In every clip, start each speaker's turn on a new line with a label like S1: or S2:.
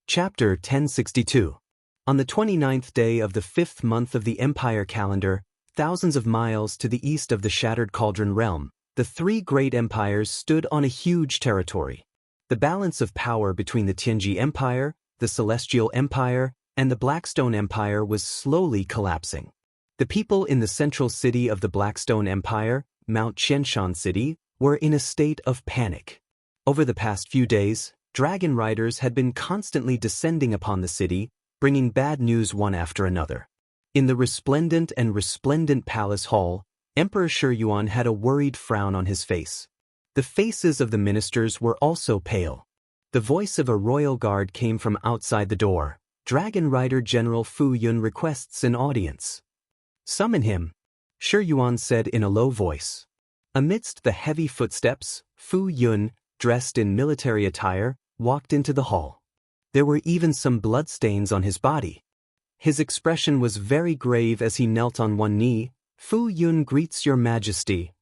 S1: Chapter 1062. On the 29th day of the 5th month of the Empire calendar, thousands of miles to the east of the Shattered Cauldron realm, the three great empires stood on a huge territory. The balance of power between the Tianji Empire, the Celestial Empire, and the Blackstone Empire was slowly collapsing. The people in the central city of the Blackstone Empire, Mount Xianxia City, were in a state of panic. Over the past few days, dragon riders had been constantly descending upon the city, bringing bad news one after another. In the resplendent palace hall, Emperor Shi Yuan had a worried frown on his face. The faces of the ministers were also pale. The voice of a royal guard came from outside the door. Dragon Rider General Fu Yun requests an audience. Summon him, Shi Yuan said in a low voice. Amidst the heavy footsteps, Fu Yun, dressed in military attire, walked into the hall. There were even some bloodstains on his body. His expression was very grave as he knelt on one knee. Fu Yun greets your majesty.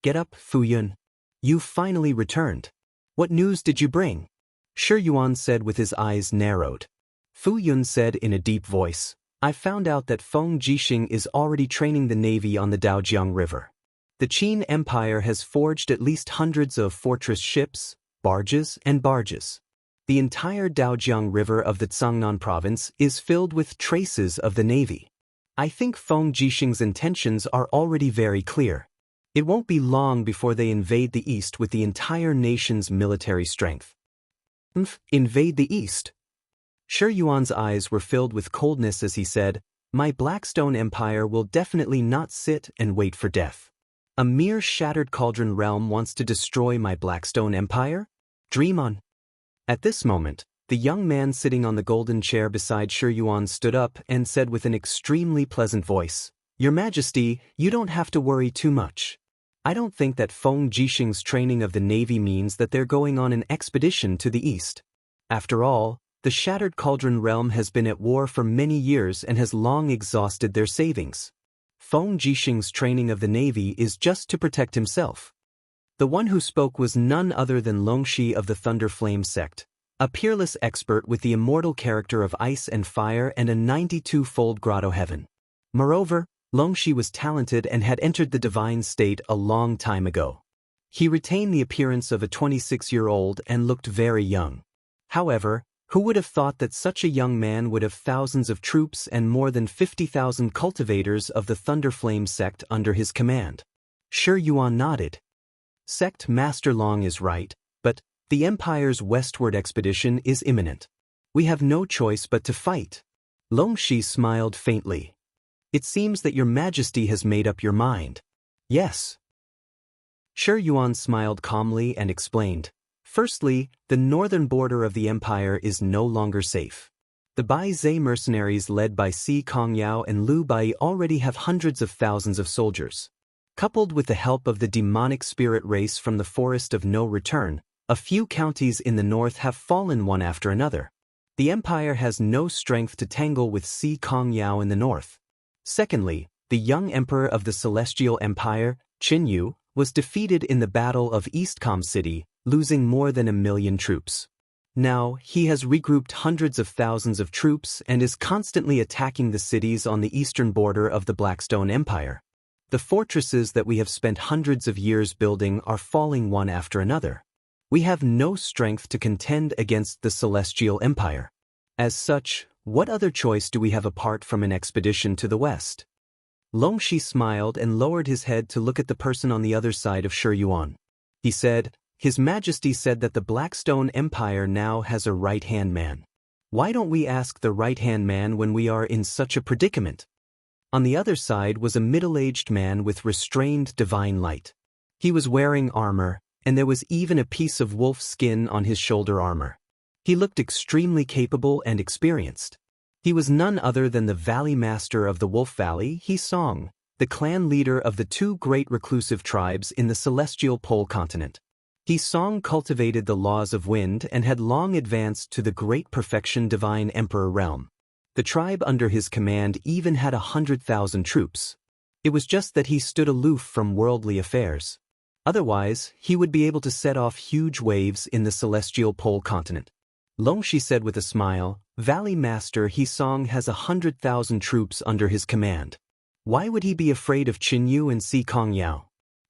S1: Get up, Fu Yun. You finally returned. What news did you bring? Shi Yuan said with his eyes narrowed. Fu Yun said in a deep voice, I found out that Feng Jixing is already training the navy on the Daojiang River. The Qin Empire has forged at least hundreds of fortress ships, barges. The entire Daojiang River of the Cangnan province is filled with traces of the navy. I think Feng Jixing's intentions are already very clear. It won't be long before they invade the east with the entire nation's military strength. Invade the east? Shi Yuan's eyes were filled with coldness as he said, My Blackstone Empire will definitely not sit and wait for death. A mere Shattered Cauldron realm wants to destroy my Blackstone Empire? Dream on. At this moment, the young man sitting on the golden chair beside Shi Yuan stood up and said with an extremely pleasant voice, Your Majesty, you don't have to worry too much. I don't think that Feng Jixing's training of the navy means that they're going on an expedition to the east. After all, the Shattered Cauldron realm has been at war for many years and has long exhausted their savings. Feng Jixing's training of the navy is just to protect himself. The one who spoke was none other than Longxi of the Thunder Flame sect, a peerless expert with the immortal character of ice and fire and a 92-fold grotto heaven. Moreover, Longxi was talented and had entered the divine state a long time ago. He retained the appearance of a 26-year-old and looked very young. However, who would have thought that such a young man would have thousands of troops and more than 50,000 cultivators of the Thunder Flame sect under his command? Shi Yuan nodded. Sect Master Long is right, but the Empire's westward expedition is imminent. We have no choice but to fight. Longxi smiled faintly. It seems that your Majesty has made up your mind. Yes. Shi Yuan smiled calmly and explained. Firstly, the northern border of the empire is no longer safe. The Bai Zhe mercenaries led by Si Kongyao and Liu Bai already have hundreds of thousands of soldiers. Coupled with the help of the demonic spirit race from the Forest of No Return, a few counties in the north have fallen one after another. The empire has no strength to tangle with Si Kongyao in the north. Secondly, the young emperor of the Celestial Empire, Qin Yu, was defeated in the Battle of Eastcom City, losing more than 1 million troops. Now, he has regrouped hundreds of thousands of troops and is constantly attacking the cities on the eastern border of the Blackstone Empire. The fortresses that we have spent hundreds of years building are falling one after another. We have no strength to contend against the Celestial Empire. As such, what other choice do we have apart from an expedition to the west? Longxi smiled and lowered his head to look at the person on the other side of Shi Yuan. He said, His Majesty said that the Blackstone Empire now has a right-hand man. Why don't we ask the right-hand man when we are in such a predicament? On the other side was a middle-aged man with restrained divine light. He was wearing armor, and there was even a piece of wolf skin on his shoulder armor. He looked extremely capable and experienced. He was none other than the Valley Master of the Wolf Valley, He Song, the clan leader of the two great reclusive tribes in the Celestial Pole continent. He Song cultivated the laws of wind and had long advanced to the great perfection divine emperor realm. The tribe under his command even had 100,000 troops. It was just that he stood aloof from worldly affairs. Otherwise, he would be able to set off huge waves in the Celestial Pole continent. Longxi said with a smile, Valley Master Hisong has 100,000 troops under his command. Why would he be afraid of Qinyu and Si Kongyao?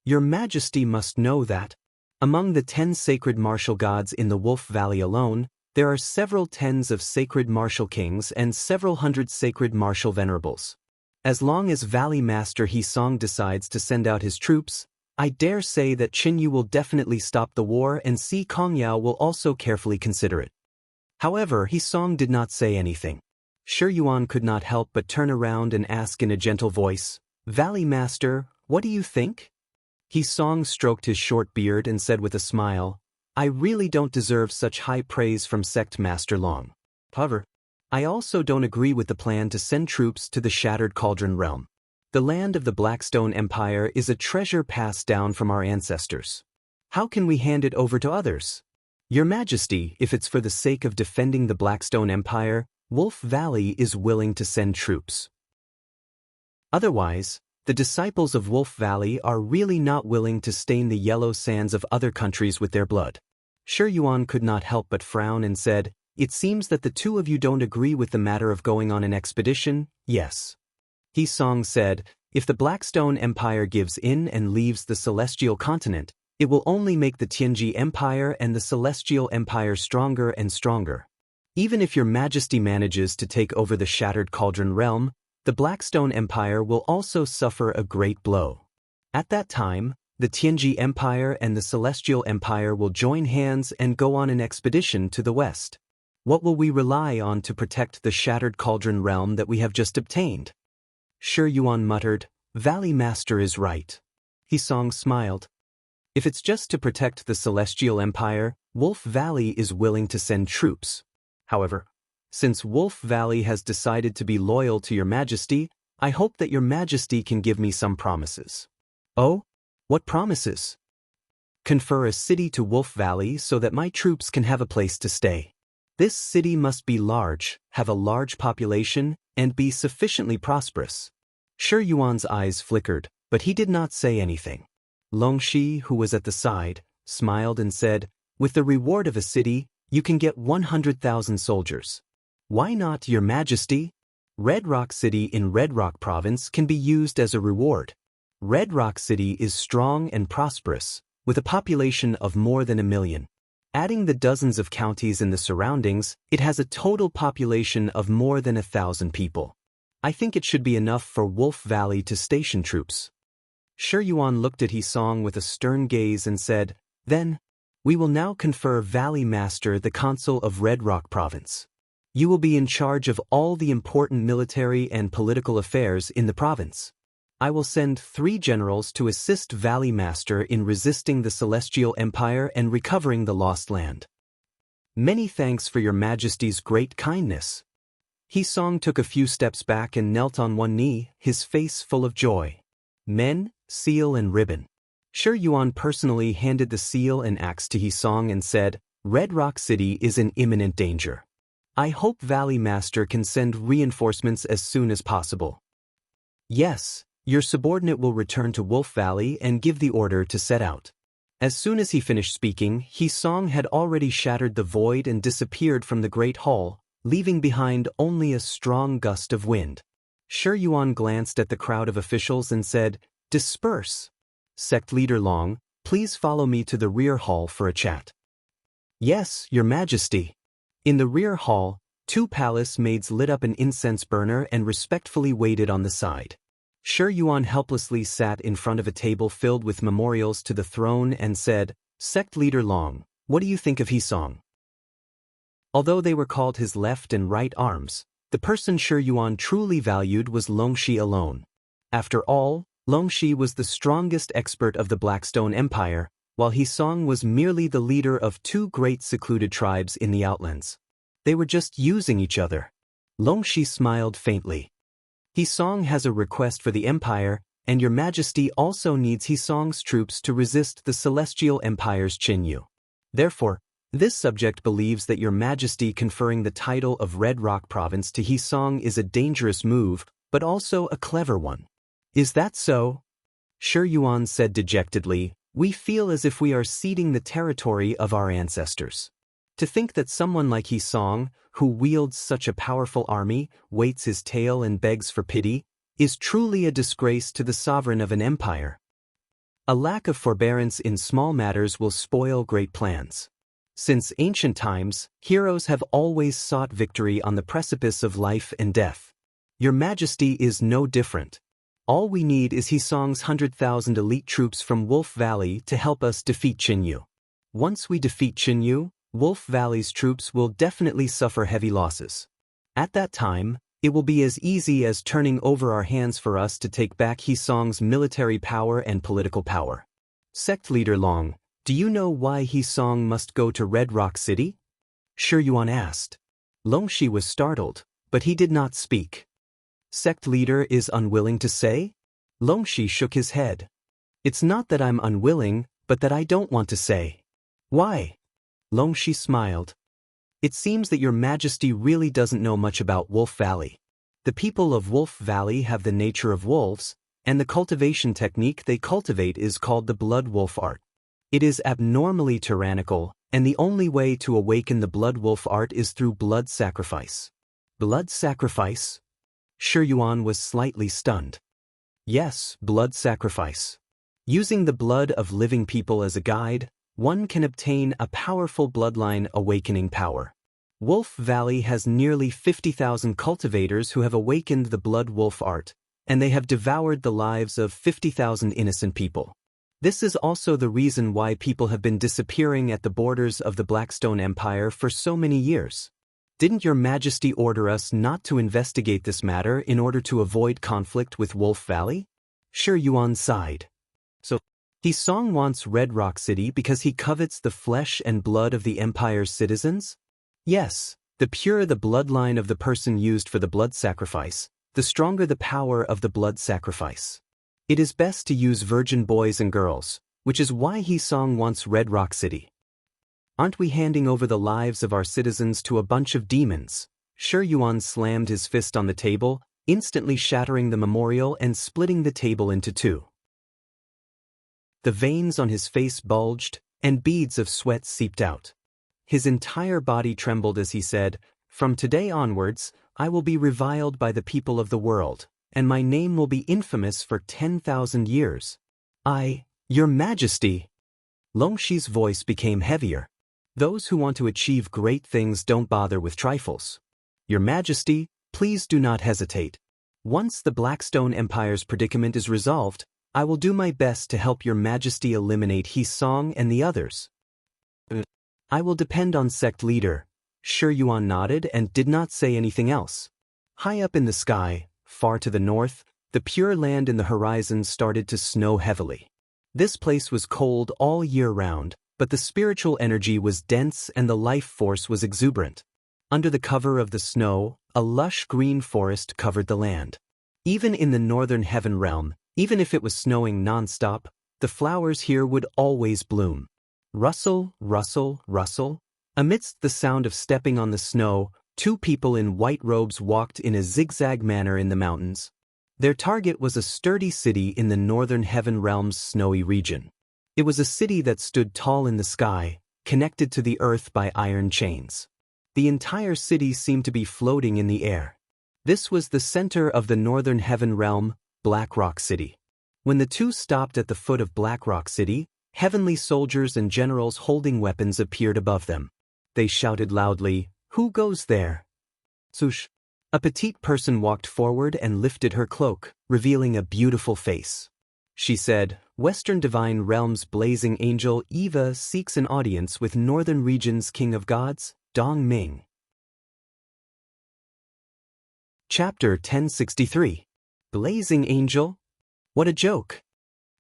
S1: Your Majesty must know that, among the 10 sacred martial gods in the Wolf Valley alone, there are several tens of sacred martial kings and several hundred sacred martial venerables. As long as Valley Master Hisong decides to send out his troops, I dare say that Qinyu will definitely stop the war and Si Kongyao will also carefully consider it. However, Hisong did not say anything. Shi Yuan could not help but turn around and ask in a gentle voice, Valley Master, what do you think? Hisong stroked his short beard and said with a smile, I really don't deserve such high praise from Sect Master Long. However, I also don't agree with the plan to send troops to the Shattered Cauldron Realm. The land of the Blackstone Empire is a treasure passed down from our ancestors. How can we hand it over to others? Your Majesty, if it's for the sake of defending the Blackstone Empire, Wolf Valley is willing to send troops. Otherwise, the disciples of Wolf Valley are really not willing to stain the yellow sands of other countries with their blood. Shi Yuan could not help but frown and said, It seems that the two of you don't agree with the matter of going on an expedition, yes. Hisong said, If the Blackstone Empire gives in and leaves the Celestial Continent, it will only make the Tianji Empire and the Celestial Empire stronger and stronger. Even if your Majesty manages to take over the Shattered Cauldron Realm, the Blackstone Empire will also suffer a great blow. At that time, the Tianji Empire and the Celestial Empire will join hands and go on an expedition to the west. What will we rely on to protect the Shattered Cauldron Realm that we have just obtained? Shi Yuan muttered, Valley Master is right. Hisong smiled. If it's just to protect the Celestial Empire, Wolf Valley is willing to send troops. However, since Wolf Valley has decided to be loyal to your Majesty, I hope that your Majesty can give me some promises. Oh? What promises? Confer a city to Wolf Valley so that my troops can have a place to stay. This city must be large, have a large population, and be sufficiently prosperous. Shi Yuan's eyes flickered, but he did not say anything. Longxi, who was at the side, smiled and said, With the reward of a city, you can get 100,000 soldiers. Why not, your Majesty? Red Rock City in Red Rock Province can be used as a reward. Red Rock City is strong and prosperous, with a population of more than 1 million. Adding the dozens of counties in the surroundings, it has a total population of more than 1,000 people. I think it should be enough for Wolf Valley to station troops. Shi Yuan looked at Hisong with a stern gaze and said, Then, we will now confer Valley Master the Consul of Red Rock Province. You will be in charge of all the important military and political affairs in the province. I will send 3 generals to assist Valley Master in resisting the Celestial Empire and recovering the lost land. Many thanks for your Majesty's great kindness. Hisong took a few steps back and knelt on one knee, his face full of joy. Men, seal and ribbon. Shi Yuan personally handed the seal and axe to Hisong and said, Red Rock City is in imminent danger. I hope Valley Master can send reinforcements as soon as possible. Yes, your subordinate will return to Wolf Valley and give the order to set out. As soon as he finished speaking, Hisong had already shattered the void and disappeared from the Great Hall, leaving behind only a strong gust of wind. Shi Yuan glanced at the crowd of officials and said, Disperse. Sect Leader Long, please follow me to the rear hall for a chat. Yes, your Majesty. In the rear hall, 2 palace maids lit up an incense burner and respectfully waited on the side. Shi Yuan helplessly sat in front of a table filled with memorials to the throne and said, Sect Leader Long, what do you think of Hisong? Although they were called his left and right arms, the person Shi Yuan truly valued was Longxi alone. After all, Longxi was the strongest expert of the Blackstone Empire, while Hisong was merely the leader of 2 great secluded tribes in the Outlands. They were just using each other. Longxi smiled faintly. Hisong has a request for the Empire, and your Majesty also needs Hisong's troops to resist the Celestial Empire's Qinyu. Therefore, this subject believes that your Majesty conferring the title of Red Rock Province to Hisong is a dangerous move, but also a clever one. Is that so? Shi Yuan said dejectedly, We feel as if we are ceding the territory of our ancestors. To think that someone like He Song, who wields such a powerful army, waits his tail and begs for pity, is truly a disgrace to the sovereign of an empire. A lack of forbearance in small matters will spoil great plans. Since ancient times, heroes have always sought victory on the precipice of life and death. Your Majesty is no different. All we need is He Song's 100,000 elite troops from Wolf Valley to help us defeat Qinyu. Once we defeat Qinyu, Wolf Valley's troops will definitely suffer heavy losses. At that time, it will be as easy as turning over our hands for us to take back He Song's military power and political power. Sect Leader Long, do you know why He Song must go to Red Rock City? Shi Yuan asked. Longxi was startled, but he did not speak. Sect Leader is unwilling to say? Longxi shook his head. It's not that I'm unwilling, but that I don't want to say. Why? Longxi smiled. It seems that Your Majesty really doesn't know much about Wolf Valley. The people of Wolf Valley have the nature of wolves, and the cultivation technique they cultivate is called the blood wolf art. It is abnormally tyrannical, and the only way to awaken the blood wolf art is through blood sacrifice. Blood sacrifice? Shi Yuan was slightly stunned. Yes, blood sacrifice. Using the blood of living people as a guide, one can obtain a powerful bloodline awakening power. Wolf Valley has nearly 50,000 cultivators who have awakened the blood wolf art, and they have devoured the lives of 50,000 innocent people. This is also the reason why people have been disappearing at the borders of the Blackstone Empire for so many years. Didn't Your Majesty order us not to investigate this matter in order to avoid conflict with Wolf Valley? Shi Yuan sighed. So, He Song wants Red Rock City because he covets the flesh and blood of the Empire's citizens? Yes, the purer the bloodline of the person used for the blood sacrifice, the stronger the power of the blood sacrifice. It is best to use virgin boys and girls, which is why He Song wants Red Rock City. Aren't we handing over the lives of our citizens to a bunch of demons? Shi Yuan slammed his fist on the table, instantly shattering the memorial and splitting the table into two. The veins on his face bulged, and beads of sweat seeped out. His entire body trembled as he said, "From today onwards, I will be reviled by the people of the world, and my name will be infamous for 10,000 years. Your Majesty!" Longxi's voice became heavier. Those who want to achieve great things don't bother with trifles. Your Majesty, please do not hesitate. Once the Blackstone Empire's predicament is resolved, I will do my best to help Your Majesty eliminate He Song and the others. I will depend on Sect Leader. Shi Yuan nodded and did not say anything else. High up in the sky, far to the north, the pure land in the horizon started to snow heavily. This place was cold all year round, but the spiritual energy was dense and the life force was exuberant. Under the cover of the snow, a lush green forest covered the land. Even in the northern heaven realm, even if it was snowing non-stop, the flowers here would always bloom. Rustle, rustle, rustle. Amidst the sound of stepping on the snow, two people in white robes walked in a zigzag manner in the mountains. Their target was a sturdy city in the northern heaven realm's snowy region. It was a city that stood tall in the sky, connected to the earth by iron chains. The entire city seemed to be floating in the air. This was the center of the northern heaven realm, Black Rock City. When the two stopped at the foot of Black Rock City, heavenly soldiers and generals holding weapons appeared above them. They shouted loudly, "Who goes there?" Sush. A petite person walked forward and lifted her cloak, revealing a beautiful face. She said, "Western Divine Realm's blazing angel Eva seeks an audience with Northern Region's King of Gods, Dong Ming." Chapter 1063. Blazing Angel? What a joke!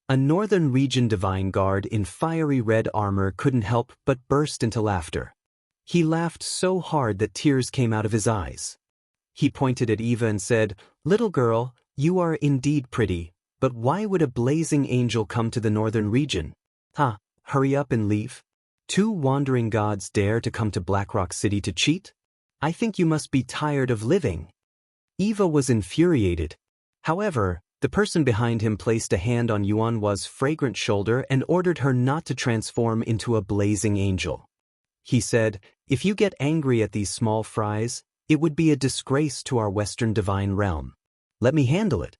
S1: A Northern Region Divine Guard in fiery red armor couldn't help but burst into laughter. He laughed so hard that tears came out of his eyes. He pointed at Eva and said, "Little girl, you are indeed pretty, but why would a blazing angel come to the Northern Region? Hurry up and leave. Two wandering gods dare to come to Blackrock City to cheat? I think you must be tired of living." Eva was infuriated. However, the person behind him placed a hand on Yuan's fragrant shoulder and ordered her not to transform into a blazing angel. He said, If you get angry at these small fries, it would be a disgrace to our Western divine realm. Let me handle it.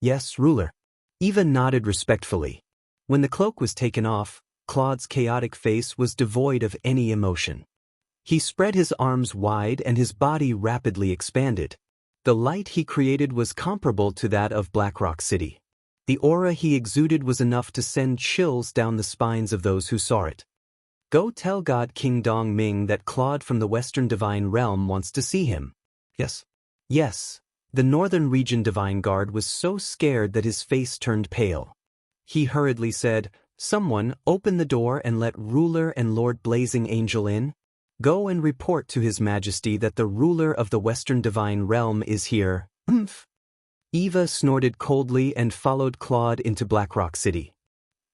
S1: Yes, ruler. Eva nodded respectfully. When the cloak was taken off, Claude's chaotic face was devoid of any emotion. He spread his arms wide and his body rapidly expanded. The light he created was comparable to that of Blackrock City. The aura he exuded was enough to send chills down the spines of those who saw it. Go tell God King Dongming that Claude from the Western Divine Realm wants to see him. Yes. Yes. The Northern Region Divine Guard was so scared that his face turned pale. He hurriedly said, "Someone, open the door and let Ruler and Lord Blazing Angel in. Go and report to His Majesty that the ruler of the Western Divine Realm is here." Eva snorted coldly and followed Claude into Blackrock City.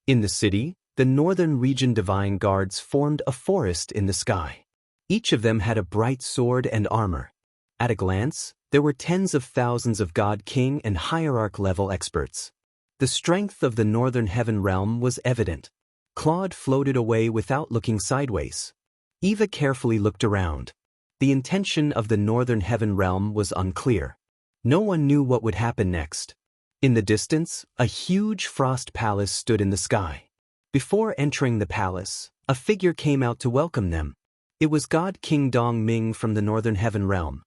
S1: In the city, the Northern Region Divine Guards formed a forest in the sky. Each of them had a bright sword and armor. At a glance, there were tens of thousands of God King and Hierarch-level experts. The strength of the Northern Heaven Realm was evident. Claude floated away without looking sideways. Eva carefully looked around. The intention of the Northern Heaven Realm was unclear. No one knew what would happen next. In the distance, a huge frost palace stood in the sky. Before entering the palace, a figure came out to welcome them. It was God King Dongming from the Northern Heaven Realm.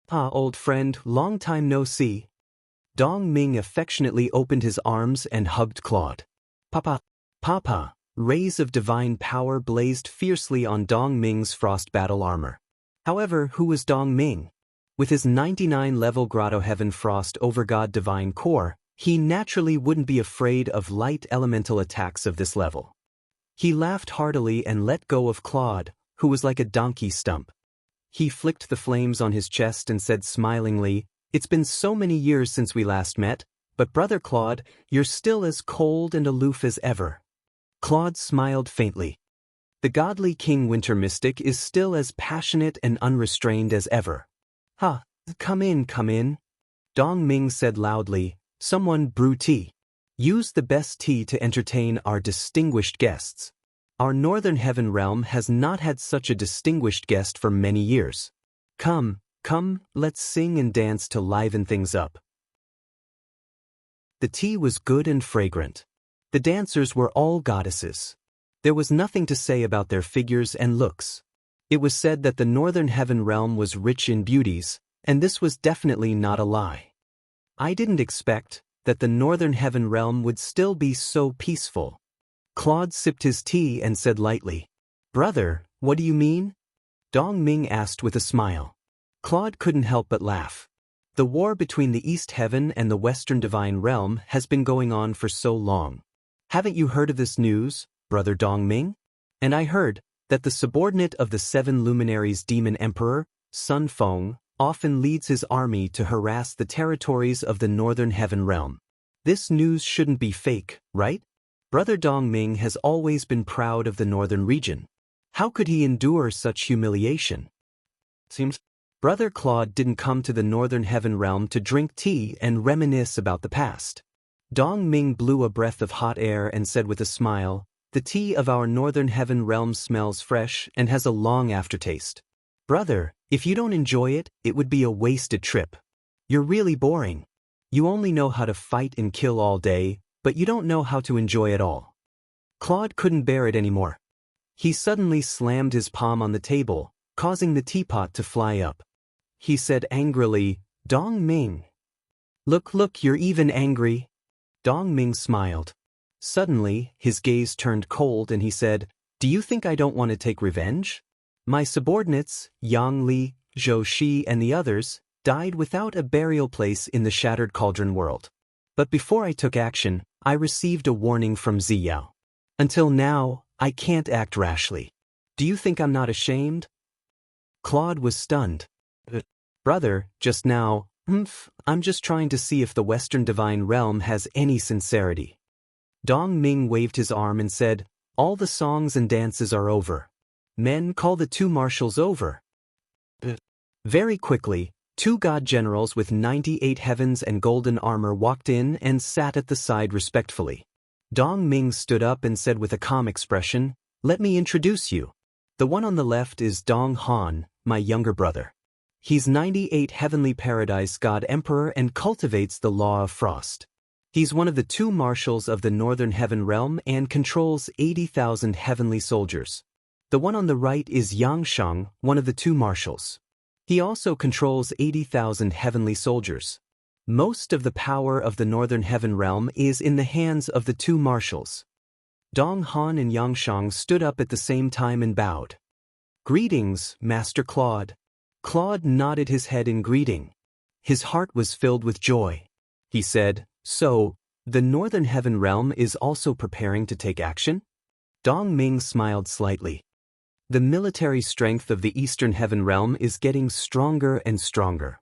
S1: "Ah, old friend, long time no see." Dongming affectionately opened his arms and hugged Claude. "Papa, Papa." Rays of divine power blazed fiercely on Dongming's frost battle armor. However, who was Dongming? With his 99-level Grotto Heaven Frost over God Divine Core, he naturally wouldn't be afraid of light elemental attacks of this level. He laughed heartily and let go of Claude, who was like a donkey stump. He flicked the flames on his chest and said smilingly, "It's been so many years since we last met, but Brother Claude, you're still as cold and aloof as ever." Claude smiled faintly. The godly King Winter Mystic is still as passionate and unrestrained as ever. "Ha, come in, come in." Dongming said loudly, "Someone brew tea. Use the best tea to entertain our distinguished guests. Our Northern Heaven Realm has not had such a distinguished guest for many years. Come, come, let's sing and dance to liven things up." The tea was good and fragrant. The dancers were all goddesses. There was nothing to say about their figures and looks. It was said that the Northern Heaven Realm was rich in beauties, and this was definitely not a lie. I didn't expect that the Northern Heaven Realm would still be so peaceful. Claude sipped his tea and said lightly, "Brother, what do you mean?" Dongming asked with a smile. Claude couldn't help but laugh. The war between the East Heaven and the Western Divine Realm has been going on for so long. Haven't you heard of this news, Brother Dongming? And I heard that the subordinate of the 7 luminaries Demon Emperor, Sun Feng, often leads his army to harass the territories of the Northern Heaven Realm. This news shouldn't be fake, right? Brother Dongming has always been proud of the Northern region. How could he endure such humiliation? Seems Brother Claude didn't come to the Northern Heaven Realm to drink tea and reminisce about the past. Dongming blew a breath of hot air and said with a smile, "The tea of our Northern Heaven Realm smells fresh and has a long aftertaste. Brother, if you don't enjoy it, it would be a wasted trip. You're really boring. You only know how to fight and kill all day, but you don't know how to enjoy it all." Claude couldn't bear it anymore. He suddenly slammed his palm on the table, causing the teapot to fly up. He said angrily, "Dongming. Look, you're even angry." Dongming smiled. Suddenly, his gaze turned cold and he said, "Do you think I don't want to take revenge? My subordinates, Yang Li, Zhou Shi and the others, died without a burial place in the Shattered Cauldron world. But before I took action, I received a warning from Ziyao. Until now, I can't act rashly. Do you think I'm not ashamed?" Claude was stunned. "Brother, just now, I'm just trying to see if the Western Divine Realm has any sincerity." Dongming waved his arm and said, "All the songs and dances are over. Men, call the 2 marshals over." Very quickly, 2 god generals with 98 heavens and golden armor walked in and sat at the side respectfully. Dongming stood up and said with a calm expression, "Let me introduce you. The one on the left is Dong Han, my younger brother. He's 98 Heavenly Paradise God Emperor and cultivates the Law of Frost. He's one of the 2 marshals of the Northern Heaven Realm and controls 80,000 heavenly soldiers. The one on the right is Xianxia, one of the 2 marshals. He also controls 80,000 heavenly soldiers. Most of the power of the Northern Heaven Realm is in the hands of the 2 marshals. Dong Han and Xianxia stood up at the same time and bowed. "Greetings, Master Claude." Claude nodded his head in greeting. His heart was filled with joy. He said, "So, the Northern Heaven Realm is also preparing to take action?" Dong Ming smiled slightly. The military strength of the Eastern Heaven Realm is getting stronger and stronger.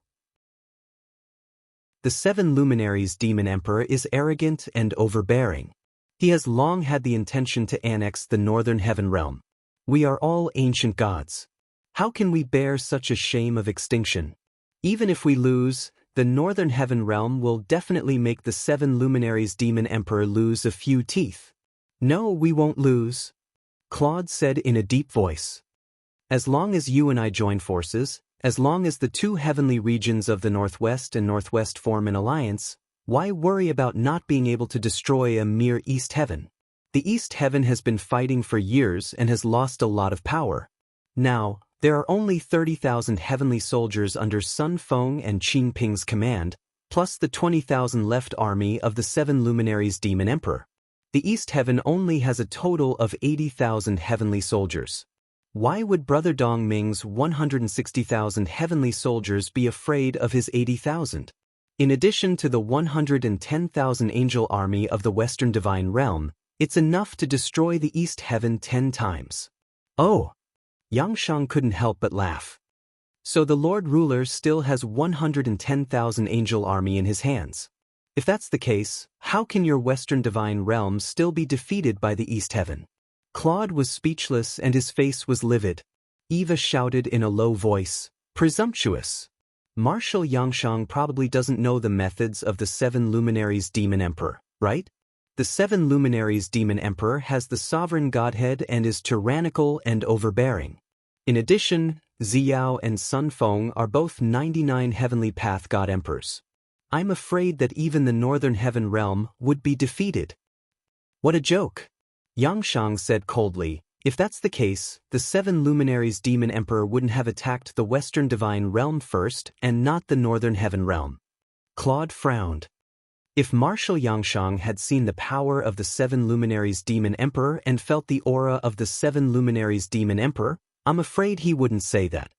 S1: The 7 Luminaries Demon Emperor is arrogant and overbearing. He has long had the intention to annex the Northern Heaven Realm. We are all ancient gods. How can we bear such a shame of extinction? Even if we lose, the Northern Heaven Realm will definitely make the 7 Luminaries Demon Emperor lose a few teeth. "No, we won't lose," Claude said in a deep voice. "As long as you and I join forces, as long as the 2 heavenly regions of the Northwest and Northwest form an alliance, why worry about not being able to destroy a mere East Heaven? The East Heaven has been fighting for years and has lost a lot of power. Now, there are only 30,000 heavenly soldiers under Sun Feng and Qin Ping's command, plus the 20,000 left army of the 7 Luminaries Demon Emperor. The East Heaven only has a total of 80,000 heavenly soldiers. Why would Brother Dong Ming's 160,000 heavenly soldiers be afraid of his 80,000? In addition to the 110,000 angel army of the Western Divine Realm, it's enough to destroy the East Heaven 10 times. Oh! Xianxia couldn't help but laugh. So the Lord Ruler still has 110,000 angel army in his hands. If that's the case, how can your Western Divine Realm still be defeated by the East Heaven? Claude was speechless and his face was livid. Eva shouted in a low voice, "Presumptuous! Marshal Xianxia probably doesn't know the methods of the 7 Luminaries Demon Emperor, right? The 7 Luminaries Demon Emperor has the sovereign godhead and is tyrannical and overbearing. In addition, Ziyao and Sun Feng are both 99 Heavenly Path God Emperors. I'm afraid that even the Northern Heaven Realm would be defeated." "What a joke," Xianxia said coldly. "If that's the case, the 7 Luminaries Demon Emperor wouldn't have attacked the Western Divine Realm first and not the Northern Heaven Realm." Claude frowned. If Marshal Xianxia had seen the power of the 7 Luminaries Demon Emperor and felt the aura of the 7 Luminaries Demon Emperor, I'm afraid he wouldn't say that.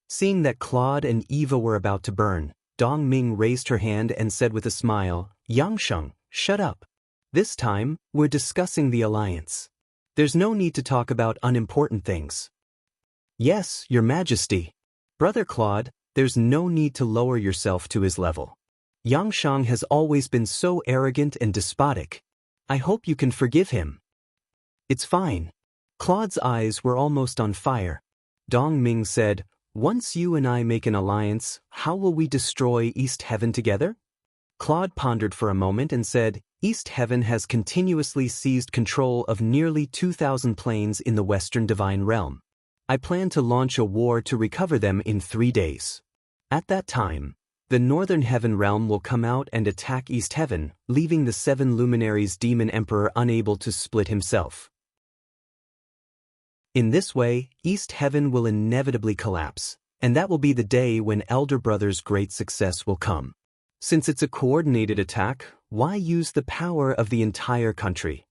S1: Seeing that Claude and Eva were about to burn, Dong Ming raised her hand and said with a smile, "Xianxia, shut up. This time, we're discussing the alliance. There's no need to talk about unimportant things." "Yes, Your Majesty." "Brother Claude, there's no need to lower yourself to his level. Xianxia has always been so arrogant and despotic. I hope you can forgive him." "It's fine." Claude's eyes were almost on fire. Dong Ming said, "Once you and I make an alliance, how will we destroy East Heaven together?" Claude pondered for a moment and said, "East Heaven has continuously seized control of nearly 2,000 planes in the Western Divine Realm. I plan to launch a war to recover them in 3 days. At that time, the Northern Heaven Realm will come out and attack East Heaven, leaving the 7 Luminaries Demon Emperor unable to split himself. In this way, East Heaven will inevitably collapse, and that will be the day when Elder Brother's great success will come. Since it's a coordinated attack, why use the power of the entire country?"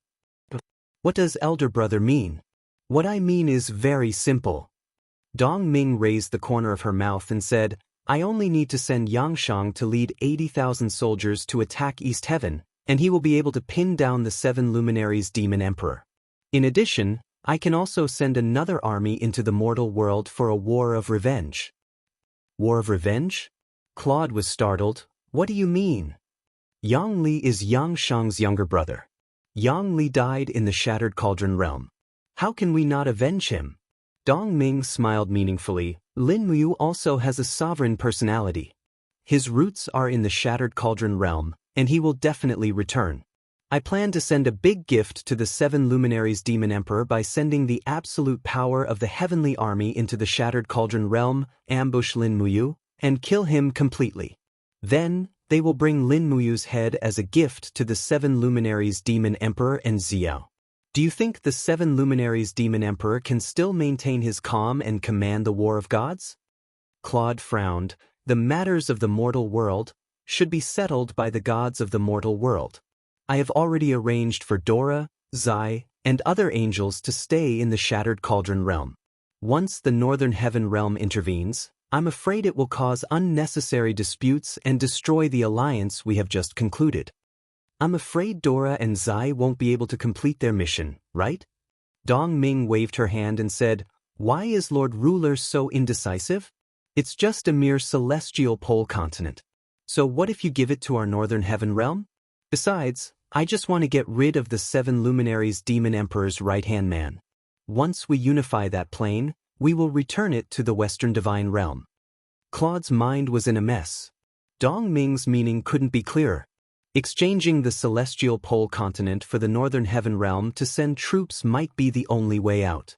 S1: "What does Elder Brother mean?" "What I mean is very simple." Dong Ming raised the corner of her mouth and said, "I only need to send Xianxia to lead 80,000 soldiers to attack East Heaven, and he will be able to pin down the 7 Luminaries Demon Emperor. In addition, I can also send another army into the mortal world for a war of revenge." "War of revenge?" Claude was startled. "What do you mean?" "Yang Li is Xianxia's younger brother. Yang Li died in the Shattered Cauldron Realm. How can we not avenge him?" Dong Ming smiled meaningfully. "Lin Mu also has a sovereign personality. His roots are in the Shattered Cauldron Realm, and he will definitely return. I plan to send a big gift to the 7 luminaries demon emperor by sending the absolute power of the heavenly army into the Shattered Cauldron realm, ambush Lin Muyu, and kill him completely. Then, they will bring Lin Muyu's head as a gift to the 7 luminaries demon emperor and Xiao. Do you think the 7 luminaries demon emperor can still maintain his calm and command the war of gods? Claude frowned. The matters of the mortal world should be settled by the gods of the mortal world. I have already arranged for Dora, Zai, and other angels to stay in the Shattered Cauldron realm. Once the Northern Heaven realm intervenes, I'm afraid it will cause unnecessary disputes and destroy the alliance we have just concluded. I'm afraid Dora and Zai won't be able to complete their mission, right? Dong Ming waved her hand and said, "Why is Lord Ruler so indecisive? It's just a mere celestial pole continent. So what if you give it to our Northern Heaven realm? Besides, I just want to get rid of the 7 luminaries demon emperor's right-hand man. Once we unify that plane, we will return it to the Western Divine Realm." Claude's mind was in a mess. Dong Ming's meaning couldn't be clearer. Exchanging the celestial pole continent for the Northern Heaven realm to send troops might be the only way out.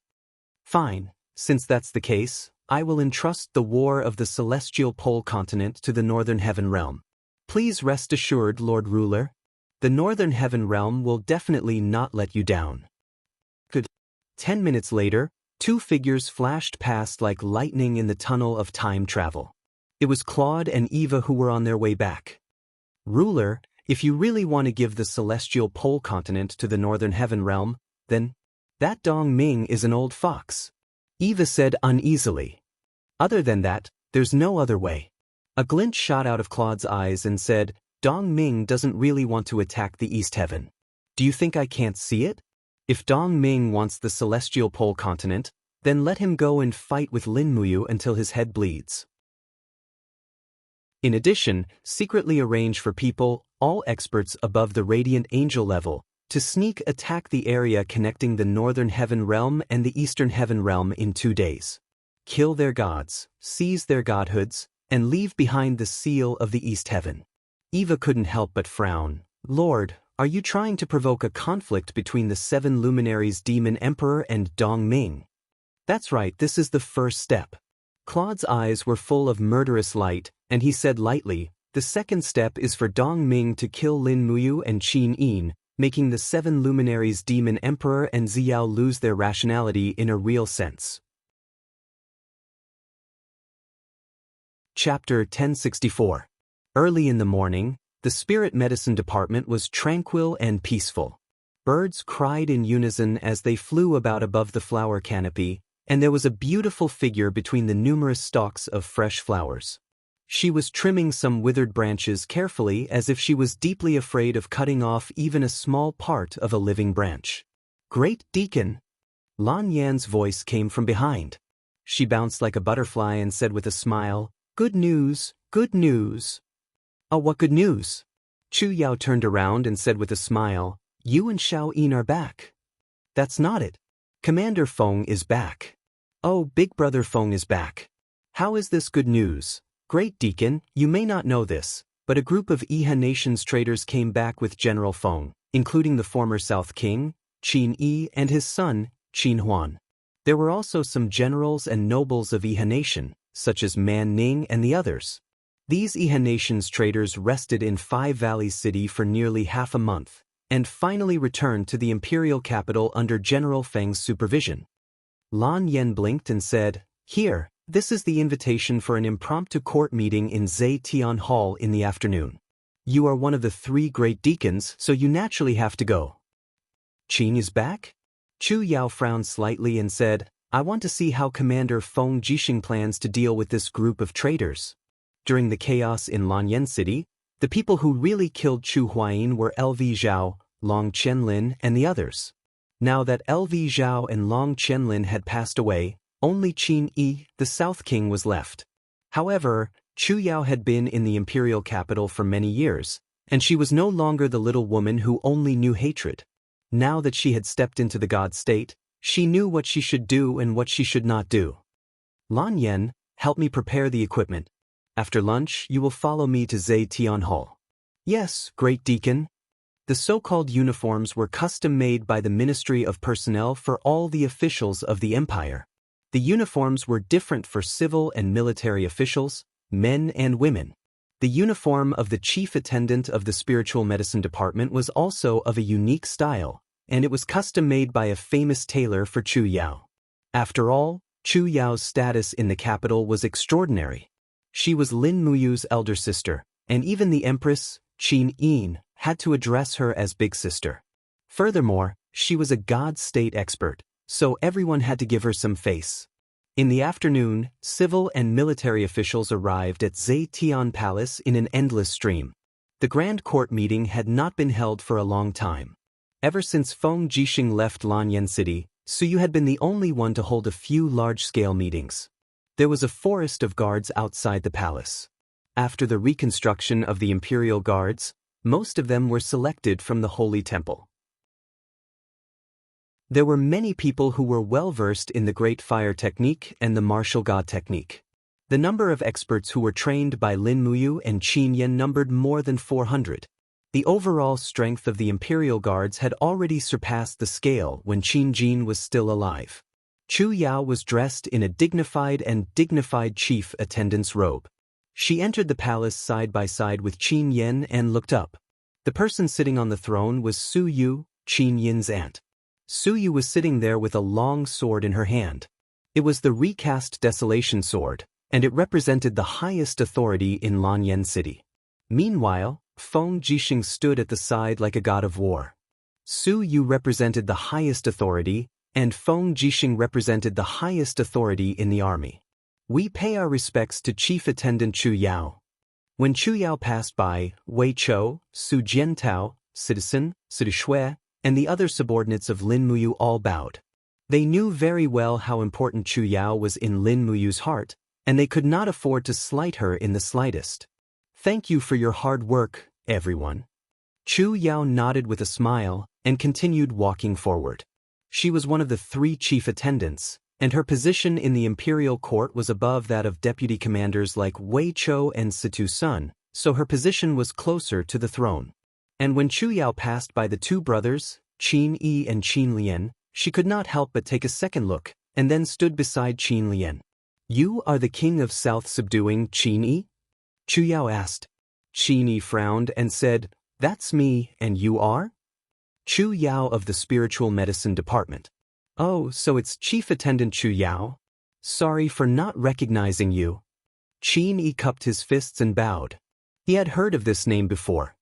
S1: Fine, since that's the case, I will entrust the war of the celestial pole continent to the Northern Heaven realm. Please rest assured, Lord Ruler. The Northern Heaven realm will definitely not let you down. 10 minutes later, 2 figures flashed past like lightning in the tunnel of time travel. It was Claude and Eva who were on their way back. Ruler, if you really want to give the celestial pole continent to the Northern Heaven realm, then that Dong Ming is an old fox, Eva said uneasily. Other than that, there's no other way. A glint shot out of Claude's eyes and said, Dong Ming doesn't really want to attack the East Heaven. Do you think I can't see it? If Dong Ming wants the celestial pole continent, then let him go and fight with Lin Muyu until his head bleeds. In addition, secretly arrange for people, all experts above the Radiant Angel level, to sneak attack the area connecting the Northern Heaven realm and the Eastern Heaven realm in 2 days. Kill their gods, seize their godhoods, and leave behind the seal of the East Heaven. Eva couldn't help but frown. Lord, are you trying to provoke a conflict between the 7 luminaries demon emperor and Dong Ming? That's right, this is the first step. Claude's eyes were full of murderous light, and he said lightly, the second step is for Dong Ming to kill Lin Muyu and Qin Yin, making the 7 luminaries demon emperor and Xiao lose their rationality in a real sense. Chapter 1064. Early in the morning, the spirit medicine department was tranquil and peaceful. Birds cried in unison as they flew about above the flower canopy, and there was a beautiful figure between the numerous stalks of fresh flowers. She was trimming some withered branches carefully as if she was deeply afraid of cutting off even a small part of a living branch. Great Deacon! Lan Yan's voice came from behind. She bounced like a butterfly and said with a smile, Good news, good news. Oh, what good news? Chu Yao turned around and said with a smile, You and Xiao Yin are back. That's not it. Commander Feng is back. Oh, Big Brother Feng is back. How is this good news? Great Deacon, you may not know this, but a group of Iha Nation's traders came back with General Feng, including the former South King, Qin Yi, and his son, Qin Huan. There were also some generals and nobles of Iha Nation, such as Man Ning and the others. These Iha Nation's traders rested in Five Valleys City for nearly half a month, and finally returned to the imperial capital under General Feng's supervision. Lan Yan blinked and said, Here, this is the invitation for an impromptu court meeting in Zetian Hall in the afternoon. You are one of the 3 great deacons, so you naturally have to go. Qin is back? Chu Yao frowned slightly and said, I want to see how Commander Feng Jixing plans to deal with this group of traitors. During the chaos in Lanyan City, the people who really killed Chu Huayin were LV Zhao, Long Qianlin, and the others. Now that LV Zhao and Long Qianlin had passed away, only Qin Yi, the South King, was left. However, Chu Yao had been in the imperial capital for many years, and she was no longer the little woman who only knew hatred. Now that she had stepped into the god state, she knew what she should do and what she should not do. Lan Yan, help me prepare the equipment. After lunch, you will follow me to Zetian Hall. Yes, Great Deacon. The so-called uniforms were custom-made by the Ministry of Personnel for all the officials of the empire. The uniforms were different for civil and military officials, men and women. The uniform of the chief attendant of the spiritual medicine department was also of a unique style, and it was custom-made by a famous tailor for Chu Yao. After all, Chu Yao's status in the capital was extraordinary. She was Lin Muyu's elder sister, and even the Empress, Qin Yin, had to address her as big sister. Furthermore, she was a God state expert, so everyone had to give her some face. In the afternoon, civil and military officials arrived at Zetian Palace in an endless stream. The grand court meeting had not been held for a long time. Ever since Feng Jixing left Lanyan City, Suyu had been the only one to hold a few large-scale meetings. There was a forest of guards outside the palace. After the reconstruction of the imperial guards, most of them were selected from the Holy Temple. There were many people who were well-versed in the Great Fire Technique and the Martial God Technique. The number of experts who were trained by Lin Muyu and Qin Yan numbered more than 400. The overall strength of the Imperial Guards had already surpassed the scale when Qin Jin was still alive. Chu Yao was dressed in a dignified chief attendant's robe. She entered the palace side by side with Qin Yan and looked up. The person sitting on the throne was Su Yu, Qin Yin's aunt. Su Yu was sitting there with a long sword in her hand. It was the recast Desolation Sword, and it represented the highest authority in Lanyan City. Meanwhile, Feng Jixing stood at the side like a god of war. Su Yu represented the highest authority, and Feng Jixing represented the highest authority in the army. We pay our respects to Chief Attendant Chu Yao. When Chu Yao passed by, Wei Chou, Su Jiantao, Citizen, Su Shui, and the other subordinates of Lin Muyu all bowed. They knew very well how important Chu Yao was in Lin Muyu's heart, and they could not afford to slight her in the slightest. Thank you for your hard work, everyone. Chu Yao nodded with a smile and continued walking forward. She was one of the 3 chief attendants, and her position in the imperial court was above that of deputy commanders like Wei Chou and Situ Sun, so her position was closer to the throne. And when Chu Yao passed by the 2 brothers, Qin Yi and Qin Lian, she could not help but take a second look, and then stood beside Qin Lian. You are the king of South subduing Qin Yi? Chu Yao asked. Qin Yi frowned and said, That's me, and you are? Chu Yao of the Spiritual Medicine Department. Oh, so it's Chief Attendant Chu Yao? Sorry for not recognizing you. Qin Yi cupped his fists and bowed. He had heard of this name before.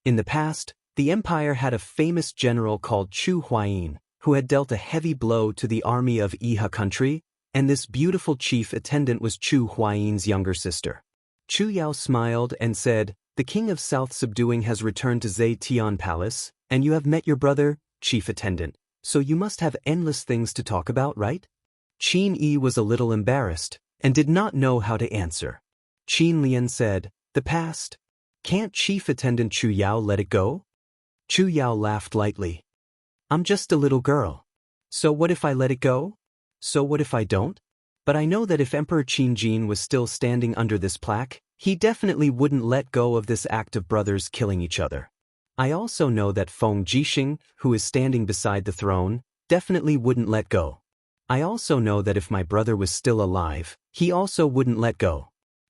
S1: In the past, the empire had a famous general called Chu Huayin, who had dealt a heavy blow to the army of Iha country, and this beautiful chief attendant was Chu Huayin's younger sister. Chu Yao smiled and said, The king of South subduing has returned to Zetian Palace, and you have met your brother, chief attendant, so you must have endless things to talk about, right? Qin Yi was a little embarrassed, and did not know how to answer. Qin Lian said, The past. Can't Chief Attendant Chu Yao let it go? Chu Yao laughed lightly. I'm just a little girl. So what if I let it go? So what if I don't? But I know that if Emperor Qin Jin was still standing under this plaque, he definitely wouldn't let go of this act of brothers killing each other. I also know that Feng Jixing, who is standing beside the throne, definitely wouldn't let go. I also know that if my brother was still alive, he also wouldn't let go.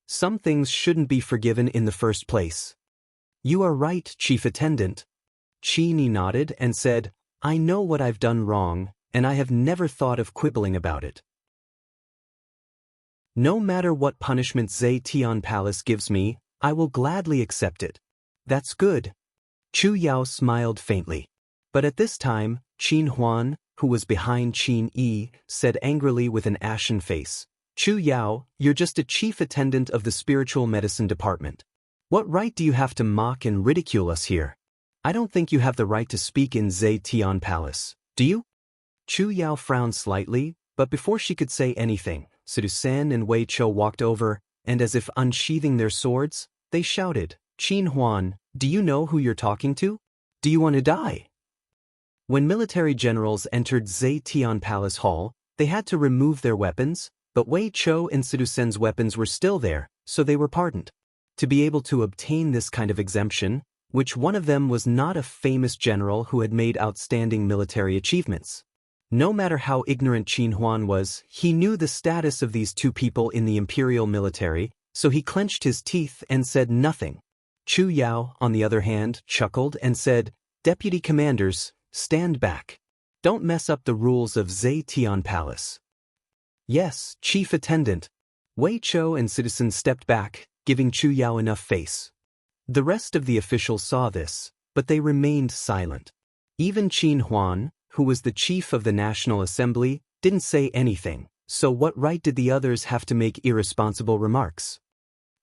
S1: Some things shouldn't be forgiven in the first place. You are right, Chief Attendant. Qin Yi nodded and said, I know what I've done wrong, and I have never thought of quibbling about it. No matter what punishment Zetian Palace gives me, I will gladly accept it. That's good. Chu Yao smiled faintly. But at this time, Qin Huan, who was behind Qin Yi, said angrily with an ashen face, Chu Yao, you're just a chief attendant of the spiritual medicine department. What right do you have to mock and ridicule us here? I don't think you have the right to speak in Zetian Palace, do you? Chu Yao frowned slightly, but before she could say anything, Sidu Sen and Wei Chou walked over, and as if unsheathing their swords, they shouted, Qin Huan, do you know who you're talking to? Do you want to die? When military generals entered Zetian Palace Hall, they had to remove their weapons, but Wei Chou and Sidu Sen's weapons were still there, so they were pardoned. To be able to obtain this kind of exemption, Which one of them was not a famous general who had made outstanding military achievements? No matter how ignorant Qin Huan was, he knew the status of these two people in the imperial military, so he clenched his teeth and said nothing. Chu Yao, on the other hand, chuckled and said, "Deputy commanders, stand back. Don't mess up the rules of Zetian Palace." "Yes, chief attendant." Wei Chou and citizens stepped back, giving Chu Yao enough face. The rest of the officials saw this, but they remained silent. Even Qin Huan, who was the chief of the National Assembly, didn't say anything, so what right did the others have to make irresponsible remarks?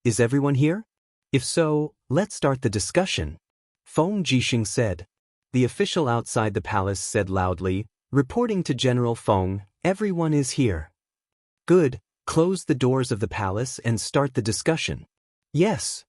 S1: "Is everyone here? If so, let's start the discussion," Feng Jixing said. The official outside the palace said loudly, "Reporting to General Feng, everyone is here." "Good, close the doors of the palace and start the discussion." "Yes."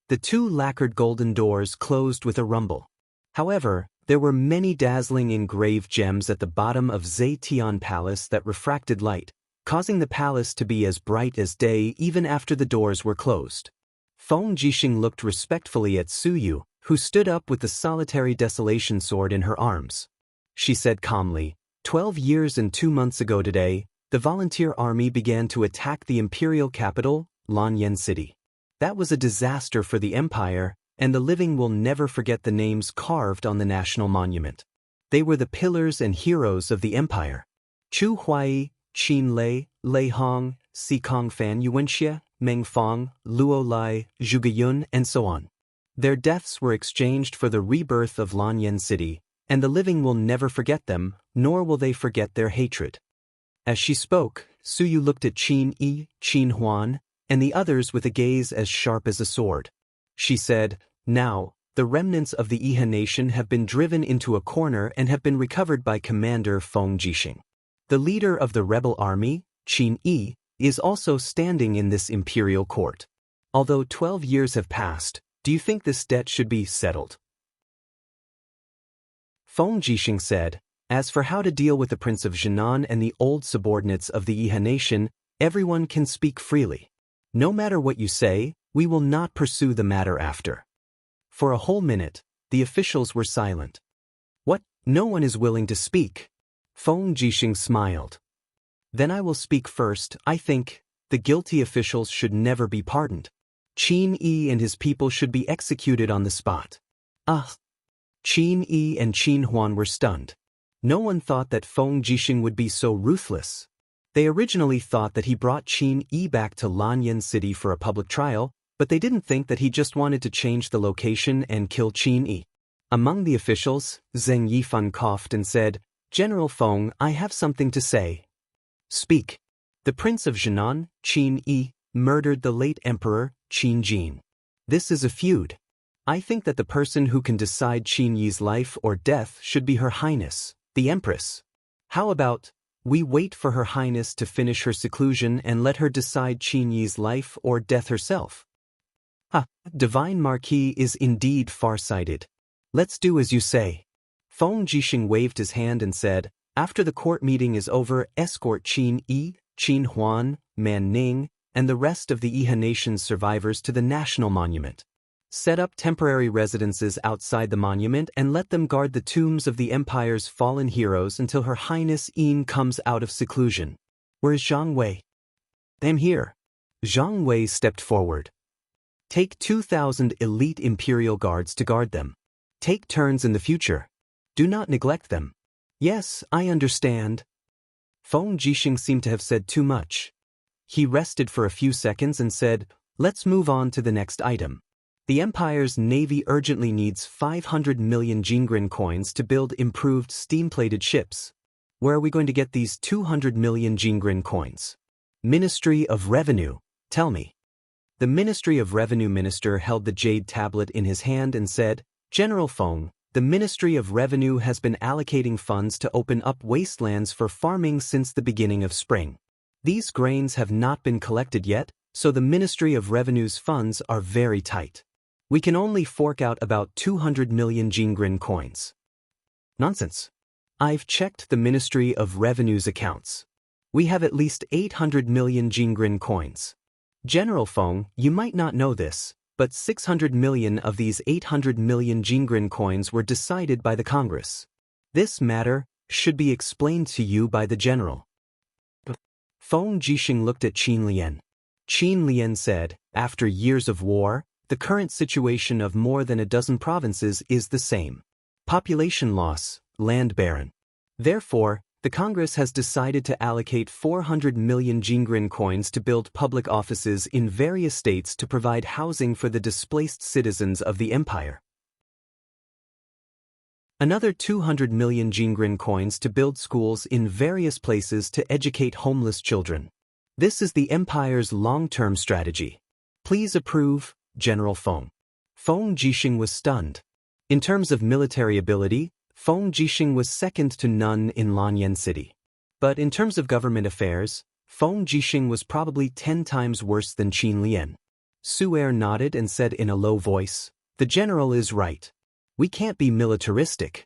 S1: The two lacquered golden doors closed with a rumble. However, there were many dazzling engraved gems at the bottom of Zetian Palace that refracted light, causing the palace to be as bright as day even after the doors were closed. Feng Jixing looked respectfully at Su Yu, who stood up with the solitary desolation sword in her arms. She said calmly, 12 years and 2 months ago today, the volunteer army began to attack the imperial capital, Lanyan City. That was a disaster for the empire, and the living will never forget the names carved on the national monument. They were the pillars and heroes of the empire. Chu Huai, Qin Lei, Lei Hong, Si Kongfan Yuanxia, Meng Fong, Luo Lai, Zhuge Yun, and so on. Their deaths were exchanged for the rebirth of Lanyan City, and the living will never forget them, nor will they forget their hatred. As she spoke, Su Yu looked at Qin Yi, Qin Huan, and the others with a gaze as sharp as a sword. She said, "Now, the remnants of the Iha nation have been driven into a corner and have been recovered by Commander Feng Jixing. The leader of the rebel army, Qin Yi, is also standing in this imperial court. Although 12 years have passed, do you think this debt should be settled?" Feng Jixing said, "As for how to deal with the Prince of Jinan and the old subordinates of the Iha nation, everyone can speak freely. No matter what you say, we will not pursue the matter after." For a whole minute, the officials were silent. "What? No one is willing to speak?" Feng Jixing smiled. "Then I will speak first. I think the guilty officials should never be pardoned. Qin Yi and his people should be executed on the spot." Ah! Qin Yi and Qin Huan were stunned. No one thought that Feng Jixing would be so ruthless. They originally thought that he brought Qin Yi back to Lanyan City for a public trial, but they didn't think that he just wanted to change the location and kill Qin Yi. Among the officials, Zheng Yifan coughed and said, "General Feng, I have something to say." "Speak." "The Prince of Jinan, Qin Yi, murdered the late Emperor, Qin Jin. This is a feud. I think that the person who can decide Qin Yi's life or death should be Her Highness, the Empress. How about we wait for Her Highness to finish her seclusion and let her decide Qin Yi's life or death herself?" Divine Marquis is indeed far-sighted. "Let's do as you say." Feng Jixing waved his hand and said, "After the court meeting is over, escort Qin Yi, Qin Huan, Man Ning, and the rest of the Iha nation's survivors to the National Monument. Set up temporary residences outside the monument and let them guard the tombs of the empire's fallen heroes until Her Highness Yin comes out of seclusion." "Where is Zhang Wei?" "I'm here." Zhang Wei stepped forward. "Take 2,000 elite imperial guards to guard them. Take turns in the future. Do not neglect them." "Yes, I understand." Feng Jixing seemed to have said too much. He rested for a few seconds and said, "Let's move on to the next item. The Empire's navy urgently needs 500 million Jingren coins to build improved steam-plated ships. Where are we going to get these 200 million Jingren coins?" "Ministry of Revenue, tell me." The Ministry of Revenue minister held the jade tablet in his hand and said, "General Feng, the Ministry of Revenue has been allocating funds to open up wastelands for farming since the beginning of spring. These grains have not been collected yet, so the Ministry of Revenue's funds are very tight. We can only fork out about 200 million Jingren coins." "Nonsense. I've checked the Ministry of Revenue's accounts. We have at least 800 million Jingren coins. General Feng, you might not know this, but 600 million of these 800 million Jingren coins were decided by the Congress. This matter should be explained to you by the general. Feng Jixing looked at Qin Lian. Qin Lian said, after years of war, the current situation of more than a dozen provinces is the same. Population loss, land barren. Therefore, the Congress has decided to allocate 400 million Jingren coins to build public offices in various states to provide housing for the displaced citizens of the empire. Another 200 million Jingren coins to build schools in various places to educate homeless children. This is the empire's long-term strategy. Please approve, General Feng. Feng Jixing was stunned. In terms of military ability, Feng Jixing was second to none in Lanyan City. But in terms of government affairs, Feng Jixing was probably 10 times worse than Qin Lian. Su Er nodded and said in a low voice, "The general is right. We can't be militaristic."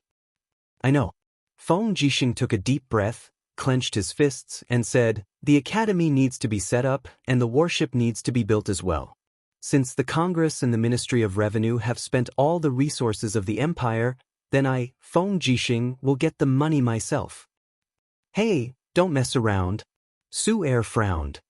S1: "I know." Feng Jixing took a deep breath, clenched his fists, and said, "The academy needs to be set up, and the warship needs to be built as well. Since the Congress and the Ministry of Revenue have spent all the resources of the empire, then I, Feng Jixing, will get the money myself." "Hey, don't mess around." Su Er frowned.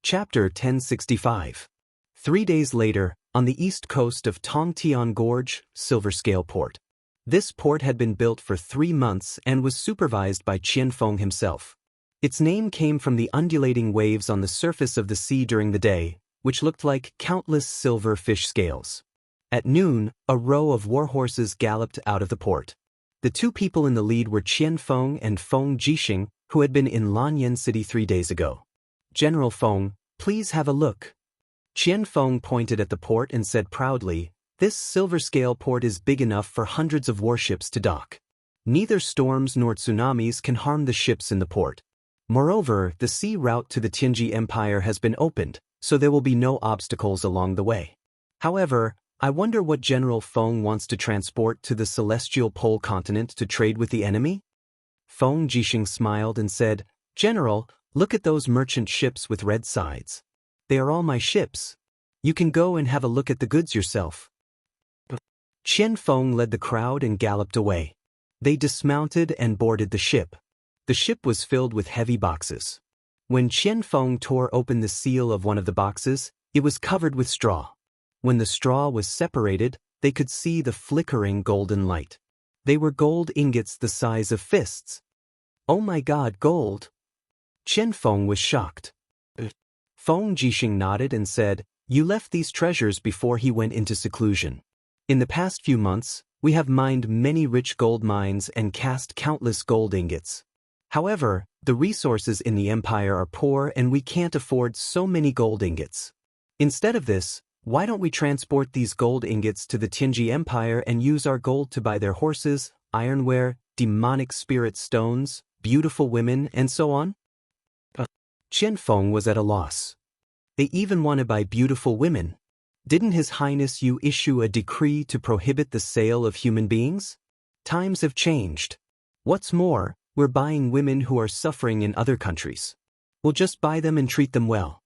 S1: Chapter 1065. 3 days later, on the east coast of Tongtian Gorge, Silver Scale Port. This port had been built for 3 months and was supervised by Qianfeng himself. Its name came from the undulating waves on the surface of the sea during the day, which looked like countless silver fish scales. At noon, a row of warhorses galloped out of the port. The 2 people in the lead were Qianfeng and Feng Jixing, who had been in Lanyan City 3 days ago. "General Feng, please have a look." Qianfeng pointed at the port and said proudly, "This silver-scale port is big enough for hundreds of warships to dock. Neither storms nor tsunamis can harm the ships in the port. Moreover, the sea route to the Tianji Empire has been opened, so there will be no obstacles along the way. However, I wonder what General Feng wants to transport to the celestial pole continent to trade with the enemy?" Feng Jixing smiled and said, "General, look at those merchant ships with red sides. They are all my ships. You can go and have a look at the goods yourself." Qianfeng led the crowd and galloped away. They dismounted and boarded the ship. The ship was filled with heavy boxes. When Qianfeng tore open the seal of one of the boxes, it was covered with straw. When the straw was separated, they could see the flickering golden light. They were gold ingots the size of fists. "Oh my God, gold!" Qianfeng was shocked. Feng Jixing nodded and said, "You left these treasures before he went into seclusion. In the past few months, we have mined many rich gold mines and cast countless gold ingots. However, the resources in the empire are poor and we can't afford so many gold ingots. Instead of this, why don't we transport these gold ingots to the Tianji Empire and use our gold to buy their horses, ironware, demonic spirit stones, beautiful women, and so on?" Qianfeng was at a loss. They even want to buy beautiful women. Didn't His Highness you issue a decree to prohibit the sale of human beings? Times have changed. What's more, we're buying women who are suffering in other countries. We'll just buy them and treat them well.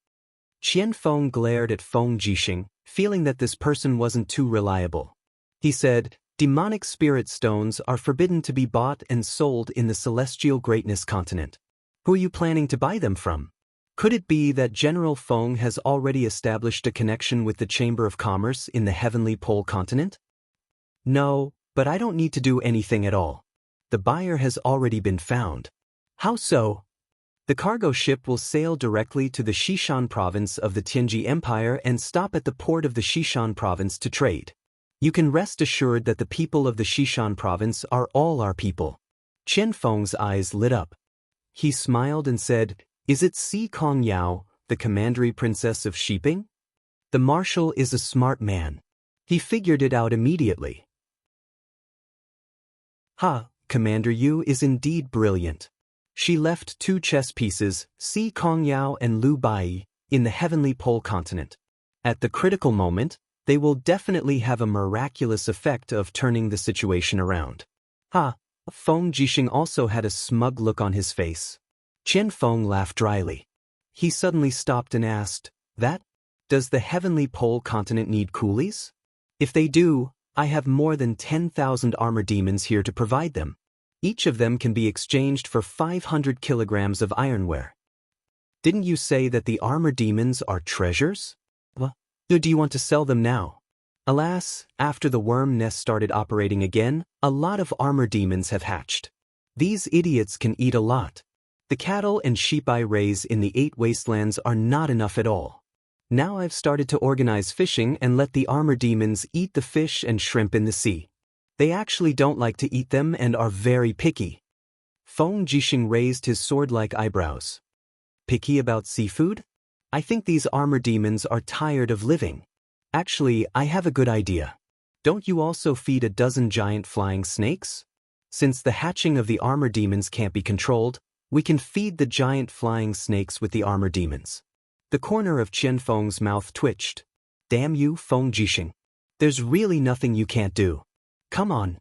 S1: Qianfeng glared at Feng Jixing, feeling that this person wasn't too reliable. He said, "Demonic spirit stones are forbidden to be bought and sold in the Celestial Greatness continent. Who are you planning to buy them from? Could it be that General Feng has already established a connection with the Chamber of Commerce in the Heavenly Pole continent?" "No, but I don't need to do anything at all. The buyer has already been found." "How so?" "The cargo ship will sail directly to the Xishan province of the Tianji Empire and stop at the port of the Xishan province to trade. You can rest assured that the people of the Xishan province are all our people." Qianfeng's eyes lit up. He smiled and said, "Is it Si Kong Yao, the commandery princess of Shiping? The marshal is a smart man. He figured it out immediately." "Ha, Commander Yu is indeed brilliant. She left 2 chess pieces, Si Kong Yao and Lu Bai, in the Heavenly Pole continent. At the critical moment, they will definitely have a miraculous effect of turning the situation around." "Ha." Feng Jixing also had a smug look on his face. Qianfeng laughed dryly. He suddenly stopped and asked, Does the heavenly pole continent need coolies? If they do, I have more than 10,000 armor demons here to provide them. Each of them can be exchanged for 500 kilograms of ironware. Didn't you say that the armor demons are treasures? Well, do you want to sell them now? Alas, after the worm nest started operating again, a lot of armor demons have hatched. These idiots can eat a lot. The cattle and sheep I raise in the 8 wastelands are not enough at all. Now I've started to organize fishing and let the armor demons eat the fish and shrimp in the sea. They actually don't like to eat them and are very picky. Feng Jixing raised his sword-like eyebrows. Picky about seafood? I think these armor demons are tired of living. Actually, I have a good idea. Don't you also feed a dozen giant flying snakes? Since the hatching of the armor demons can't be controlled, we can feed the giant flying snakes with the armor demons. The corner of Qian Feng's mouth twitched. Damn you, Feng Jixing. There's really nothing you can't do. Come on.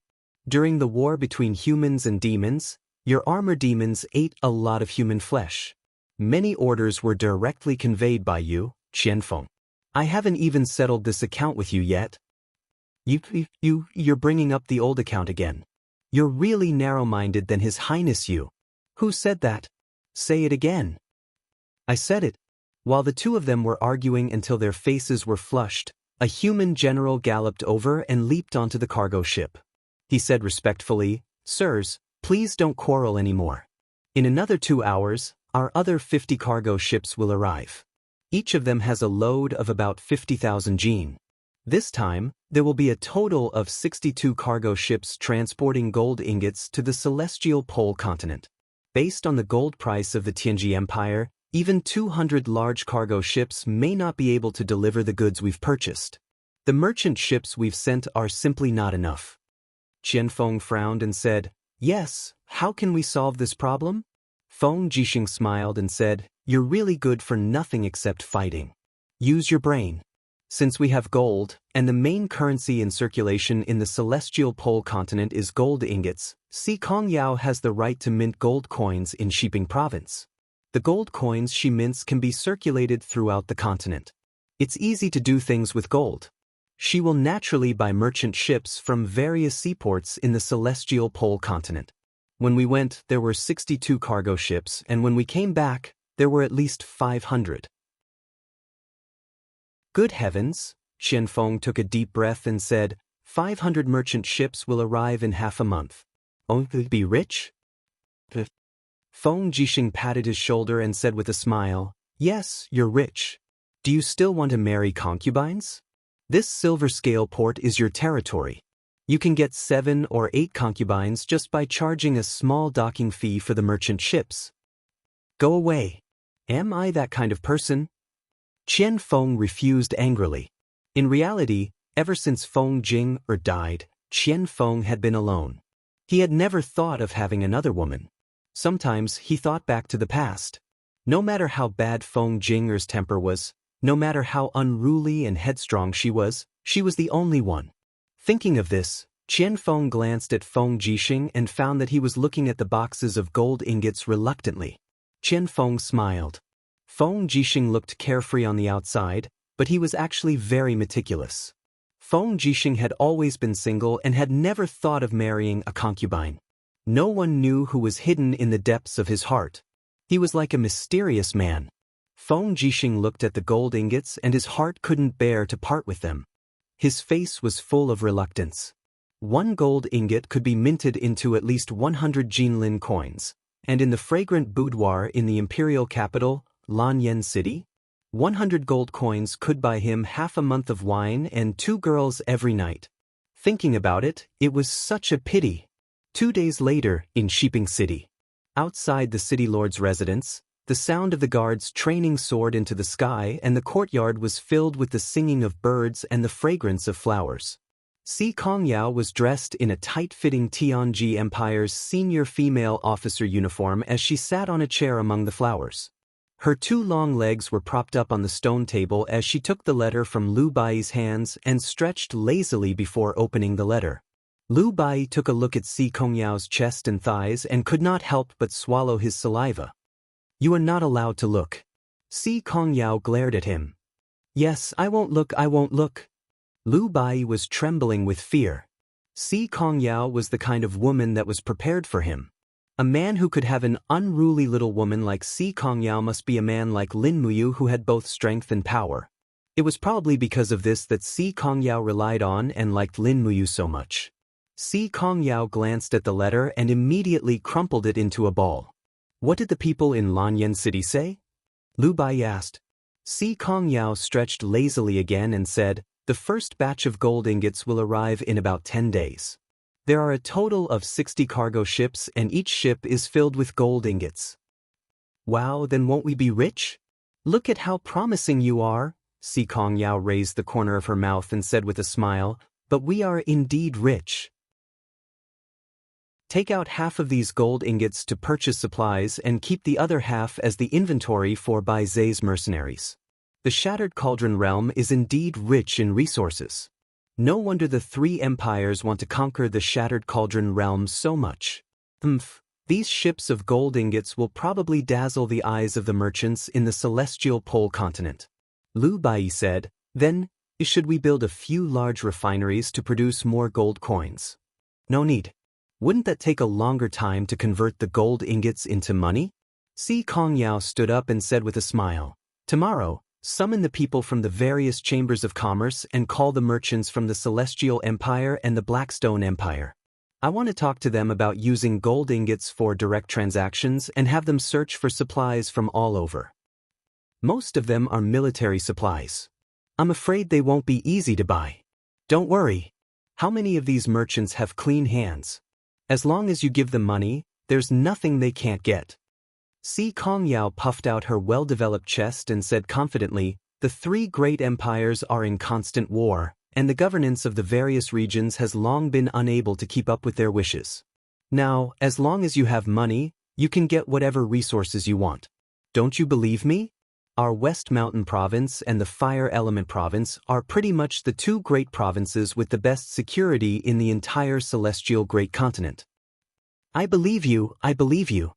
S1: During the war between humans and demons, your armor demons ate a lot of human flesh. Many orders were directly conveyed by you, Qian Feng. I haven't even settled this account with you yet. You're bringing up the old account again. You're really narrow-minded than His Highness you. Who said that? Say it again. I said it. While the two of them were arguing until their faces were flushed, a human general galloped over and leaped onto the cargo ship. He said respectfully, Sirs, please don't quarrel anymore. In another 2 hours, our other 50 cargo ships will arrive. Each of them has a load of about 50,000 jin. This time, there will be a total of 62 cargo ships transporting gold ingots to the celestial pole continent. Based on the gold price of the Tianji Empire, even 200 large cargo ships may not be able to deliver the goods we've purchased. The merchant ships we've sent are simply not enough. Qian Feng frowned and said, Yes, how can we solve this problem? Feng Jixing smiled and said, You're really good for nothing except fighting. Use your brain. Since we have gold, and the main currency in circulation in the celestial pole continent is gold ingots, Xianxia has the right to mint gold coins in Shiping Province. The gold coins she mints can be circulated throughout the continent. It's easy to do things with gold. She will naturally buy merchant ships from various seaports in the celestial pole continent. When we went, there were 62 cargo ships, and when we came back, there were at least 500. Good heavens, Qian Feng took a deep breath and said, 500 merchant ships will arrive in half a month. Won't they be rich? Feng Jixing patted his shoulder and said with a smile, Yes, you're rich. Do you still want to marry concubines? This silver scale port is your territory. You can get 7 or 8 concubines just by charging a small docking fee for the merchant ships. Go away. Am I that kind of person? Qian Feng refused angrily. In reality, ever since Feng Jing died, Qian Feng had been alone. He had never thought of having another woman. Sometimes he thought back to the past. No matter how bad Feng Jinger's temper was, no matter how unruly and headstrong she was the only one. Thinking of this, Qian Feng glanced at Feng Jixing and found that he was looking at the boxes of gold ingots reluctantly. Qian Feng smiled. Feng Jixing looked carefree on the outside, but he was actually very meticulous. Feng Jixing had always been single and had never thought of marrying a concubine. No one knew who was hidden in the depths of his heart. He was like a mysterious man. Feng Jixing looked at the gold ingots and his heart couldn't bear to part with them. His face was full of reluctance. 1 gold ingot could be minted into at least 100 Jinlin coins, and in the fragrant boudoir in the imperial capital, Lanyan City, 100 gold coins could buy him half a month of wine and 2 girls every night. Thinking about it, it was such a pity. 2 days later, in Shiping City. Outside the city lord's residence, the sound of the guards training soared into the sky and the courtyard was filled with the singing of birds and the fragrance of flowers. Xianxia was dressed in a tight-fitting Tianji Empire's senior female officer uniform as she sat on a chair among the flowers. Her 2 long legs were propped up on the stone table as she took the letter from Lu Bai's hands and stretched lazily before opening the letter. Lu Bai took a look at Xianxia's chest and thighs and could not help but swallow his saliva. You are not allowed to look. Si Kongyao glared at him. Yes, I won't look, I won't look. Lu Bai was trembling with fear. Si Kongyao was the kind of woman that was prepared for him. A man who could have an unruly little woman like Si Kongyao must be a man like Lin Muyu who had both strength and power. It was probably because of this that Si Kongyao relied on and liked Lin Muyu so much. Si Kongyao glanced at the letter and immediately crumpled it into a ball. What did the people in Lanyan City say? Lu Bai asked. Si Kongyao stretched lazily again and said, the first batch of gold ingots will arrive in about 10 days. There are a total of 60 cargo ships and each ship is filled with gold ingots. Wow, then won't we be rich? Look at how promising you are. Si Kongyao raised the corner of her mouth and said with a smile, but we are indeed rich. Take out half of these gold ingots to purchase supplies and keep the other half as the inventory for Bai Zai's mercenaries. The Shattered Cauldron realm is indeed rich in resources. No wonder the three empires want to conquer the Shattered Cauldron realm so much. These ships of gold ingots will probably dazzle the eyes of the merchants in the celestial pole continent. Lu Bai said, then, should we build a few large refineries to produce more gold coins? No need. Wouldn't that take a longer time to convert the gold ingots into money? Si Kongyao stood up and said with a smile, tomorrow, summon the people from the various chambers of commerce and call the merchants from the Celestial Empire and the Blackstone Empire. I want to talk to them about using gold ingots for direct transactions and have them search for supplies from all over. Most of them are military supplies. I'm afraid they won't be easy to buy. Don't worry. How many of these merchants have clean hands? As long as you give them money, there's nothing they can't get. Si Kongyao puffed out her well-developed chest and said confidently, the three great empires are in constant war, and the governance of the various regions has long been unable to keep up with their wishes. Now, as long as you have money, you can get whatever resources you want. Don't you believe me? Our West Mountain Province and the Fire Element Province are pretty much the two great provinces with the best security in the entire celestial great continent. I believe you, I believe you.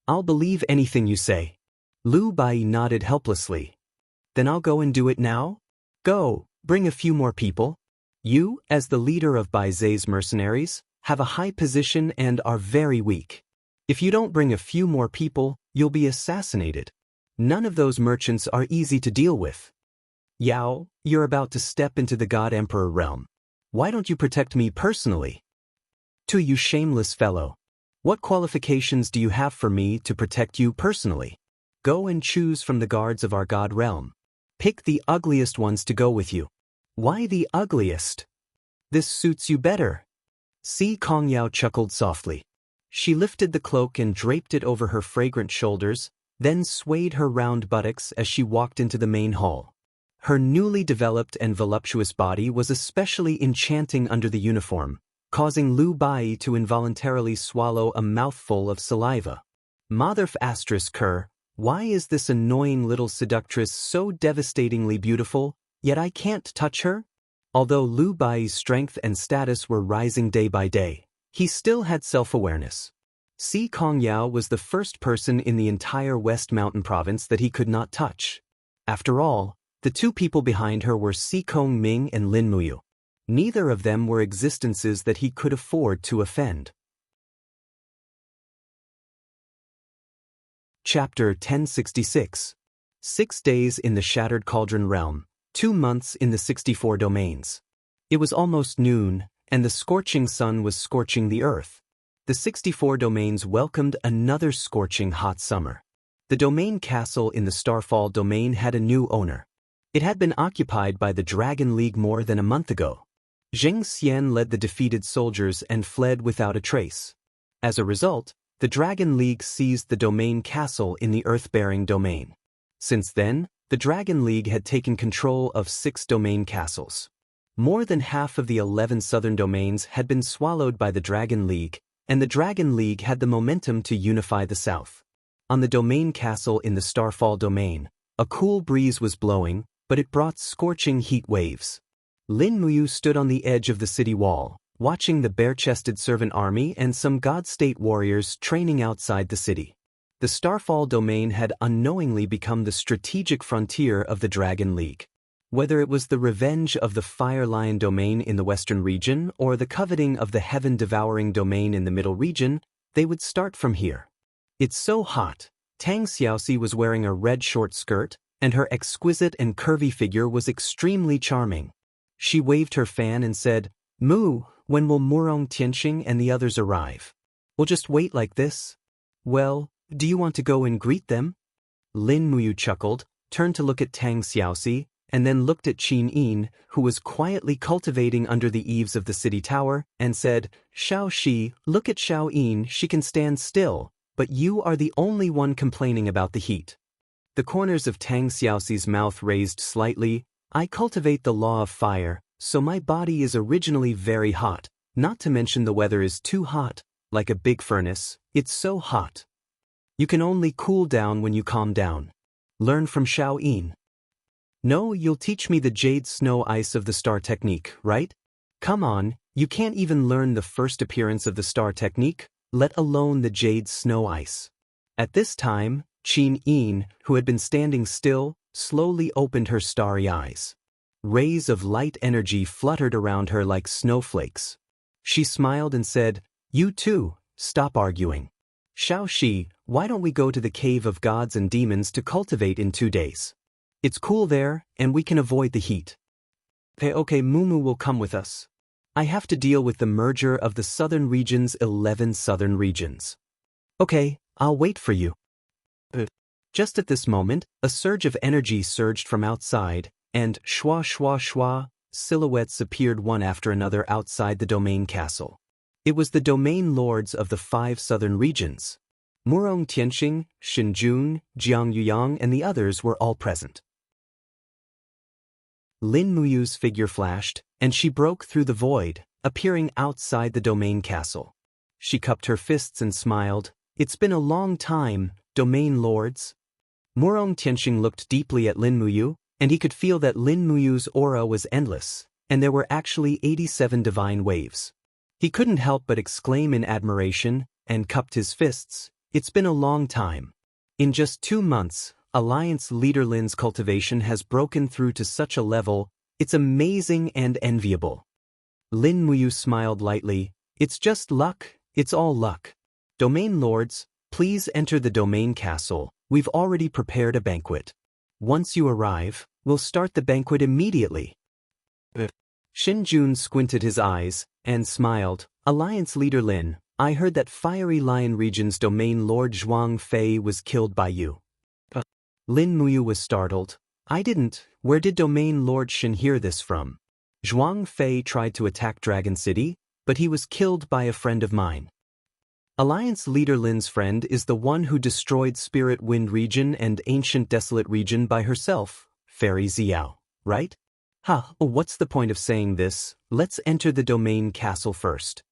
S1: I'll believe anything you say. Lu Bai nodded helplessly. Then I'll go and do it now? Go, bring a few more people. You, as the leader of Bai Zai's mercenaries, have a high position and are very weak. If you don't bring a few more people, you'll be assassinated. None of those merchants are easy to deal with. Yao, you're about to step into the God Emperor realm. Why don't you protect me personally? To you shameless fellow. What qualifications do you have for me to protect you personally? Go and choose from the guards of our God realm. Pick the ugliest ones to go with you. Why the ugliest? This suits you better. Si Kongyao chuckled softly. She lifted the cloak and draped it over her fragrant shoulders, then swayed her round buttocks as she walked into the main hall. Her newly developed and voluptuous body was especially enchanting under the uniform, causing Lu Bai to involuntarily swallow a mouthful of saliva. Mother****, why is this annoying little seductress so devastatingly beautiful, yet I can't touch her? Although Lu Bai's strength and status were rising day by day, he still had self-awareness. Si Kongyao was the first person in the entire West Mountain Province that he could not touch. After all, the two people behind her were Si Kongming and Lin Muyu. Neither of them were existences that he could afford to offend. Chapter 1066. 6 days in the Shattered Cauldron Realm, 2 months in the 64 domains. It was almost noon, and the scorching sun was scorching the earth. The 64 domains welcomed another scorching hot summer. The domain castle in the Starfall domain had a new owner. It had been occupied by the Dragon League more than a month ago. Xianxia led the defeated soldiers and fled without a trace. As a result, the Dragon League seized the domain castle in the Earth-bearing domain. Since then, the Dragon League had taken control of 6 domain castles. More than half of the 11 southern domains had been swallowed by the Dragon League, and the Dragon League had the momentum to unify the south. On the domain castle in the Starfall domain, a cool breeze was blowing, but it brought scorching heat waves. Lin Muyu stood on the edge of the city wall, watching the bare-chested servant army and some God State warriors training outside the city. The Starfall domain had unknowingly become the strategic frontier of the Dragon League. Whether it was the revenge of the Fire Lion domain in the western region or the coveting of the Heaven-devouring domain in the middle region, they would start from here. It's so hot. Tang Xiaoxi was wearing a red short skirt, and her exquisite and curvy figure was extremely charming. She waved her fan and said, "Moo, when will Murong Tianxing and the others arrive? We'll just wait like this?" "Well, do you want to go and greet them?" Lin Muyu chuckled, turned to look at Tang Xiaoxi, and then looked at Qin Yin, who was quietly cultivating under the eaves of the city tower, and said, "Xiao Shi, look at Xiao Yin, she can stand still, but you are the only one complaining about the heat." The corners of Tang Xiaoxi's mouth raised slightly. "I cultivate the law of fire, so my body is originally very hot, not to mention the weather is too hot, like a big furnace, it's so hot. You can only cool down when you calm down. Learn from Xiao Yin." "No, you'll teach me the jade snow ice of the star technique, right? Come on, you can't even learn the first appearance of the star technique, let alone the jade snow ice." At this time, Qin Yin, who had been standing still, slowly opened her starry eyes. Rays of light energy fluttered around her like snowflakes. She smiled and said, "You too, stop arguing. Xiao Shi, why don't we go to the Cave of Gods and Demons to cultivate in 2 days? It's cool there, and we can avoid the heat." Okay, Mumu will come with us. I have to deal with the merger of the southern region's 11 southern regions. Okay, I'll wait for you. Just at this moment, a surge of energy surged from outside, and shwa shwa shwa, silhouettes appeared one after another outside the domain castle. It was the domain lords of the 5 southern regions. Murong Tianxing, Xinjun, Jiang Yuyang, and the others were all present. Lin Muyu's figure flashed, and she broke through the void, appearing outside the domain castle. She cupped her fists and smiled. "It's been a long time, domain lords." Murong Tianxing looked deeply at Lin Muyu, and he could feel that Lin Muyu's aura was endless, and there were actually 87 divine waves. He couldn't help but exclaim in admiration, and cupped his fists. "It's been a long time. In just 2 months, Alliance leader Lin's cultivation has broken through to such a level, it's amazing and enviable." Lin Muyu smiled lightly. "It's just luck, it's all luck. Domain lords, please enter the domain castle, we've already prepared a banquet. Once you arrive, we'll start the banquet immediately." Xinjun squinted his eyes, and smiled. "Alliance leader Lin, I heard that Fiery Lion region's domain lord Zhuang Fei was killed by you." Lin Muyu was startled. "I didn't. Where did domain lord Xin hear this from?" "Zhuang Fei tried to attack Dragon City, but he was killed by a friend of mine." Alliance leader Lin's friend is the one who destroyed Spirit Wind region and Ancient Desolate region by herself, Fairy Xiao, right? What's the point of saying this? Let's enter the domain castle first.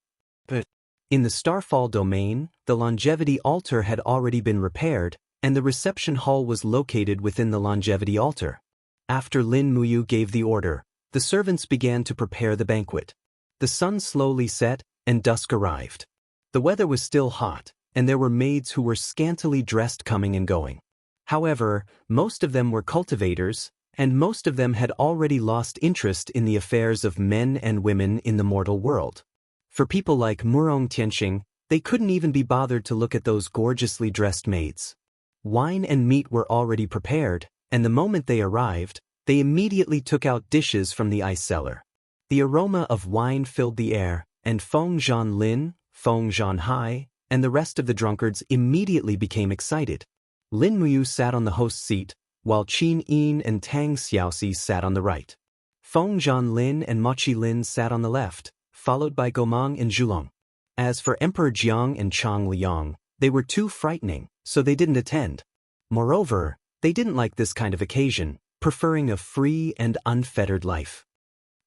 S1: In the Starfall domain, the longevity altar had already been repaired, and the reception hall was located within the longevity altar. After Lin Muyu gave the order, the servants began to prepare the banquet. The sun slowly set, and dusk arrived. The weather was still hot, and there were maids who were scantily dressed coming and going. However, most of them were cultivators, and most of them had already lost interest in the affairs of men and women in the mortal world. For people like Murong Tianxing, they couldn't even be bothered to look at those gorgeously dressed maids. Wine and meat were already prepared, and the moment they arrived, they immediately took out dishes from the ice cellar. The aroma of wine filled the air, and Feng Zhan Lin, Feng Zhan Hai, and the rest of the drunkards immediately became excited. Lin Muyu sat on the host's seat, while Qin Yin and Tang Xiaoxi sat on the right. Feng Zhan Lin and Mochi Lin sat on the left, followed by Gomang and Zhulong. As for Emperor Jiang and Chang Liang, they were too frightening, so they didn't attend. Moreover, they didn't like this kind of occasion, preferring a free and unfettered life.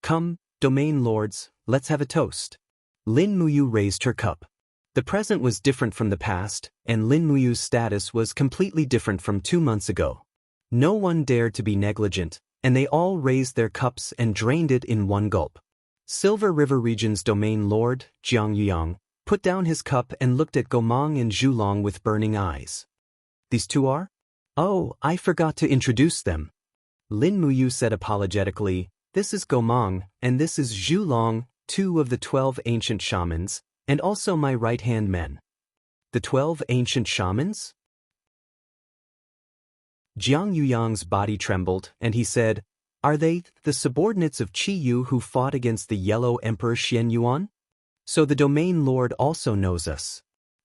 S1: "Come, domain lords, let's have a toast." Lin Muyu raised her cup. The present was different from the past, and Lin Muyu's status was completely different from 2 months ago. No one dared to be negligent, and they all raised their cups and drained it in one gulp. Silver River region's domain lord, Jiang Yuyang, put down his cup and looked at Gomang and Zhulong with burning eyes. These two are? Oh, I forgot to introduce them. Lin Muyu said apologetically, this is Gomang, and this is Zhu Long, 2 of the 12 ancient shamans, and also my right-hand men. The 12 ancient shamans? Jiang Yuyang's body trembled, and he said, are they the subordinates of Qi Yu who fought against the Yellow Emperor Xian Yuan? So the domain lord also knows us.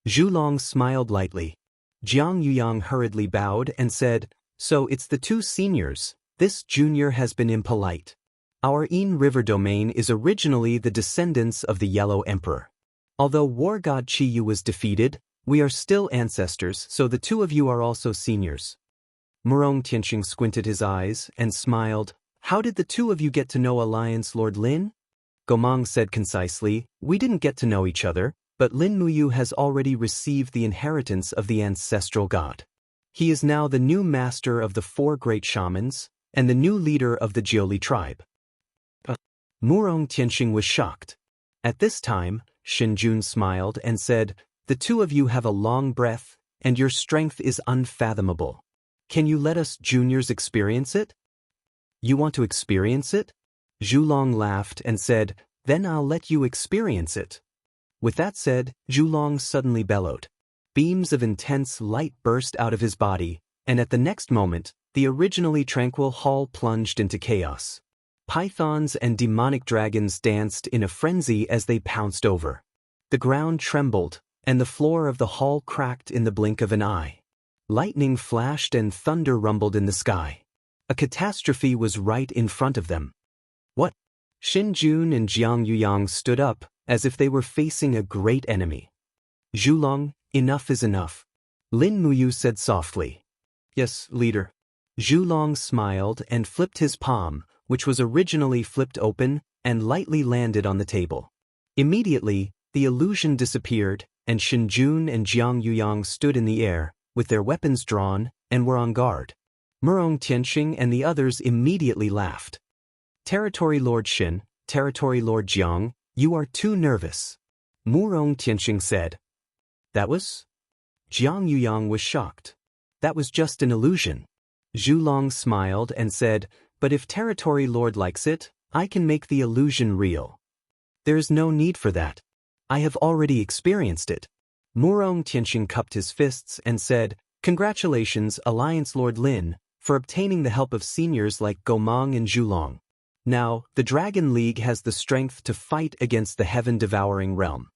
S1: Zhu Long smiled lightly. Jiang Yuyang hurriedly bowed and said, so it's the 2 seniors. This junior has been impolite. Our Yin River domain is originally the descendants of the Yellow Emperor. Although war god Qi Yu was defeated, we are still ancestors, so the 2 of you are also seniors. Murong Tianqing squinted his eyes and smiled. How did the 2 of you get to know Alliance Lord Lin? Gomang said concisely, we didn't get to know each other, but Lin Muyu has already received the inheritance of the ancestral god. He is now the new master of the 4 great shamans, and the new leader of the Jiuli tribe. Murong Tianqing was shocked. At this time, Shinjun smiled and said, the 2 of you have a long breath, and your strength is unfathomable. Can you let us juniors experience it? You want to experience it? Zhu Long laughed and said, then I'll let you experience it. With that said, Zhu Long suddenly bellowed. Beams of intense light burst out of his body, and at the next moment, the originally tranquil hall plunged into chaos. Pythons and demonic dragons danced in a frenzy as they pounced over. The ground trembled, and the floor of the hall cracked in the blink of an eye. Lightning flashed and thunder rumbled in the sky. A catastrophe was right in front of them. What? Xin Jun and Jiang Yuyang stood up, as if they were facing a great enemy. Zhu Long, enough is enough. Lin Muyu said softly. Yes, leader. Zhu Long smiled and flipped his palm, which was originally flipped open, and lightly landed on the table. Immediately, the illusion disappeared, and Xin Jun and Jiang Yuyang stood in the air, with their weapons drawn, and were on guard. Murong Tianqing and the others immediately laughed. Territory Lord Xin, Territory Lord Jiang, you are too nervous. Murong Tianqing said. That was? Jiang Yuyang was shocked. That was just an illusion. Zhu Long smiled and said, but if Territory Lord likes it, I can make the illusion real. There's no need for that. I have already experienced it. Murong Tianqing cupped his fists and said, congratulations, Alliance Lord Lin, for obtaining the help of seniors like Gomang and Zhu Long. Now, the Dragon League has the strength to fight against the heaven-devouring realm.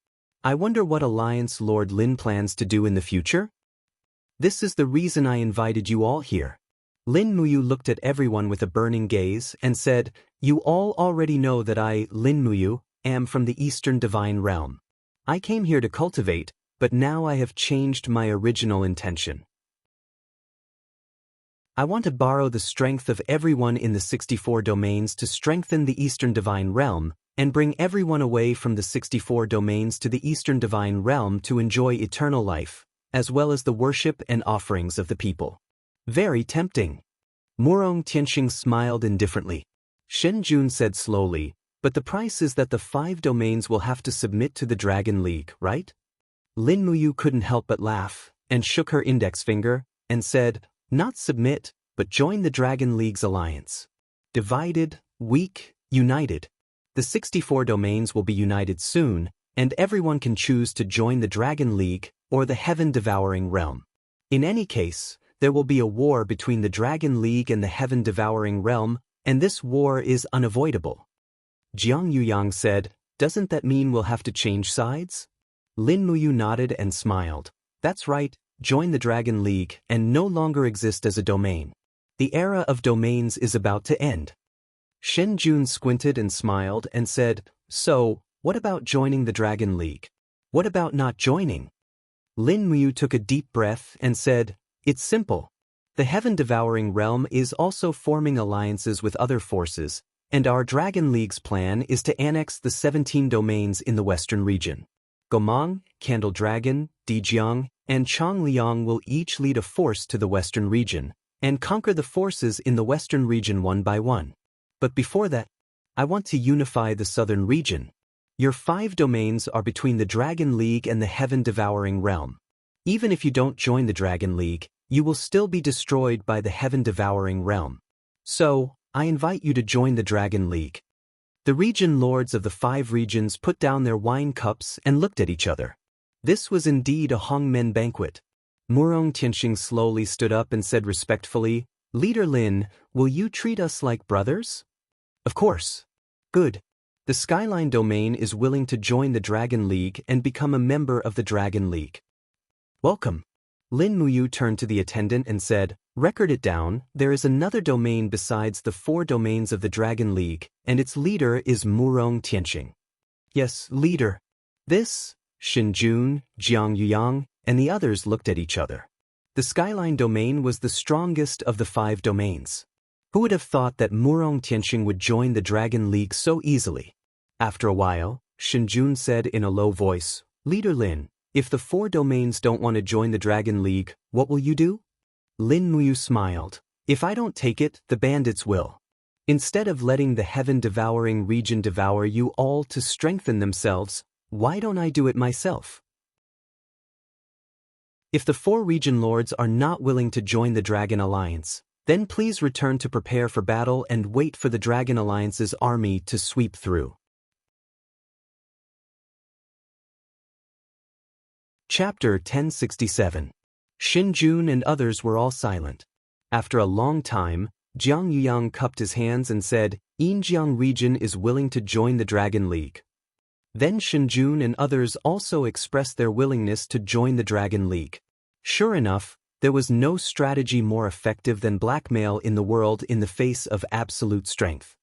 S1: I wonder what Alliance Lord Lin plans to do in the future? This is the reason I invited you all here. Lin Muyu looked at everyone with a burning gaze and said, you all already know that I, Lin Muyu, am from the Eastern Divine Realm. I came here to cultivate, but now I have changed my original intention. I want to borrow the strength of everyone in the 64 domains to strengthen the Eastern Divine Realm, and bring everyone away from the 64 domains to the Eastern Divine Realm to enjoy eternal life, as well as the worship and offerings of the people. Very tempting. Murong Tianqing smiled indifferently. Shen Jun said slowly, but the price is that the 5 domains will have to submit to the Dragon League, right? Lin Muyu couldn't help but laugh, and shook her index finger, and said, not submit, but join the Dragon League's alliance. Divided, weak, united. The 64 domains will be united soon, and everyone can choose to join the Dragon League or the Heaven-Devouring Realm. In any case, there will be a war between the Dragon League and the Heaven-Devouring Realm, and this war is unavoidable. Jiang Yuyang said, doesn't that mean we'll have to change sides? Lin Muyu nodded and smiled. That's right, join the Dragon League and no longer exist as a domain. The era of domains is about to end. Shen Jun squinted and smiled and said, so, what about joining the Dragon League? What about not joining? Lin Muyu took a deep breath and said, it's simple. The Heaven-Devouring Realm is also forming alliances with other forces, and our Dragon League's plan is to annex the 17 domains in the Western region. Gomang, Candle Dragon, Dijiang, and Changliang will each lead a force to the Western region, and conquer the forces in the Western region one by one. But before that, I want to unify the Southern region. Your 5 domains are between the Dragon League and the Heaven-Devouring Realm. Even if you don't join the Dragon League, you will still be destroyed by the heaven-devouring realm. So, I invite you to join the Dragon League. The region lords of the 5 regions put down their wine cups and looked at each other. This was indeed a Hongmen banquet. Murong Tianxing slowly stood up and said respectfully, "Leader Lin, will you treat us like brothers?" "Of course." "Good. The Skyline Domain is willing to join the Dragon League and become a member of the Dragon League." "Welcome." Lin Muyu turned to the attendant and said, "Record it down, there is another domain besides the 4 domains of the Dragon League, and its leader is Murong Tianxing." "Yes, leader." This, Xinjun, Jiang Yuyang, and the others looked at each other. The Skyline Domain was the strongest of the 5 domains. Who would have thought that Murong Tianxing would join the Dragon League so easily? After a while, Xinjun said in a low voice, "Leader Lin, if the 4 domains don't want to join the Dragon League, what will you do?" Lin Muyu smiled. "If I don't take it, the bandits will. Instead of letting the heaven-devouring region devour you all to strengthen themselves, why don't I do it myself?" If the 4 region lords are not willing to join the Dragon Alliance, then please return to prepare for battle and wait for the Dragon Alliance's army to sweep through. Chapter 1067. Xinjun and others were all silent. After a long time, Jiang Yuyang cupped his hands and said, "Yinjiang region is willing to join the Dragon League." Then Xinjun and others also expressed their willingness to join the Dragon League. Sure enough, there was no strategy more effective than blackmail in the world in the face of absolute strength.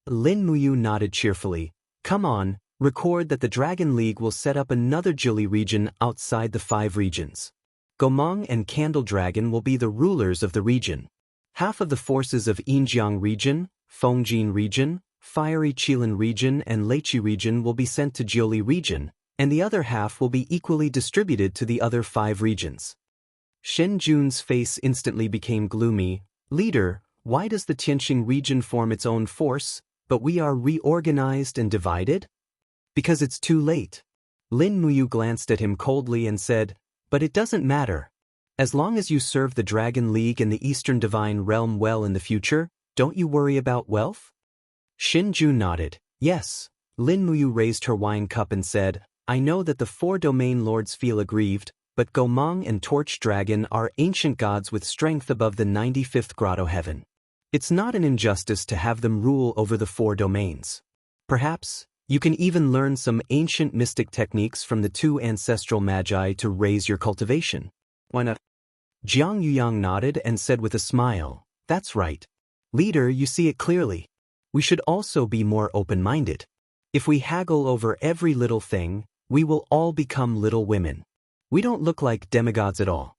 S1: Lin Muyu nodded cheerfully. "Come on, record that the Dragon League will set up another Jili region outside the 5 regions. Gomang and Candle Dragon will be the rulers of the region. Half of the forces of Yinjiang region, Fongjin region, Fiery Qilin region and Leiqi region will be sent to Jiuli region, and the other half will be equally distributed to the other 5 regions. Xinjun's face instantly became gloomy. "Leader, why does the Tianxing region form its own force, but we are reorganized and divided?" "Because it's too late." Lin Muyu glanced at him coldly and said, "But it doesn't matter. As long as you serve the Dragon League and the Eastern Divine Realm well in the future, don't you worry about wealth?" Xinjun nodded. "Yes." Lin Muyu raised her wine cup and said, "I know that the 4 domain lords feel aggrieved, but Gomang and Torch Dragon are ancient gods with strength above the 95th grotto heaven. It's not an injustice to have them rule over the 4 domains. Perhaps, you can even learn some ancient mystic techniques from the 2 ancestral magi to raise your cultivation. Why not?" Jiang Yuyang nodded and said with a smile, "That's right. Leader, you see it clearly. We should also be more open-minded. If we haggle over every little thing, we will all become little women. We don't look like demigods at all."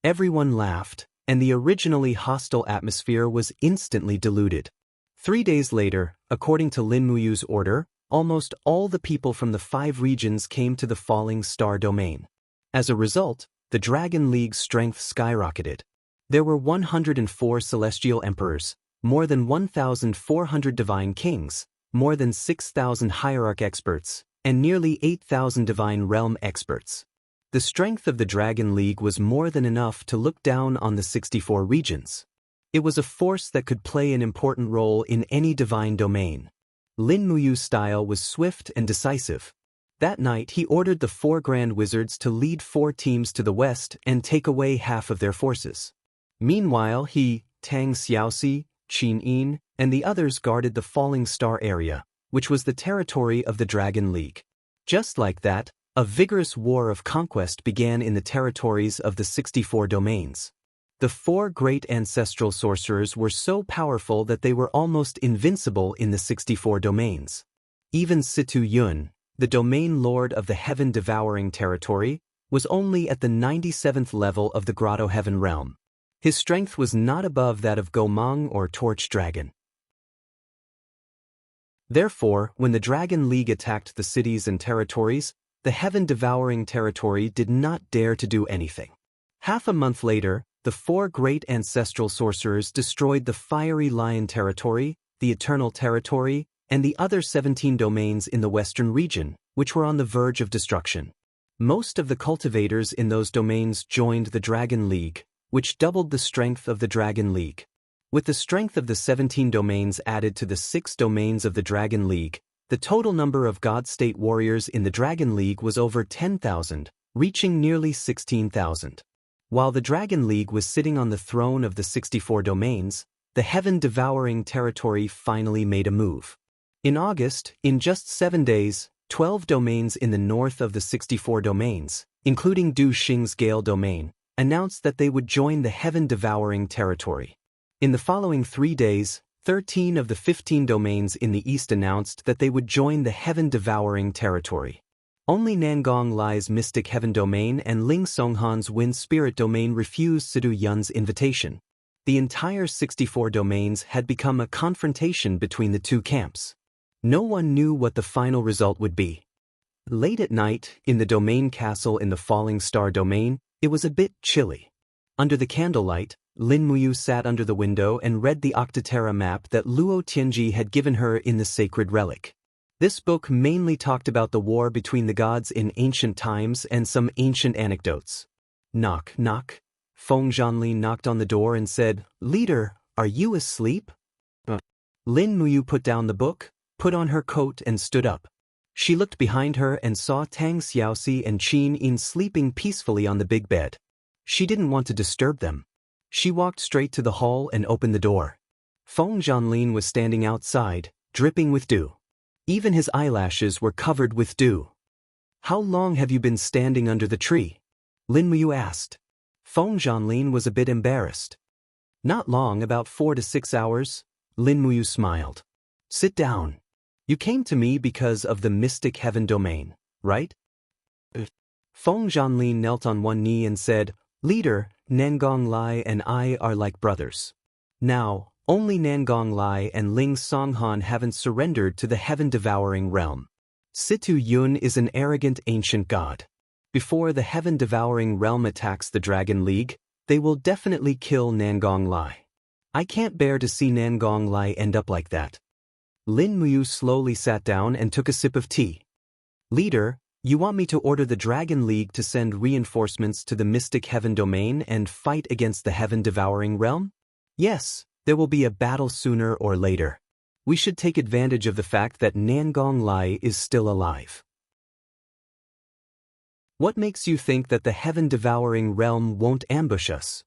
S1: Everyone laughed, and the originally hostile atmosphere was instantly diluted. 3 days later, according to Lin Muyu's order, almost all the people from the 5 regions came to the Falling Star Domain. As a result, the Dragon League's strength skyrocketed. There were 104 celestial emperors, more than 1,400 divine kings, more than 6,000 hierarch experts, and nearly 8,000 divine realm experts. The strength of the Dragon League was more than enough to look down on the 64 regions. It was a force that could play an important role in any divine domain. Lin Muyu's style was swift and decisive. That night he ordered the 4 Grand Wizards to lead 4 teams to the west and take away half of their forces. Meanwhile he, Tang Xiaoxi, Qin Yin, and the others guarded the Falling Star area, which was the territory of the Dragon League. Just like that, a vigorous war of conquest began in the territories of the 64 domains. The 4 great ancestral sorcerers were so powerful that they were almost invincible in the 64 domains. Even Situ Yun, the domain lord of the heaven-devouring territory, was only at the 97th level of the Grotto Heaven realm. His strength was not above that of Gomang or Torch Dragon. Therefore, when the Dragon League attacked the cities and territories, the heaven-devouring territory did not dare to do anything. Half a month later, the 4 great ancestral sorcerers destroyed the Fiery Lion territory, the Eternal territory, and the other 17 domains in the western region, which were on the verge of destruction. Most of the cultivators in those domains joined the Dragon League, which doubled the strength of the Dragon League. With the strength of the 17 domains added to the 6 domains of the Dragon League, the total number of God-state warriors in the Dragon League was over 10,000, reaching nearly 16,000. While the Dragon League was sitting on the throne of the 64 domains, the heaven-devouring territory finally made a move. In August, in just 7 days, 12 domains in the north of the 64 domains, including Du Xing's Gale domain, announced that they would join the heaven-devouring territory. In the following 3 days, 13 of the 15 domains in the east announced that they would join the heaven-devouring territory. Only Nangong Lai's Mystic Heaven domain and Ling Songhan's Wind Spirit domain refused Sidu Yun's invitation. The entire 64 domains had become a confrontation between the two camps. No one knew what the final result would be. Late at night, in the domain castle in the Falling Star domain, it was a bit chilly. Under the candlelight, Lin Muyu sat under the window and read the Octaterra map that Luo Tianji had given her in the Sacred Relic. This book mainly talked about the war between the gods in ancient times and some ancient anecdotes. Knock, knock. Feng Zhanlin knocked on the door and said, "Leader, are you asleep?" Lin Muyu put down the book, put on her coat and stood up. She looked behind her and saw Tang Xiaoxi and Qin Yin sleeping peacefully on the big bed. She didn't want to disturb them. She walked straight to the hall and opened the door. Feng Zhanlin was standing outside, dripping with dew. Even his eyelashes were covered with dew. "How long have you been standing under the tree?" Lin Muyu asked. Feng Zhanlin was a bit embarrassed. "Not long, about 4 to 6 hours. Lin Muyu smiled. "Sit down. You came to me because of the Mystic Heaven domain, right?" Feng Zhanlin knelt on one knee and said, "Leader, Nangong Lai and I are like brothers. Now, only Nangong Lai and Ling Songhan haven't surrendered to the heaven-devouring realm. Situ Yun is an arrogant ancient god. Before the heaven-devouring realm attacks the Dragon League, they will definitely kill Nangong Lai. I can't bear to see Nangong Lai end up like that." Lin Muyu slowly sat down and took a sip of tea. "Leader, you want me to order the Dragon League to send reinforcements to the Mystic Heaven domain and fight against the heaven-devouring realm?" "Yes, there will be a battle sooner or later. We should take advantage of the fact that Nangong Lai is still alive." "What makes you think that the heaven-devouring realm won't ambush us?"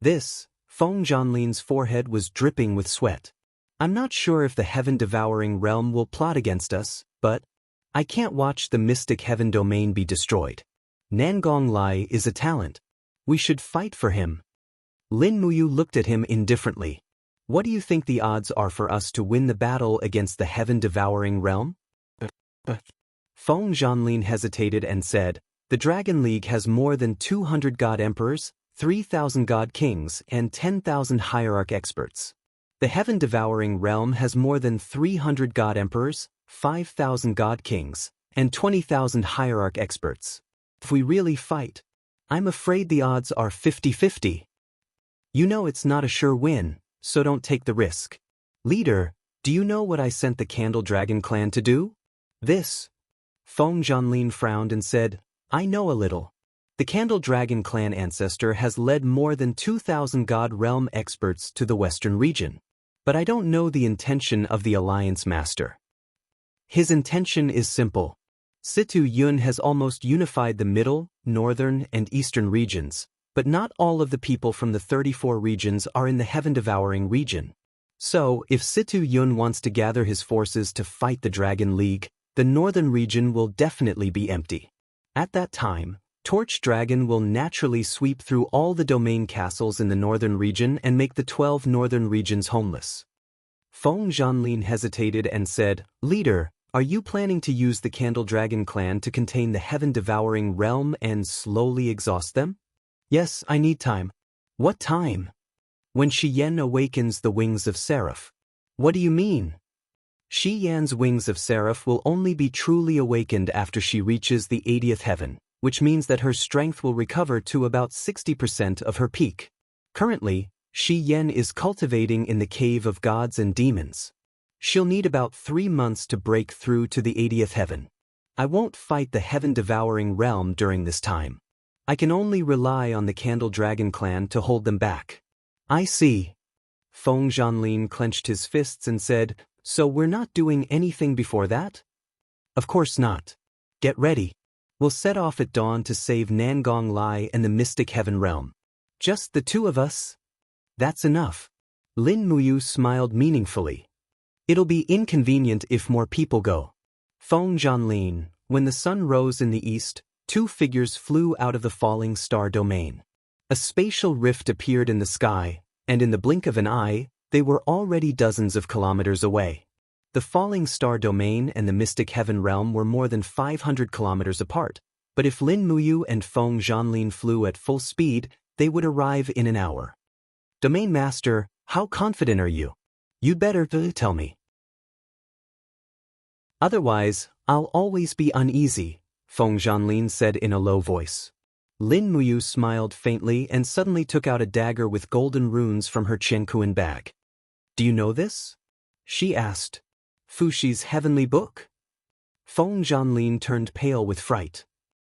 S1: Feng Zhanlin's forehead was dripping with sweat. "I'm not sure if the heaven-devouring realm will plot against us, but I can't watch the Mystic Heaven domain be destroyed. Nangong Lai is a talent. We should fight for him." Lin Muyu looked at him indifferently. "What do you think the odds are for us to win the battle against the heaven-devouring realm?" Feng Zhanlin hesitated and said, "The Dragon League has more than 200 god emperors, 3,000 god kings, and 10,000 hierarch experts. The heaven-devouring realm has more than 300 god emperors, 5,000 god kings, and 20,000 hierarch experts. If we really fight, I'm afraid the odds are 50-50. You know it's not a sure win, so don't take the risk. Leader, do you know what I sent the Candle Dragon clan to do?" Feng Zhanlin frowned and said, "I know a little. The Candle Dragon clan ancestor has led more than 2,000 god realm experts to the western region. But I don't know the intention of the Alliance Master. His intention is simple. Situ Yun has almost unified the middle, northern, and eastern regions, but not all of the people from the 34 regions are in the heaven-devouring region. So, if Situ Yun wants to gather his forces to fight the Dragon League, the northern region will definitely be empty. At that time, Torch Dragon will naturally sweep through all the domain castles in the northern region and make the 12 northern regions homeless." Feng Zhanlin hesitated and said, "Leader, are you planning to use the Candle Dragon clan to contain the heaven-devouring realm and slowly exhaust them?" "Yes, I need time." "What time?" "When Shi Yan awakens the wings of Seraph." "What do you mean?" "Shi Yan's wings of Seraph will only be truly awakened after she reaches the 80th heaven, which means that her strength will recover to about 60% of her peak. Currently, Shi Yan is cultivating in the Cave of Gods and Demons. She'll need about 3 months to break through to the 80th heaven. I won't fight the heaven-devouring realm during this time." I can only rely on the Candle Dragon clan to hold them back. I see. Feng Zhanlin clenched his fists and said, so we're not doing anything before that? Of course not. Get ready. We'll set off at dawn to save Nangong Lai and the Mystic Heaven Realm. Just the two of us? That's enough. Lin Muyu smiled meaningfully. It'll be inconvenient if more people go. Feng Zhanlin, when the sun rose in the east, two figures flew out of the falling star domain. A spatial rift appeared in the sky, and in the blink of an eye, they were already dozens of kilometers away. The falling star domain and the Mystic Heaven Realm were more than 500 kilometers apart, but if Lin Muyu and Feng Zhanlin flew at full speed, they would arrive in an hour. Domain Master, how confident are you? You'd better tell me. Otherwise, I'll always be uneasy, Feng Zhanlin said in a low voice. Lin Muyu smiled faintly and suddenly took out a dagger with golden runes from her Qiankuan bag. Do you know this? She asked. Fuxi's heavenly book? Feng Zhanlin turned pale with fright.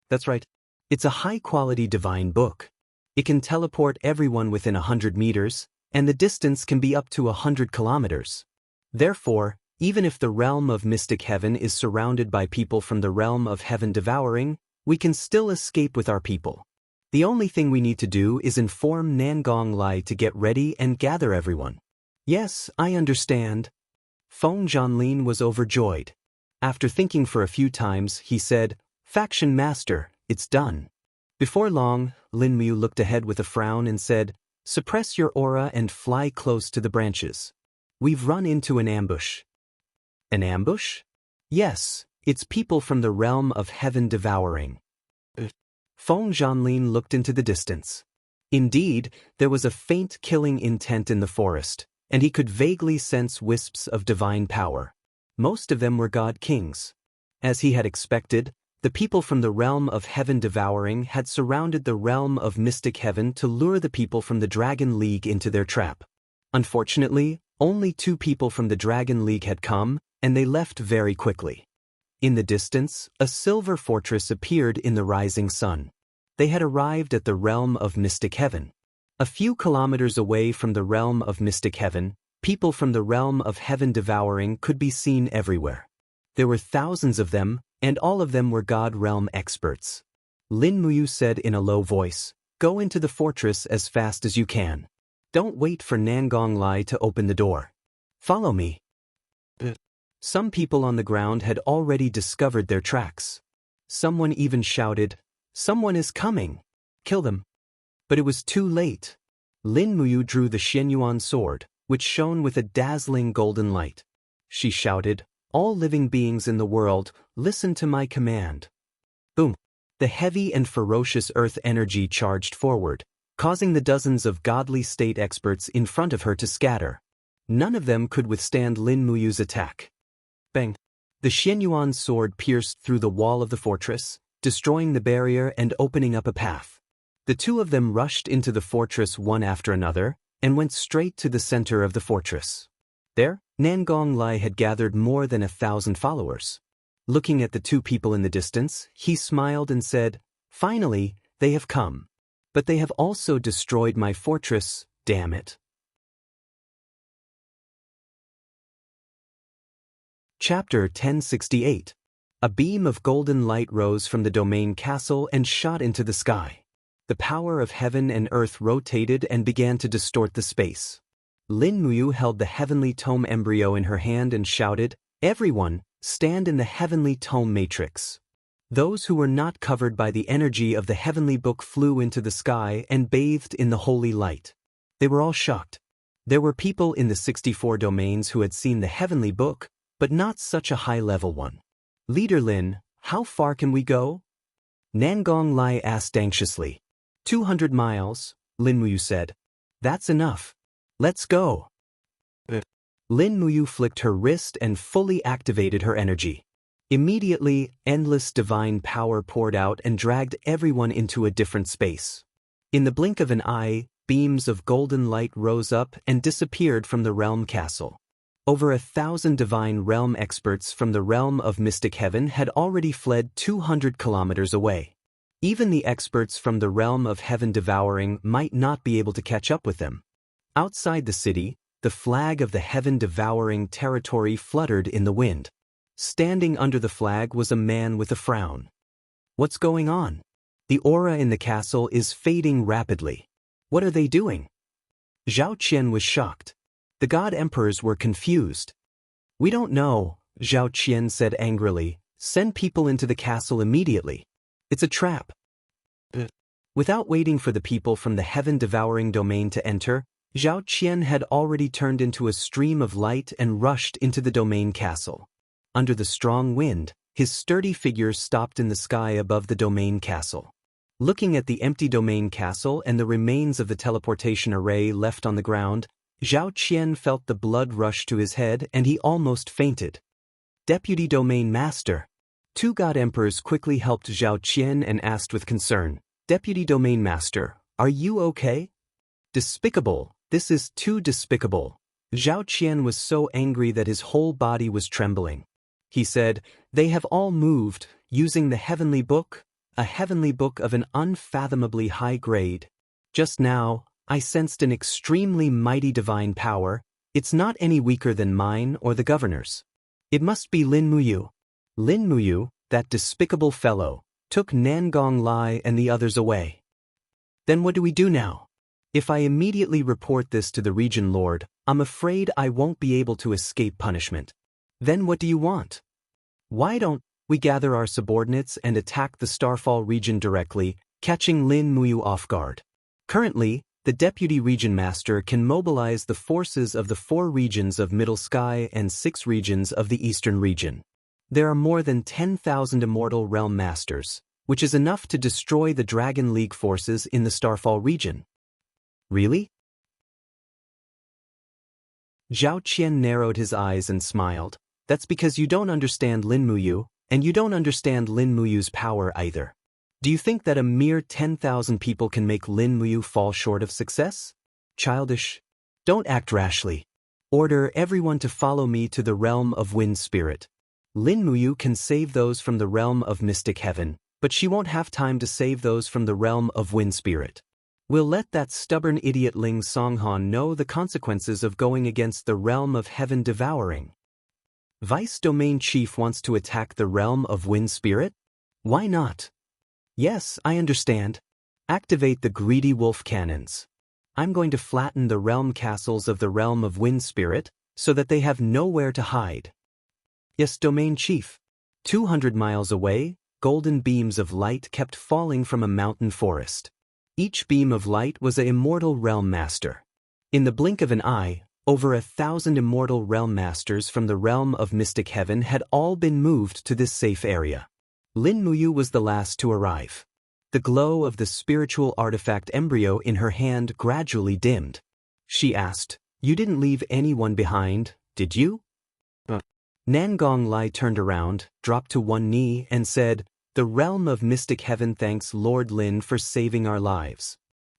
S1: That's right. It's a high-quality divine book. It can teleport everyone within 100 meters, and the distance can be up to 100 kilometers. Therefore, even if the realm of Mystic Heaven is surrounded by people from the realm of Heaven Devouring, we can still escape with our people. The only thing we need to do is inform Nangong Lai to get ready and gather everyone. Yes, I understand. Feng Zhanlin was overjoyed. After thinking for a few times, he said, Faction Master, it's done. Before long, Lin Muyu looked ahead with a frown and said, Suppress your aura and fly close to the branches. We've run into an ambush. An ambush? Yes, it's people from the realm of Heaven Devouring. Feng Zhanlin looked into the distance. Indeed, there was a faint killing intent in the forest, and he could vaguely sense wisps of divine power. Most of them were god kings. As he had expected, the people from the realm of Heaven Devouring had surrounded the realm of Mystic Heaven to lure the people from the Dragon League into their trap. Unfortunately, only 2 people from the Dragon League had come, and they left very quickly. In the distance, a silver fortress appeared in the rising sun. They had arrived at the realm of Mystic Heaven. A few kilometers away from the realm of Mystic Heaven, people from the realm of Heaven Devouring could be seen everywhere. There were thousands of them, and all of them were God Realm experts. Lin Muyu said in a low voice, Go into the fortress as fast as you can. Don't wait for Nangong Lai to open the door. Follow me. Some people on the ground had already discovered their tracks. Someone even shouted, Someone is coming. Kill them. But it was too late. Lin Muyu drew the Xianyuan sword, which shone with a dazzling golden light. She shouted, All living beings in the world, listen to my command. Boom. The heavy and ferocious earth energy charged forward, causing the dozens of godly state experts in front of her to scatter. None of them could withstand Lin Muyu's attack. Bang! The Xianyuan sword pierced through the wall of the fortress, destroying the barrier and opening up a path. The 2 of them rushed into the fortress one after another, and went straight to the center of the fortress. There, Nangong Lai had gathered more than 1,000 followers. Looking at the 2 people in the distance, he smiled and said, Finally, they have come. But they have also destroyed my fortress, damn it. Chapter 1068. A beam of golden light rose from the domain castle and shot into the sky. The power of heaven and earth rotated and began to distort the space. Lin Muyu held the heavenly tome embryo in her hand and shouted, Everyone, stand in the heavenly tome matrix. Those who were not covered by the energy of the heavenly book flew into the sky and bathed in the holy light. They were all shocked. There were people in the 64 domains who had seen the heavenly book, but not such a high-level one. Leader Lin, how far can we go? Nangong Lai asked anxiously. 200 miles, Lin Muyu said. That's enough. Let's go. Lin Muyu flicked her wrist and fully activated her energy. Immediately, endless divine power poured out and dragged everyone into a different space. In the blink of an eye, beams of golden light rose up and disappeared from the realm castle. Over 1,000 divine realm experts from the realm of Mystic Heaven had already fled 200 kilometers away. Even the experts from the realm of heaven devouring might not be able to catch up with them. Outside the city, the flag of the heaven-devouring territory fluttered in the wind. Standing under the flag was a man with a frown. What's going on? The aura in the castle is fading rapidly. What are they doing? Zhao Qian was shocked. The god emperors were confused. We don't know, Zhao Qian said angrily. Send people into the castle immediately. It's a trap. Without waiting for the people from the heaven-devouring domain to enter, Zhao Qian had already turned into a stream of light and rushed into the domain castle. Under the strong wind, his sturdy figure stopped in the sky above the domain castle. Looking at the empty domain castle and the remains of the teleportation array left on the ground, Zhao Qian felt the blood rush to his head and he almost fainted. Deputy Domain Master. Two god emperors quickly helped Zhao Qian and asked with concern, Deputy Domain Master, are you okay? Despicable. This is too despicable. Zhao Qian was so angry that his whole body was trembling. He said, they have all moved, using the heavenly book, a heavenly book of an unfathomably high grade. Just now, I sensed an extremely mighty divine power. It's not any weaker than mine or the governor's. It must be Lin Muyu. Lin Muyu, that despicable fellow, took Nangong Lai and the others away. Then what do we do now? If I immediately report this to the region lord, I'm afraid I won't be able to escape punishment. Then what do you want? Why don't we gather our subordinates and attack the Starfall region directly, catching Lin Muyu off guard? Currently, the Deputy Region Master can mobilize the forces of the 4 regions of Middle Sky and 6 regions of the Eastern region. There are more than 10,000 Immortal Realm Masters, which is enough to destroy the Dragon League forces in the Starfall region. Really? Zhao Qian narrowed his eyes and smiled. That's because you don't understand Lin Muyu, and you don't understand Lin Muyu's power either. Do you think that a mere 10,000 people can make Lin Muyu fall short of success? Childish. Don't act rashly. Order everyone to follow me to the realm of Wind Spirit. Lin Muyu can save those from the realm of Mystic Heaven, but she won't have time to save those from the realm of Wind Spirit. We'll let that stubborn idiot Ling Songhan know the consequences of going against the realm of heaven devouring. Vice Domain Chief wants to attack the realm of Wind Spirit? Why not? Yes, I understand. Activate the greedy wolf cannons. I'm going to flatten the realm castles of the realm of Wind Spirit so that they have nowhere to hide. Yes, Domain Chief. 200 miles away, golden beams of light kept falling from a mountain forest. Each beam of light was an immortal realm master. In the blink of an eye, over 1,000 immortal realm masters from the realm of Mystic Heaven had all been moved to this safe area. Lin Muyu was the last to arrive. The glow of the spiritual artifact embryo in her hand gradually dimmed. She asked, You didn't leave anyone behind, did you? Nangong Lai turned around, dropped to one knee, and said, The realm of Mystic Heaven thanks Lord Lin for saving our lives.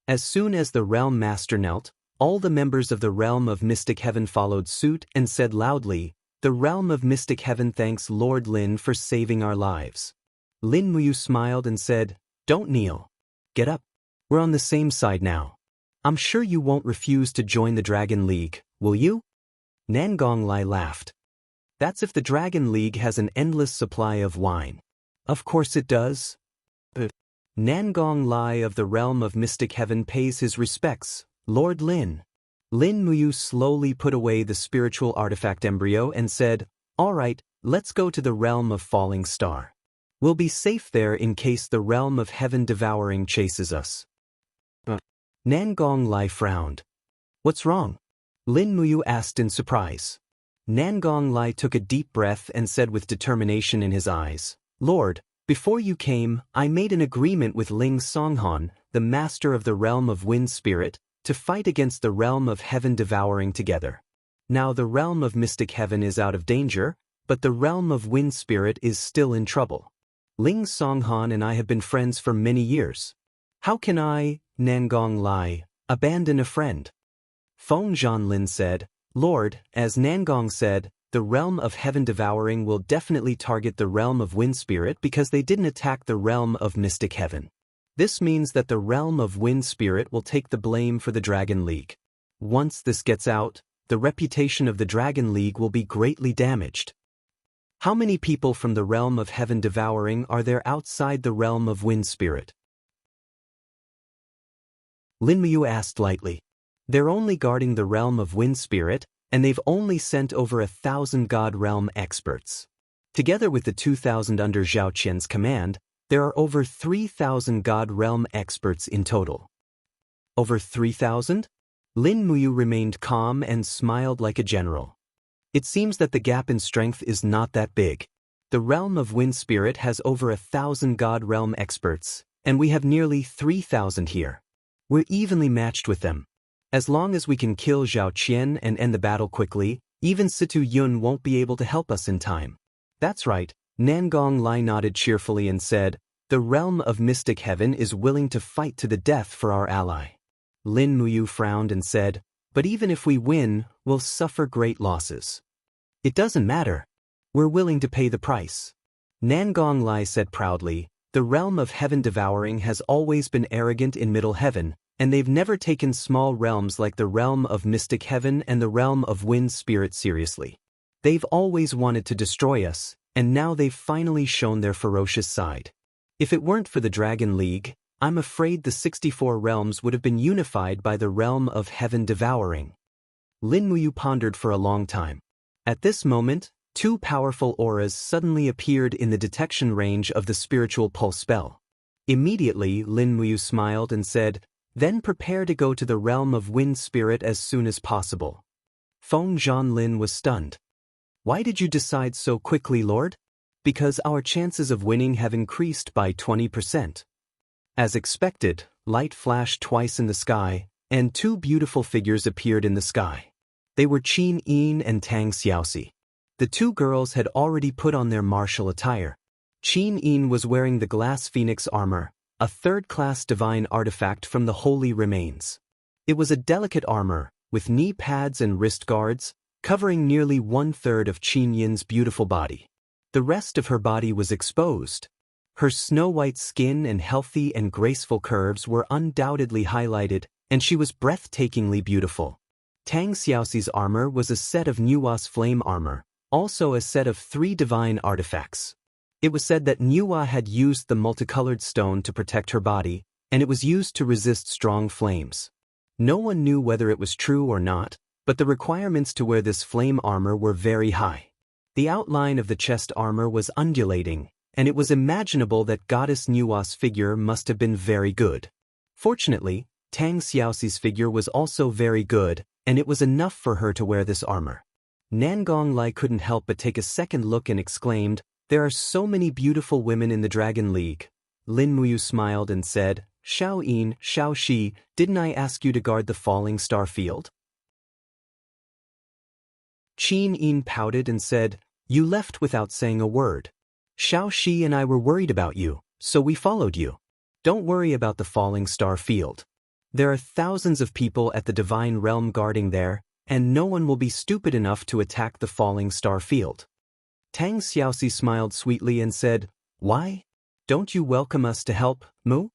S1: As soon as the realm master knelt, all the members of the realm of Mystic Heaven followed suit and said loudly, The realm of Mystic Heaven thanks Lord Lin for saving our lives. Lin Muyu smiled and said, Don't kneel. Get up. We're on the same side now. I'm sure you won't refuse to join the Dragon League, will you? Nangong Lai laughed. That's if the Dragon League has an endless supply of wine. Of course it does. Nangong Lai of the realm of Mystic Heaven pays his respects, Lord Lin. Lin Muyu slowly put away the spiritual artifact embryo and said, All right, let's go to the realm of Falling Star. We'll be safe there in case the realm of heaven devouring chases us. Nangong Lai frowned. What's wrong? Lin Muyu asked in surprise. Nangong Lai took a deep breath and said with determination in his eyes, Lord, before you came, I made an agreement with Ling Songhan, the master of the realm of Wind Spirit, to fight against the realm of heaven devouring together. Now the realm of Mystic Heaven is out of danger, but the realm of Wind Spirit is still in trouble. Ling Songhan and I have been friends for many years. How can I, Nangong Lai, abandon a friend? Feng Zhanlin said, Lord, as Nangong said, the realm of Heaven Devouring will definitely target the realm of Wind Spirit because they didn't attack the realm of Mystic Heaven. This means that the realm of Wind Spirit will take the blame for the Dragon League. Once this gets out, the reputation of the Dragon League will be greatly damaged. How many people from the realm of Heaven Devouring are there outside the realm of Wind Spirit? Lin Muyu asked lightly. They're only guarding the realm of Wind Spirit, and they've only sent over 1,000 God Realm experts. Together with the 2,000 under Zhao Qian's command, there are over 3,000 God Realm experts in total. Over 3,000? Lin Muyu remained calm and smiled like a general. It seems that the gap in strength is not that big. The realm of Wind Spirit has over 1,000 God Realm experts, and we have nearly 3,000 here. We're evenly matched with them. As long as we can kill Zhao Qian and end the battle quickly, even Situ Yun won't be able to help us in time. That's right, Nangong Lai nodded cheerfully and said, the realm of Mystic Heaven is willing to fight to the death for our ally. Lin Muyu frowned and said, but even if we win, we'll suffer great losses. It doesn't matter. We're willing to pay the price. Nangong Lai said proudly, the realm of Heaven Devouring has always been arrogant in Middle Heaven, and they've never taken small realms like the realm of Mystic Heaven and the realm of Wind Spirit seriously. They've always wanted to destroy us, and now they've finally shown their ferocious side. If it weren't for the Dragon League, I'm afraid the 64 realms would have been unified by the realm of Heaven Devouring. Lin Muyu pondered for a long time. At this moment, two powerful auras suddenly appeared in the detection range of the spiritual pulse spell. Immediately, Lin Muyu smiled and said, then prepare to go to the realm of Wind Spirit as soon as possible. Feng Zhanlin was stunned. Why did you decide so quickly, Lord? Because our chances of winning have increased by 20%. As expected, light flashed twice in the sky, and two beautiful figures appeared in the sky. They were Qin Yin and Tang Xiaoxi. The two girls had already put on their martial attire. Qin Yin was wearing the glass phoenix armor, a third-class divine artifact from the Holy Remains. It was a delicate armor, with knee pads and wrist guards, covering nearly 1/3 of Qin Yin's beautiful body. The rest of her body was exposed. Her snow-white skin and healthy and graceful curves were undoubtedly highlighted, and she was breathtakingly beautiful. Tang Xiaoxi's armor was a set of Nua's flame armor, also a set of 3 divine artifacts. It was said that Nua had used the multicolored stone to protect her body, and it was used to resist strong flames. No one knew whether it was true or not, but the requirements to wear this flame armor were very high. The outline of the chest armor was undulating, and it was imaginable that Goddess Nua's figure must have been very good. Fortunately, Tang Xiaoxi's figure was also very good, and it was enough for her to wear this armor. Nangong Lai couldn't help but take a second look and exclaimed, there are so many beautiful women in the Dragon League. Lin Muyu smiled and said, Xiao Yin, Xiao Shi, didn't I ask you to guard the falling star field? Qin Yin pouted and said, you left without saying a word. Xiao Shi and I were worried about you, so we followed you. Don't worry about the falling star field. There are thousands of people at the divine realm guarding there, and no one will be stupid enough to attack the falling star field. Tang Xiaoxi smiled sweetly and said, why? Don't you welcome us to help, Mu?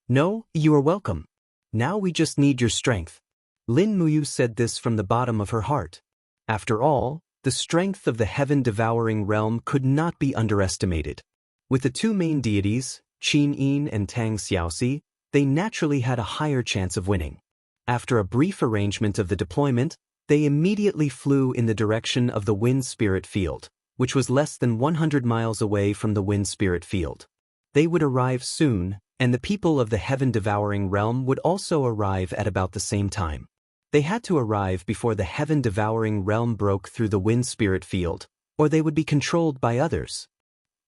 S1: No, you are welcome. Now we just need your strength. Lin Muyu said this from the bottom of her heart. After all, the strength of the heaven-devouring realm could not be underestimated. With the two main deities, Qin Yin and Tang Xiaoxi, they naturally had a higher chance of winning. After a brief arrangement of the deployment, they immediately flew in the direction of the Wind Spirit Field, which was less than 100 miles away from the Wind Spirit Field. They would arrive soon, and the people of the heaven-devouring realm would also arrive at about the same time. They had to arrive before the heaven-devouring realm broke through the Wind Spirit Field, or they would be controlled by others.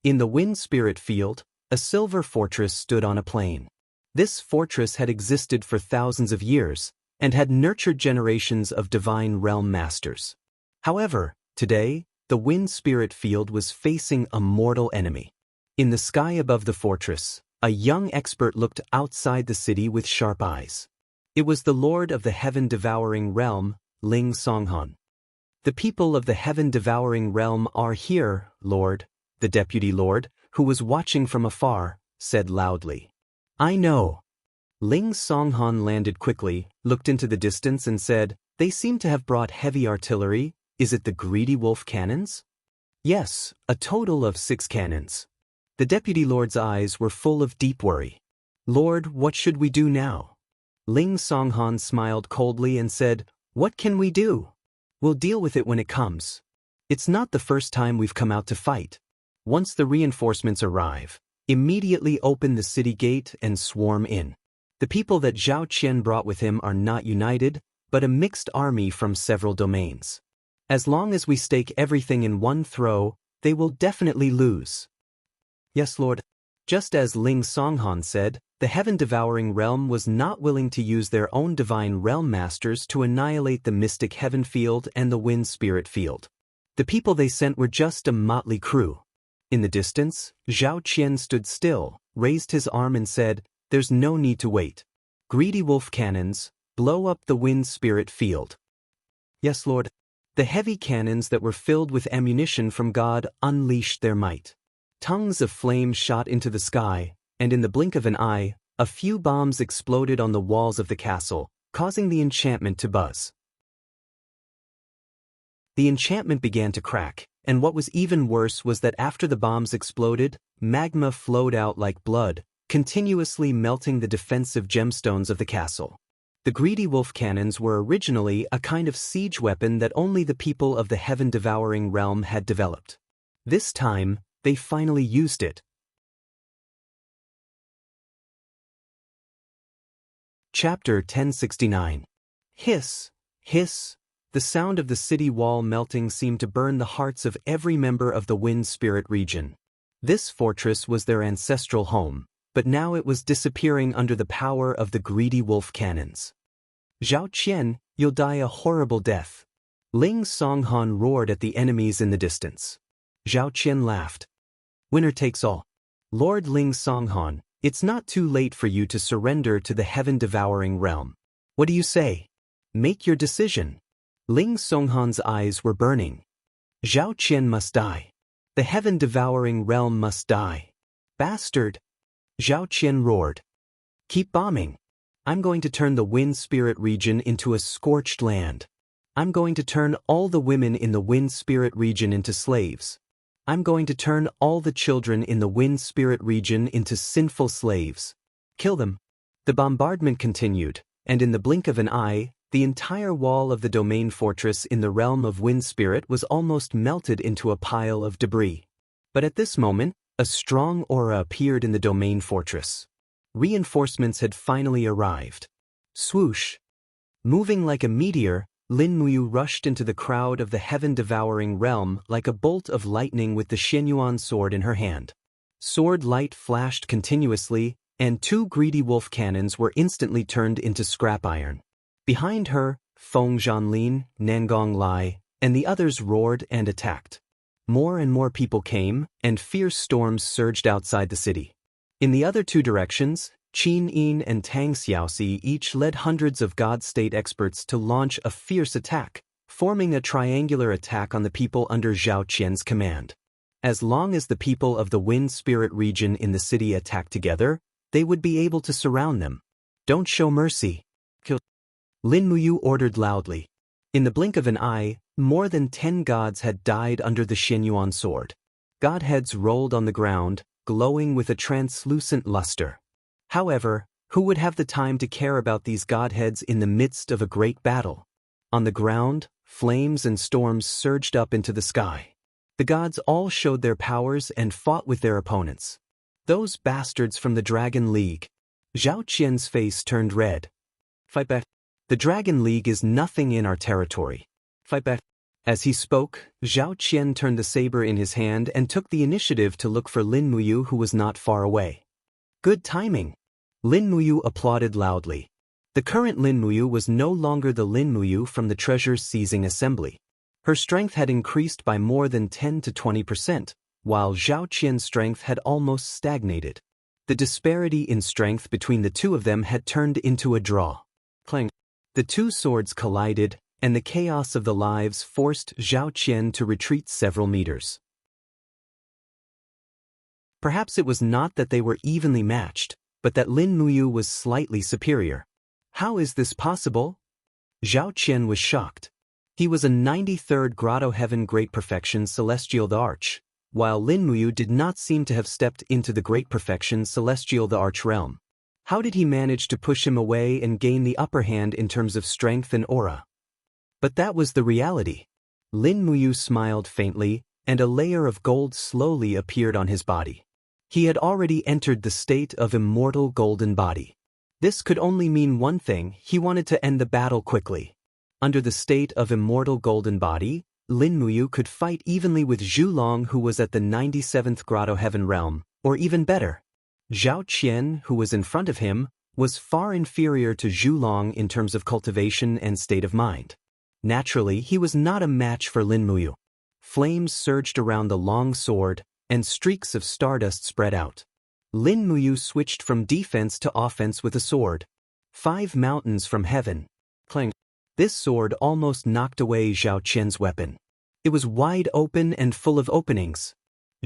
S1: In the Wind Spirit Field, a silver fortress stood on a plain. This fortress had existed for thousands of years, and had nurtured generations of divine realm masters. However, today, the Wind Spirit Field was facing a mortal enemy. In the sky above the fortress, a young expert looked outside the city with sharp eyes. It was the lord of the heaven-devouring realm, Ling Songhan. "The people of the heaven-devouring realm are here, Lord," the deputy lord, who was watching from afar, said loudly. "I know." Ling Songhan landed quickly, looked into the distance and said, "They seem to have brought heavy artillery. Is it the greedy wolf cannons?" "Yes, a total of 6 cannons." The deputy lord's eyes were full of deep worry. "Lord, what should we do now?" Ling Songhan smiled coldly and said, "What can we do? We'll deal with it when it comes. It's not the first time we've come out to fight. Once the reinforcements arrive, immediately open the city gate and swarm in. The people that Zhao Qian brought with him are not united, but a mixed army from several domains. As long as we stake everything in one throw, they will definitely lose." "Yes, Lord." Just as Ling Songhan said, the heaven-devouring realm was not willing to use their own divine realm masters to annihilate the mystic heaven field and the wind spirit field. The people they sent were just a motley crew. In the distance, Zhao Qian stood still, raised his arm and said, "There's no need to wait. Greedy wolf cannons, blow up the wind spirit field." "Yes, Lord." The heavy cannons that were filled with ammunition from God unleashed their might. Tongues of flame shot into the sky, and in the blink of an eye, a few bombs exploded on the walls of the castle, causing the enchantment to buzz. The enchantment began to crack, and what was even worse was that after the bombs exploded, magma flowed out like blood, continuously melting the defensive gemstones of the castle. The greedy wolf cannons were originally a kind of siege weapon that only the people of the heaven-devouring realm had developed. This time, they finally used it. Chapter 1069. Hiss, hiss. The sound of the city wall melting seemed to burn the hearts of every member of the Wind Spirit region. This fortress was their ancestral home, but now it was disappearing under the power of the greedy wolf cannons. "Zhao Qian, you'll die a horrible death." Ling Songhan roared at the enemies in the distance. Zhao Qian laughed. "Winner takes all." "Lord Ling Songhan, it's not too late for you to surrender to the heaven-devouring realm. What do you say? Make your decision." Ling Songhan's eyes were burning. "Zhao Qian must die. The heaven-devouring realm must die." "Bastard!" Zhao Qian roared. "Keep bombing. I'm going to turn the Wind Spirit region into a scorched land. I'm going to turn all the women in the Wind Spirit region into slaves. I'm going to turn all the children in the Wind Spirit region into sinful slaves. Kill them." The bombardment continued, and in the blink of an eye, the entire wall of the domain fortress in the realm of Wind Spirit was almost melted into a pile of debris. But at this moment, a strong aura appeared in the domain fortress. Reinforcements had finally arrived. Swoosh! Moving like a meteor, Lin Muyu rushed into the crowd of the heaven-devouring realm like a bolt of lightning with the Xianyuan sword in her hand. Sword light flashed continuously, and 2 greedy wolf cannons were instantly turned into scrap iron. Behind her, Feng Zhanlin, Nangong Lai, and the others roared and attacked. More and more people came, and fierce storms surged outside the city. In the other 2 directions, Qin Yin and Tang Xiaoxi each led hundreds of God State experts to launch a fierce attack, forming a triangular attack on the people under Zhao Qian's command. As long as the people of the Wind Spirit region in the city attacked together, they would be able to surround them. "Don't show mercy. Kill." Lin Muyu ordered loudly. In the blink of an eye, more than 10 gods had died under the Xianyuan sword. Godheads rolled on the ground, glowing with a translucent luster. However, who would have the time to care about these godheads in the midst of a great battle? On the ground, flames and storms surged up into the sky. The gods all showed their powers and fought with their opponents. "Those bastards from the Dragon League." Zhao Qian's face turned red. "Fight back. The Dragon League is nothing in our territory. Fight back." As he spoke, Zhao Qian turned the saber in his hand and took the initiative to look for Lin Muyu, who was not far away. "Good timing." Lin Muyu applauded loudly. The current Lin Muyu was no longer the Lin Muyu from the treasure-seizing assembly. Her strength had increased by more than 10 to 20%, while Zhao Qian's strength had almost stagnated. The disparity in strength between the 2 of them had turned into a draw. Clang! The 2 swords collided, and the chaos of the lives forced Zhao Qian to retreat several meters. Perhaps it was not that they were evenly matched, but that Lin Muyu was slightly superior. How is this possible? Zhao Qian was shocked. He was a 93rd Grotto Heaven Great Perfection Celestial the Arch, while Lin Muyu did not seem to have stepped into the Great Perfection Celestial the Arch realm. How did he manage to push him away and gain the upper hand in terms of strength and aura? But that was the reality. Lin Muyu smiled faintly, and a layer of gold slowly appeared on his body. He had already entered the state of immortal golden body. This could only mean one thing: he wanted to end the battle quickly. Under the state of immortal golden body, Lin Muyu could fight evenly with Zhu Long, who was at the 97th Grotto Heaven realm, or even better. Zhao Qian, who was in front of him, was far inferior to Zhu Long in terms of cultivation and state of mind. Naturally, he was not a match for Lin Muyu. Flames surged around the long sword, and streaks of stardust spread out. Lin Muyu switched from defense to offense with a sword. 5 mountains from heaven. Clang. This sword almost knocked away Zhao Qian's weapon. It was wide open and full of openings.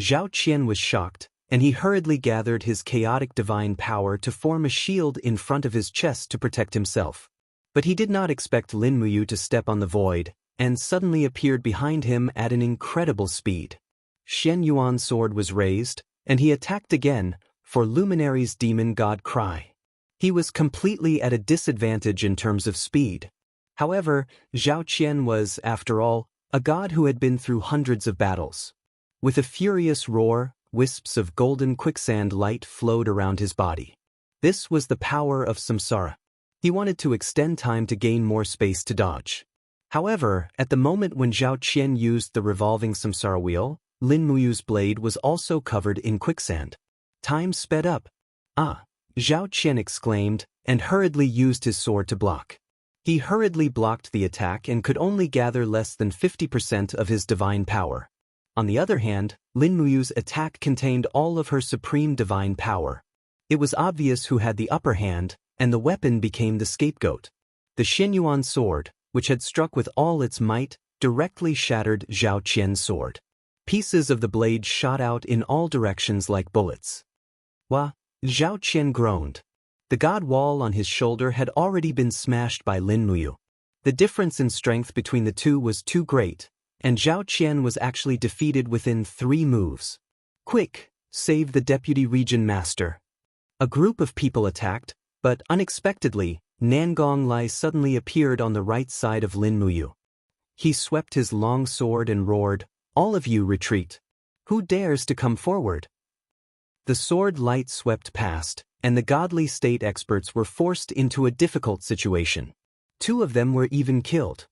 S1: Zhao Qian was shocked, and he hurriedly gathered his chaotic divine power to form a shield in front of his chest to protect himself. But he did not expect Lin Muyu to step on the void, and suddenly appeared behind him at an incredible speed. Shen Yuan's sword was raised, and he attacked again, for Luminary's demon god cry. He was completely at a disadvantage in terms of speed. However, Zhao Qian was, after all, a god who had been through hundreds of battles. With a furious roar, wisps of golden quicksand light flowed around his body. This was the power of samsara. He wanted to extend time to gain more space to dodge. However, at the moment when Zhao Qian used the revolving samsara wheel, Lin Muyu's blade was also covered in quicksand. Time sped up. Ah! Zhao Qian exclaimed, and hurriedly used his sword to block. He hurriedly blocked the attack and could only gather less than 50% of his divine power. On the other hand, Lin Muyu's attack contained all of her supreme divine power. It was obvious who had the upper hand, and the weapon became the scapegoat. The Xinyuan sword, which had struck with all its might, directly shattered Zhao Qian's sword. Pieces of the blade shot out in all directions like bullets. Wah! Zhao Qian groaned. The god wall on his shoulder had already been smashed by Lin Muyu. The difference in strength between the two was too great, and Zhao Qian was actually defeated within 3 moves. Quick! Save the deputy region master. A group of people attacked, but unexpectedly, Nangong Lai suddenly appeared on the right side of Lin Muyu. He swept his long sword and roared, "All of you retreat. Who dares to come forward?" The sword light swept past, and the godly state experts were forced into a difficult situation. 2 of them were even killed.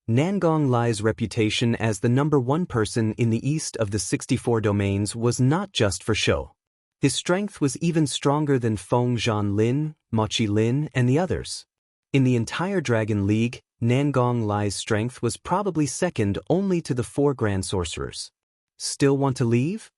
S1: Nangong Lai's reputation as the #1 person in the east of the 64 domains was not just for show. His strength was even stronger than Feng Zhan Lin, Mochi Lin, and the others. In the entire Dragon League, Nangong Lai's strength was probably second only to the 4 Grand Sorcerers. Still want to leave?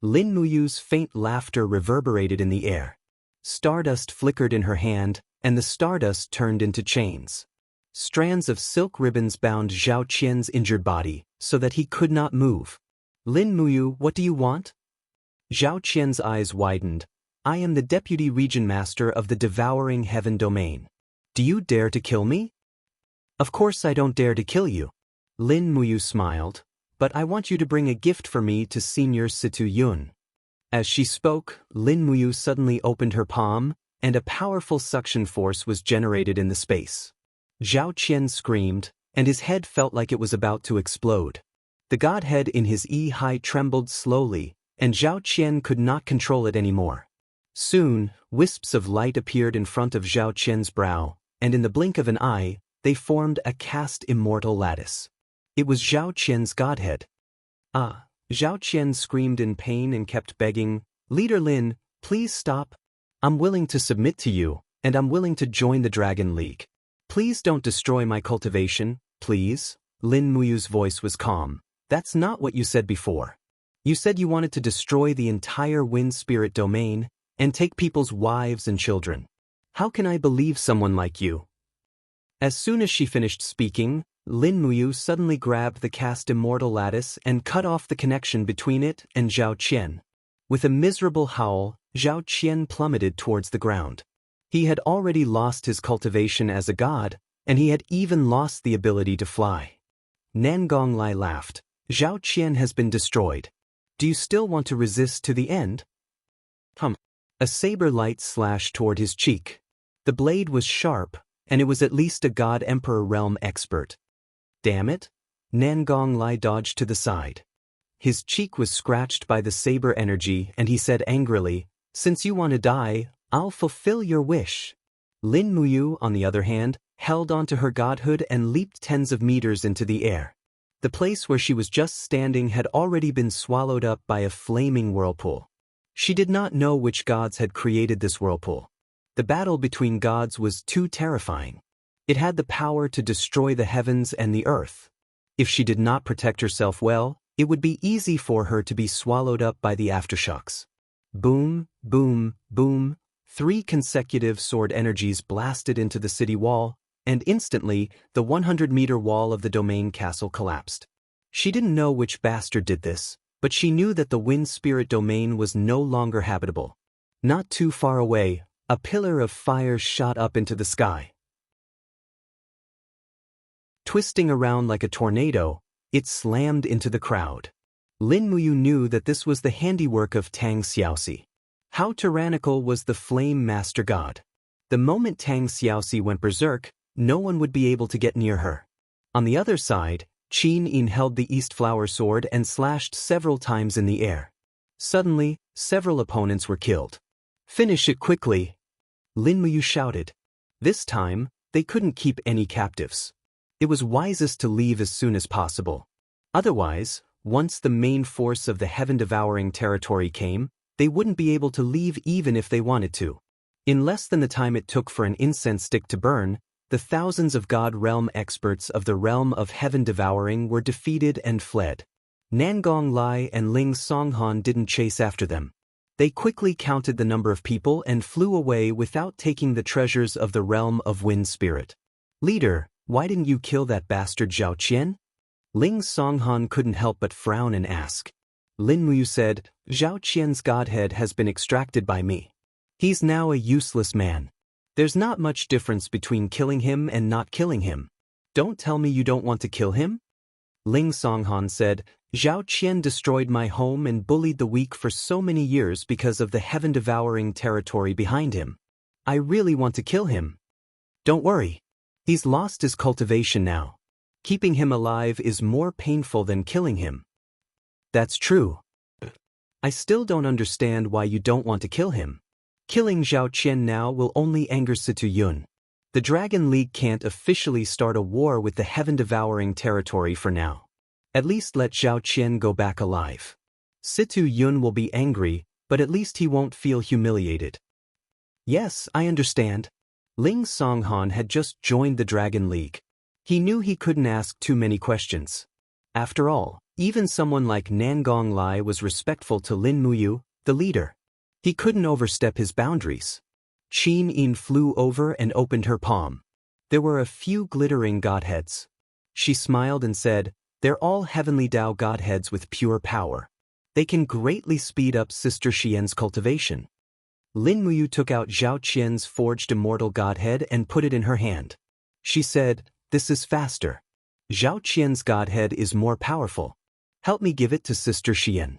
S1: Lin Muyu's faint laughter reverberated in the air. Stardust flickered in her hand, and the stardust turned into chains. Strands of silk ribbons bound Zhao Qian's injured body, so that he could not move. "Lin Muyu, what do you want?" Zhao Qian's eyes widened. "I am the Deputy Region Master of the Devouring Heaven Domain. Do you dare to kill me?" "Of course I don't dare to kill you." Lin Muyu smiled. "But I want you to bring a gift for me to Senior Situ Yun." As she spoke, Lin Muyu suddenly opened her palm, and a powerful suction force was generated in the space. Zhao Qian screamed, and his head felt like it was about to explode. The godhead in his Yi trembled slowly, and Zhao Qian could not control it anymore. Soon, wisps of light appeared in front of Zhao Qian's brow, and in the blink of an eye, they formed a cast immortal lattice. It was Zhao Qian's godhead. "Ah!" Zhao Qian screamed in pain and kept begging, "Leader Lin, please stop. I'm willing to submit to you, and I'm willing to join the Dragon League. Please don't destroy my cultivation, please." Lin Muyu's voice was calm. "That's not what you said before. You said you wanted to destroy the entire Wind Spirit domain, and take people's wives and children. How can I believe someone like you?" As soon as she finished speaking, Lin Muyu suddenly grabbed the cast immortal lattice and cut off the connection between it and Zhao Qian. With a miserable howl, Zhao Qian plummeted towards the ground. He had already lost his cultivation as a god, and he had even lost the ability to fly. Nangong Lai laughed. Zhao Qian has been destroyed. Do you still want to resist to the end? A saber light slashed toward his cheek. The blade was sharp, and it was at least a God Emperor realm expert. Damn it! Nangong Lai dodged to the side. His cheek was scratched by the saber energy, and he said angrily, "Since you want to die, I'll fulfill your wish." Lin Muyu, on the other hand, held onto her godhood and leaped tens of meters into the air. The place where she was just standing had already been swallowed up by a flaming whirlpool. She did not know which gods had created this whirlpool. The battle between gods was too terrifying. It had the power to destroy the heavens and the earth. If she did not protect herself well, it would be easy for her to be swallowed up by the aftershocks. Boom, boom, boom. 3 consecutive sword energies blasted into the city wall, and instantly, the 100-meter wall of the domain castle collapsed. She didn't know which bastard did this, but she knew that the wind spirit domain was no longer habitable. Not too far away, a pillar of fire shot up into the sky. Twisting around like a tornado, it slammed into the crowd. Lin Muyu knew that this was the handiwork of Tang Xiaoxi. How tyrannical was the flame master god? The moment Tang Xiaoxi went berserk, no one would be able to get near her. On the other side, Qin Yin held the East Flower sword and slashed several times in the air. Suddenly, several opponents were killed. "Finish it quickly!" Lin Muyu shouted. This time, they couldn't keep any captives. It was wisest to leave as soon as possible. Otherwise, once the main force of the heaven-devouring territory came, they wouldn't be able to leave even if they wanted to. In less than the time it took for an incense stick to burn, the thousands of God realm experts of the realm of heaven-devouring were defeated and fled. Nangong Lai and Ling Songhan didn't chase after them. They quickly counted the number of people and flew away without taking the treasures of the realm of wind spirit. "Leader, why didn't you kill that bastard Zhao Qian?" Ling Songhan couldn't help but frown and ask. Lin Muyu said, "Zhao Qian's godhead has been extracted by me. He's now a useless man. There's not much difference between killing him and not killing him. Don't tell me you don't want to kill him?" Ling Songhan said, "Zhao Qian destroyed my home and bullied the weak for so many years because of the heaven-devouring territory behind him. I really want to kill him. Don't worry. He's lost his cultivation now. Keeping him alive is more painful than killing him." "That's true. I still don't understand why you don't want to kill him. Killing Zhao Qian now will only anger Situ Yun. The Dragon League can't officially start a war with the heaven-devouring territory for now. At least let Zhao Qian go back alive. Situ Yun will be angry, but at least he won't feel humiliated." "Yes, I understand." Ling Songhan had just joined the Dragon League. He knew he couldn't ask too many questions. After all, even someone like Nangong Lai was respectful to Lin Muyu, the leader. He couldn't overstep his boundaries. Qin Yin flew over and opened her palm. There were a few glittering godheads. She smiled and said, "They're all heavenly Tao godheads with pure power. They can greatly speed up Sister Xian's cultivation." Lin Muyu took out Zhao Qian's forged immortal godhead and put it in her hand. She said, "This is faster. Zhao Qian's godhead is more powerful. Help me give it to Sister Xian."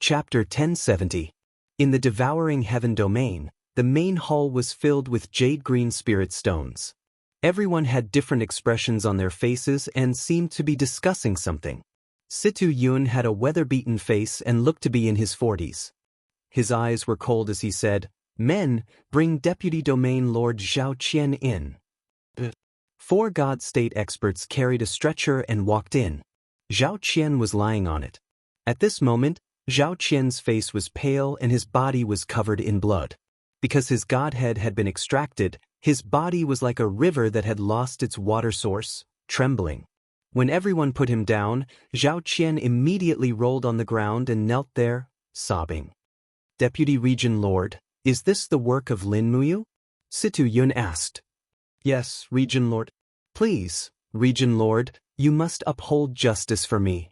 S1: Chapter 1070. In the devouring heaven domain, the main hall was filled with jade-green spirit stones. Everyone had different expressions on their faces and seemed to be discussing something. Situ Yun had a weather-beaten face and looked to be in his 40s. His eyes were cold as he said, "Men, bring Deputy Domain Lord Zhao Qian in." 4 God State experts carried a stretcher and walked in. Zhao Qian was lying on it. At this moment, Zhao Qian's face was pale and his body was covered in blood. Because his godhead had been extracted, his body was like a river that had lost its water source, trembling. When everyone put him down, Zhao Qian immediately rolled on the ground and knelt there, sobbing. Deputy Region Lord, is this the work of Lin Muyu? Situ Yun asked. Yes, Region Lord. Please, Region Lord, you must uphold justice for me.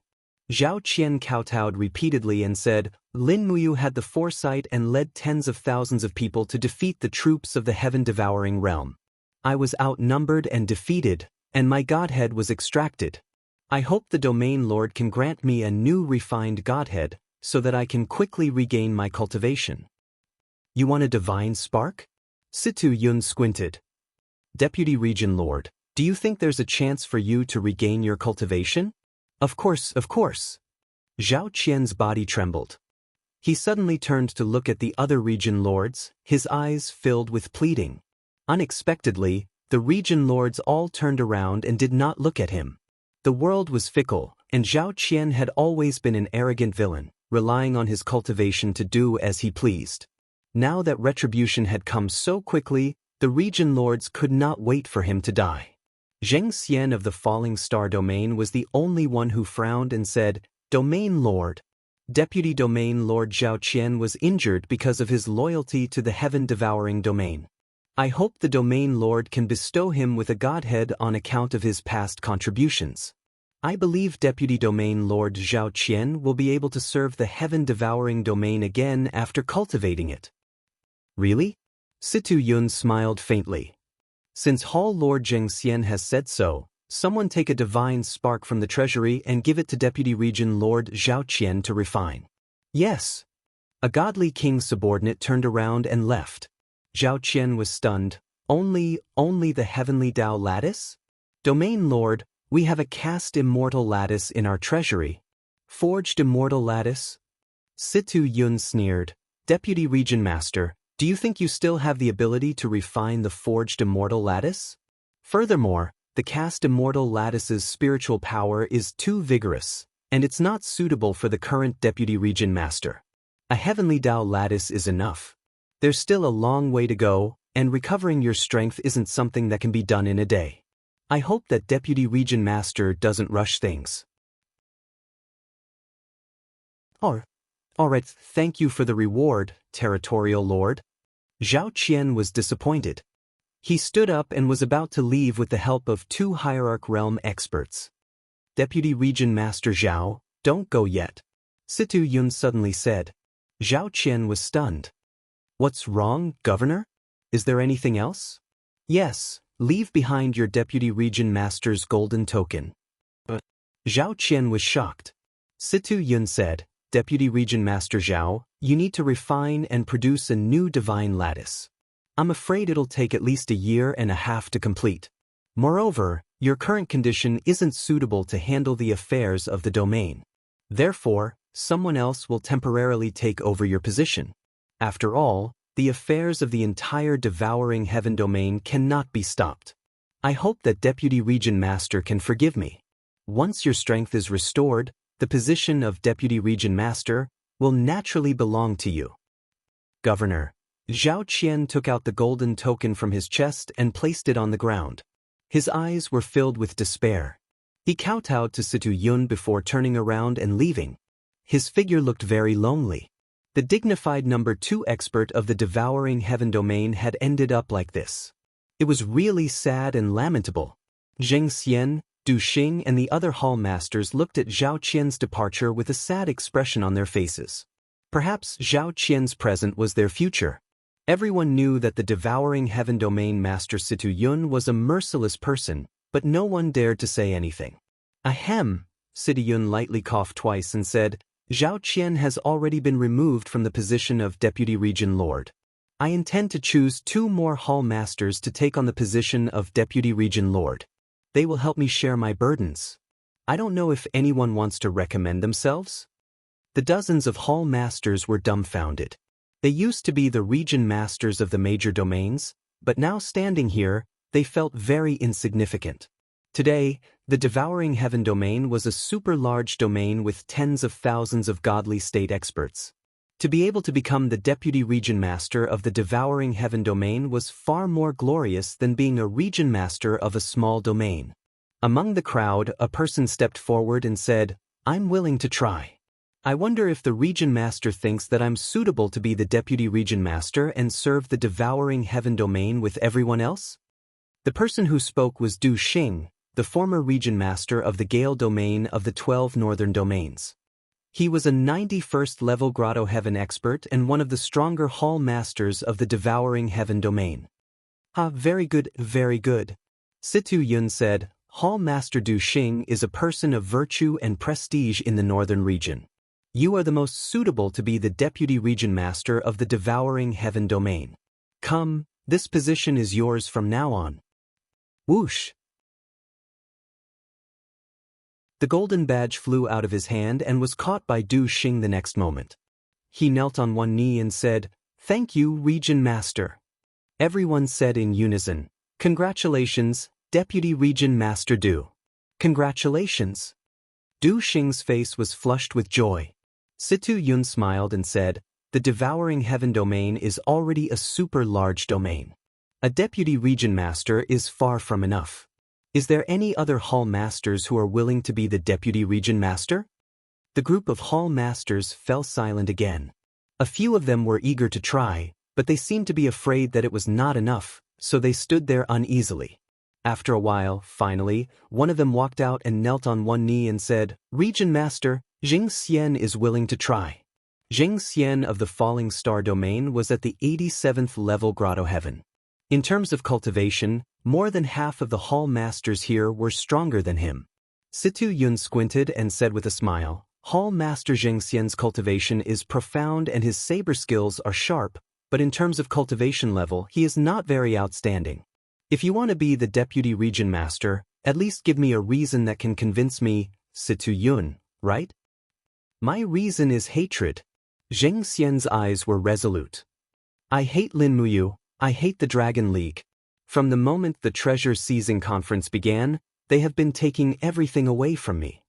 S1: Zhao Qian kowtowed repeatedly and said, Lin Muyu had the foresight and led tens of thousands of people to defeat the troops of the heaven-devouring realm. I was outnumbered and defeated, and my godhead was extracted. I hope the Domain Lord can grant me a new refined godhead, so that I can quickly regain my cultivation. You want a divine spark? Situ Yun squinted. Deputy Region Lord, do you think there's a chance for you to regain your cultivation? Of course, of course. Zhao Qian's body trembled. He suddenly turned to look at the other region lords, his eyes filled with pleading. Unexpectedly, the region lords all turned around and did not look at him. The world was fickle, and Zhao Qian had always been an arrogant villain, relying on his cultivation to do as he pleased. Now that retribution had come so quickly, the region lords could not wait for him to die. Xianxia of the Falling Star Domain was the only one who frowned and said, Domain Lord. Deputy Domain Lord Zhao Qian was injured because of his loyalty to the heaven-devouring domain. I hope the Domain Lord can bestow him with a godhead on account of his past contributions. I believe Deputy Domain Lord Zhao Qian will be able to serve the heaven-devouring domain again after cultivating it. Really? Situ Yun smiled faintly. Since Hall Lord Xianxia has said so, someone take a divine spark from the treasury and give it to Deputy Region Lord Zhao Qian to refine. Yes. A godly king's subordinate turned around and left. Zhao Qian was stunned. Only the heavenly Tao lattice? Domain Lord, we have a cast immortal lattice in our treasury. Forged immortal lattice? Situ Yun sneered. Deputy Region Master, do you think you still have the ability to refine the forged immortal lattice? Furthermore, the cast immortal lattice's spiritual power is too vigorous, and it's not suitable for the current Deputy Region Master. A heavenly Tao lattice is enough. There's still a long way to go, and recovering your strength isn't something that can be done in a day. I hope that Deputy Region Master doesn't rush things. Alright, thank you for the reward, Territorial Lord. Zhao Qian was disappointed. He stood up and was about to leave with the help of 2 Hierarch Realm experts. Deputy Region Master Zhao, don't go yet. Situ Yun suddenly said. Zhao Qian was stunned. What's wrong, Governor? Is there anything else? Yes, leave behind your Deputy Region Master's golden token. But Zhao Qian was shocked. Situ Yun said, Deputy Region Master Zhao, you need to refine and produce a new divine lattice. I'm afraid it'll take at least 1.5 years to complete. Moreover, your current condition isn't suitable to handle the affairs of the domain. Therefore, someone else will temporarily take over your position. After all, the affairs of the entire devouring heaven domain cannot be stopped. I hope that Deputy Region Master can forgive me. Once your strength is restored, the position of Deputy Region Master will naturally belong to you. Governor, Zhao Qian took out the golden token from his chest and placed it on the ground. His eyes were filled with despair. He kowtowed to Situ Yun before turning around and leaving. His figure looked very lonely. The dignified number 2 expert of the devouring heaven domain had ended up like this. It was really sad and lamentable. Xianxia, Du Xing and the other hall masters looked at Zhao Qian's departure with a sad expression on their faces. Perhaps Zhao Qian's present was their future. Everyone knew that the devouring heaven domain master Situ Yun was a merciless person, but no one dared to say anything. Ahem, Situ Yun lightly coughed twice and said, Zhao Qian has already been removed from the position of Deputy Region Lord. I intend to choose 2 more hall masters to take on the position of Deputy Region Lord. They will help me share my burdens. I don't know if anyone wants to recommend themselves. The dozens of hall masters were dumbfounded. They used to be the region masters of the major domains, but now standing here, they felt very insignificant. Today, the devouring heaven domain was a super large domain with tens of thousands of godly state experts. To be able to become the Deputy Region Master of the devouring heaven domain was far more glorious than being a region master of a small domain. Among the crowd, a person stepped forward and said, I'm willing to try. I wonder if the region master thinks that I'm suitable to be the deputy region master and serve the devouring heaven domain with everyone else? The person who spoke was Du Xing, the former region master of the Gale domain of the 12 northern domains. He was a 91st level Grotto Heaven expert and one of the stronger hall masters of the devouring heaven domain. Ah, very good, very good. Situ Yun said, Hall Master Du Xing is a person of virtue and prestige in the northern region. You are the most suitable to be the deputy region master of the devouring heaven domain. Come, this position is yours from now on. Whoosh! The golden badge flew out of his hand and was caught by Du Xing the next moment. He knelt on one knee and said, Thank you, Region Master. Everyone said in unison, Congratulations, Deputy Region Master Du. Congratulations. Du Xing's face was flushed with joy. Situ Yun smiled and said, The devouring heaven domain is already a super large domain. A deputy region master is far from enough. Is there any other hall masters who are willing to be the deputy region master? The group of hall masters fell silent again. A few of them were eager to try, but they seemed to be afraid that it was not enough, so they stood there uneasily. After a while, finally, one of them walked out and knelt on one knee and said, Region Master, Xianxia is willing to try. Xianxia of the Falling Star domain was at the 87th level Grotto Heaven. In terms of cultivation, more than half of the hall masters here were stronger than him. Situ Yun squinted and said with a smile, Hall Master Xianxia's cultivation is profound and his saber skills are sharp, but in terms of cultivation level, he is not very outstanding. If you want to be the deputy region master, at least give me a reason that can convince me, Situ Yun, right? My reason is hatred. Xianxia's eyes were resolute. I hate Lin Muyu, I hate the Dragon League. From the moment the treasure seizing conference began, they have been taking everything away from me.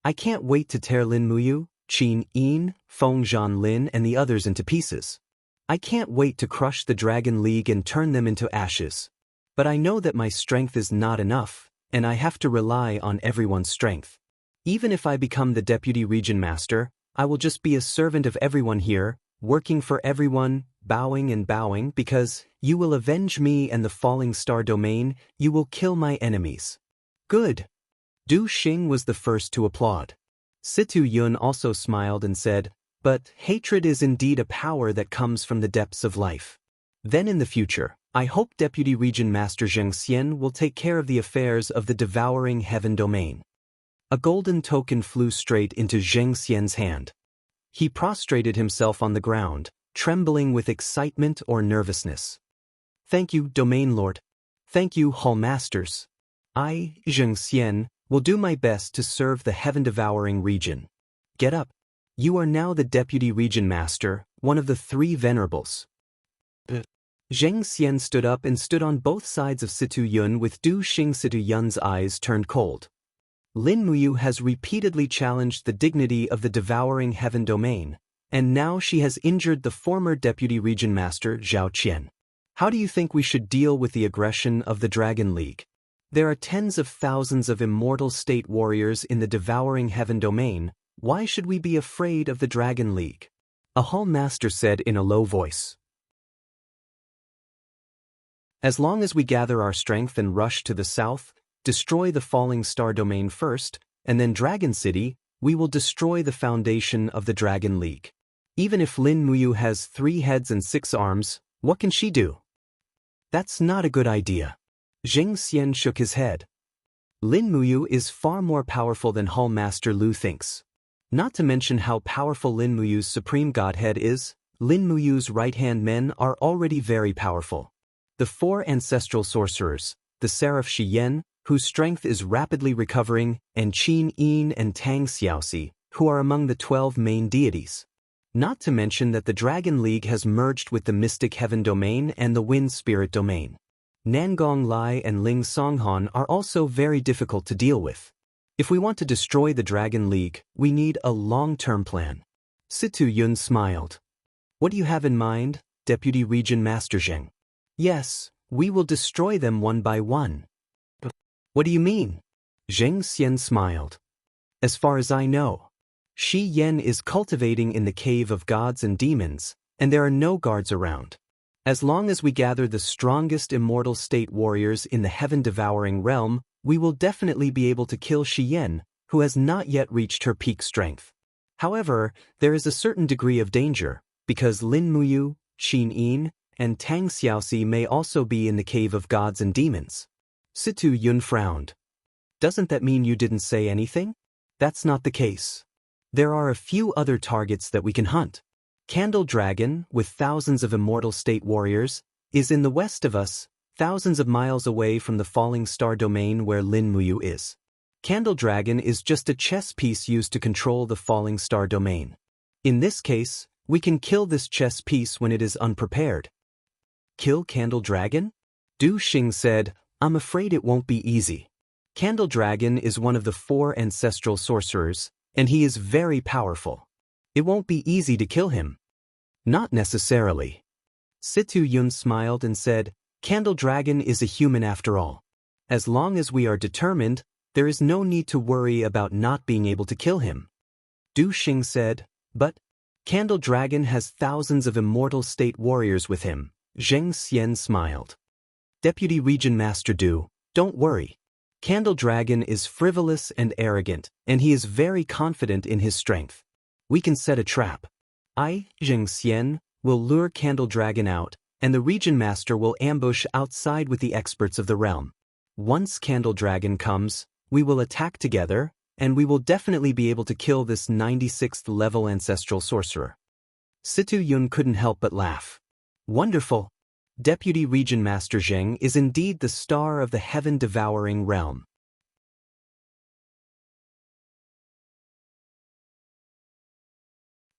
S1: I can't wait to tear Lin Muyu, Qin Yin, Feng Zhan Lin and the others into pieces. I can't wait to crush the Dragon League and turn them into ashes. But I know that my strength is not enough, and I have to rely on everyone's strength. Even if I become the deputy region master, I will just be a servant of everyone here, working for everyone, bowing and bowing, because you will avenge me and the Falling Star domain, you will kill my enemies. Good. Du Xing was the first to applaud. Situ Yun also smiled and said, But hatred is indeed a power that comes from the depths of life. Then in the future, I hope Deputy Region Master Xianxia will take care of the affairs of the devouring heaven domain. A golden token flew straight into Xianxia's hand. He prostrated himself on the ground, trembling with excitement or nervousness. Thank you, Domain Lord. Thank you, Hall Masters. I, Xianxia, will do my best to serve the heaven-devouring region. Get up. You are now the Deputy Region Master, one of the three venerables. Xianxia stood up and stood on both sides of Situ Yun with Du Xing. Situ Yun's eyes turned cold. Lin Muyu has repeatedly challenged the dignity of the devouring heaven domain, and now she has injured the former Deputy Region Master Zhao Qian. How do you think we should deal with the aggression of the Dragon League? There are tens of thousands of immortal state warriors in the devouring heaven domain. Why should we be afraid of the Dragon League? A hall master said in a low voice. As long as we gather our strength and rush to the south, destroy the Falling Star domain first, and then Dragon City, we will destroy the foundation of the Dragon League. Even if Lin Muyu has 3 heads and 6 arms, what can she do? That's not a good idea. Xianxia shook his head. Lin Muyu is far more powerful than Hall Master Lu thinks. Not to mention how powerful Lin Muyu's supreme godhead is, Lin Muyu's right-hand men are already very powerful. The 4 ancestral sorcerers, the Seraph Shiyen, whose strength is rapidly recovering, and Qin Yin and Tang Xiaoxi, who are among the 12 main deities. Not to mention that the Dragon League has merged with the Mystic Heaven domain and the Wind Spirit domain. Nangong Lai and Ling Songhan are also very difficult to deal with. If we want to destroy the Dragon League, we need a long-term plan. Situ Yun smiled. What do you have in mind, Deputy Region Master Zheng? Yes, we will destroy them one by one. What do you mean? Xianxia smiled. As far as I know. Shi Yan is cultivating in the cave of gods and demons, and there are no guards around. As long as we gather the strongest immortal state warriors in the heaven-devouring realm, we will definitely be able to kill Shi Yan, who has not yet reached her peak strength. However, there is a certain degree of danger, because Lin Muyu, Xin Yin, and Tang Xiaoxi may also be in the cave of gods and demons. Situ Yun frowned. Doesn't that mean you didn't say anything? That's not the case. There are a few other targets that we can hunt. Candle Dragon, with thousands of immortal state warriors, is in the west of us, thousands of miles away from the falling star domain where Lin Muyu is. Candle Dragon is just a chess piece used to control the falling star domain. In this case, we can kill this chess piece when it is unprepared. Kill Candle Dragon? Du Xing said, I'm afraid it won't be easy. Candle Dragon is one of the 4 ancestral sorcerers, and he is very powerful. It won't be easy to kill him. Not necessarily. Situ Yun smiled and said, Candle Dragon is a human after all. As long as we are determined, there is no need to worry about not being able to kill him. Du Xing said, but Candle Dragon has thousands of immortal state warriors with him. Zheng Xian smiled. Deputy Region Master Du, don't worry. Candle Dragon is frivolous and arrogant, and he is very confident in his strength. We can set a trap. I, Zheng Xian, will lure Candle Dragon out, and the Region Master will ambush outside with the experts of the realm. Once Candle Dragon comes, we will attack together, and we will definitely be able to kill this 96th level ancestral sorcerer. Situ Yun couldn't help but laugh. Wonderful. Deputy Region Master Zheng is indeed the star of the heaven-devouring realm.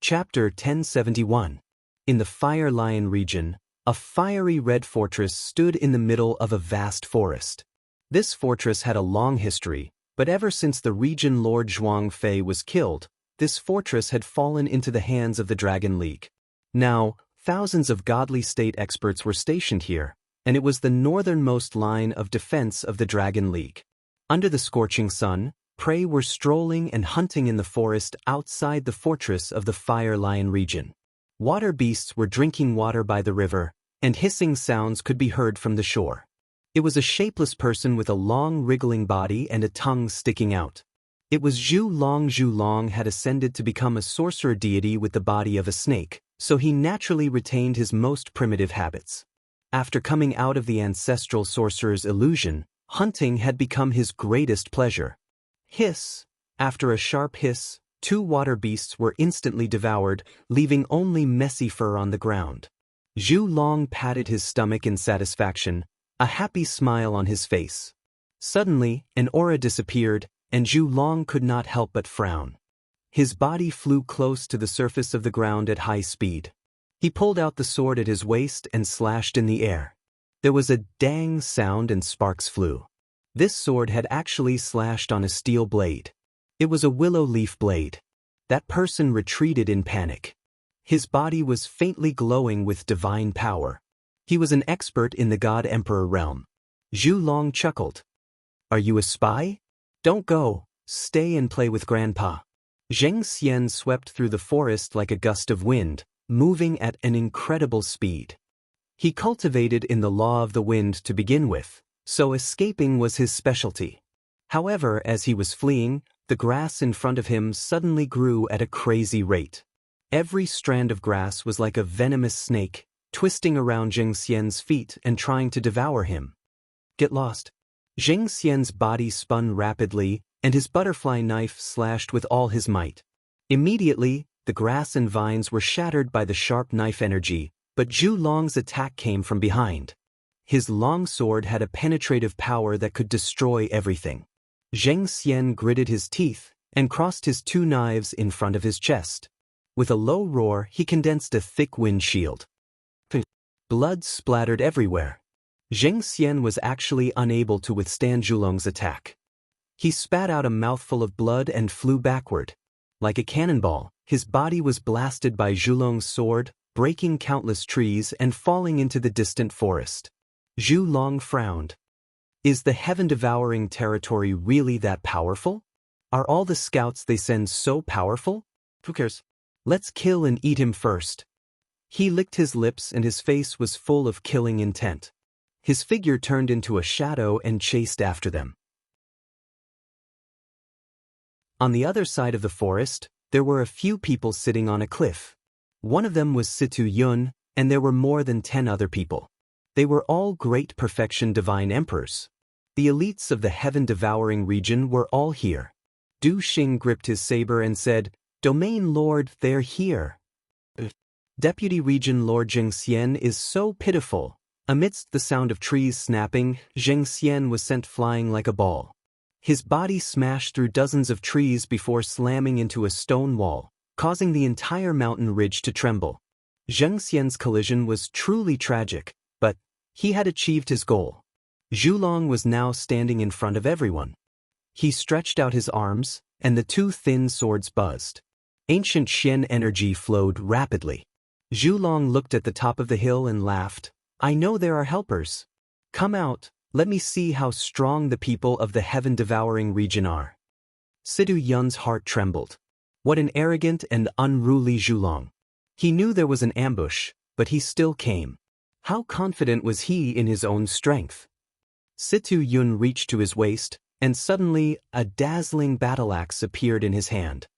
S1: Chapter 1071. In the Fire Lion region, a fiery red fortress stood in the middle of a vast forest. This fortress had a long history, but ever since the region Lord Zhuang Fei was killed, this fortress had fallen into the hands of the Dragon League. Now, thousands of godly state experts were stationed here, and it was the northernmost line of defense of the Dragon League. Under the scorching sun, prey were strolling and hunting in the forest outside the fortress of the Fire Lion region. Water beasts were drinking water by the river, and hissing sounds could be heard from the shore. It was a shapeless person with a long wriggling body and a tongue sticking out. It was Zhu Long. Zhu Long had ascended to become a sorcerer deity with the body of a snake, so he naturally retained his most primitive habits. After coming out of the ancestral sorcerer's illusion, hunting had become his greatest pleasure. Hiss! After a sharp hiss, 2 water beasts were instantly devoured, leaving only messy fur on the ground. Zhu Long patted his stomach in satisfaction, a happy smile on his face. Suddenly, an aura disappeared, and Zhu Long could not help but frown. His body flew close to the surface of the ground at high speed. He pulled out the sword at his waist and slashed in the air. There was a dang sound and sparks flew. This sword had actually slashed on a steel blade. It was a willow leaf blade. That person retreated in panic. His body was faintly glowing with divine power. He was an expert in the God-Emperor realm. Zhu Long chuckled. Are you a spy? Don't go. Stay and play with Grandpa. Zheng Xian swept through the forest like a gust of wind, moving at an incredible speed. He cultivated in the law of the wind to begin with, so escaping was his specialty. However, as he was fleeing, the grass in front of him suddenly grew at a crazy rate. Every strand of grass was like a venomous snake, twisting around Zheng Xian's feet and trying to devour him. Get lost. Zheng Xian's body spun rapidly, and his butterfly knife slashed with all his might. Immediately, the grass and vines were shattered by the sharp knife energy, but Zhu Long's attack came from behind. His long sword had a penetrative power that could destroy everything. Zheng Xian gritted his teeth and crossed his 2 knives in front of his chest. With a low roar, he condensed a thick wind shield. Blood splattered everywhere. Zheng Xian was actually unable to withstand Zhu Long's attack. He spat out a mouthful of blood and flew backward. Like a cannonball, his body was blasted by Zhu Long's sword, breaking countless trees and falling into the distant forest. Zhu Long frowned. Is the heaven-devouring territory really that powerful? Are all the scouts they send so powerful? Who cares? Let's kill and eat him first. He licked his lips and his face was full of killing intent. His figure turned into a shadow and chased after them. On the other side of the forest, there were a few people sitting on a cliff. One of them was Situ Yun, and there were more than 10 other people. They were all great perfection divine emperors. The elites of the heaven-devouring region were all here. Du Xing gripped his saber and said, "Domain Lord, they're here." Deputy Region Lord Xianxia is so pitiful. Amidst the sound of trees snapping, Xianxia was sent flying like a ball. His body smashed through dozens of trees before slamming into a stone wall, causing the entire mountain ridge to tremble. Xianxia's collision was truly tragic, but he had achieved his goal. Zhulong was now standing in front of everyone. He stretched out his arms, and the two thin swords buzzed. Ancient Xian energy flowed rapidly. Zhulong looked at the top of the hill and laughed. "I know there are helpers. Come out, let me see how strong the people of the heaven-devouring region are." Situ Yun's heart trembled. What an arrogant and unruly Zhulong. He knew there was an ambush, but he still came. How confident was he in his own strength? Situ Yun reached to his waist, and suddenly a dazzling battle-axe appeared in his hand.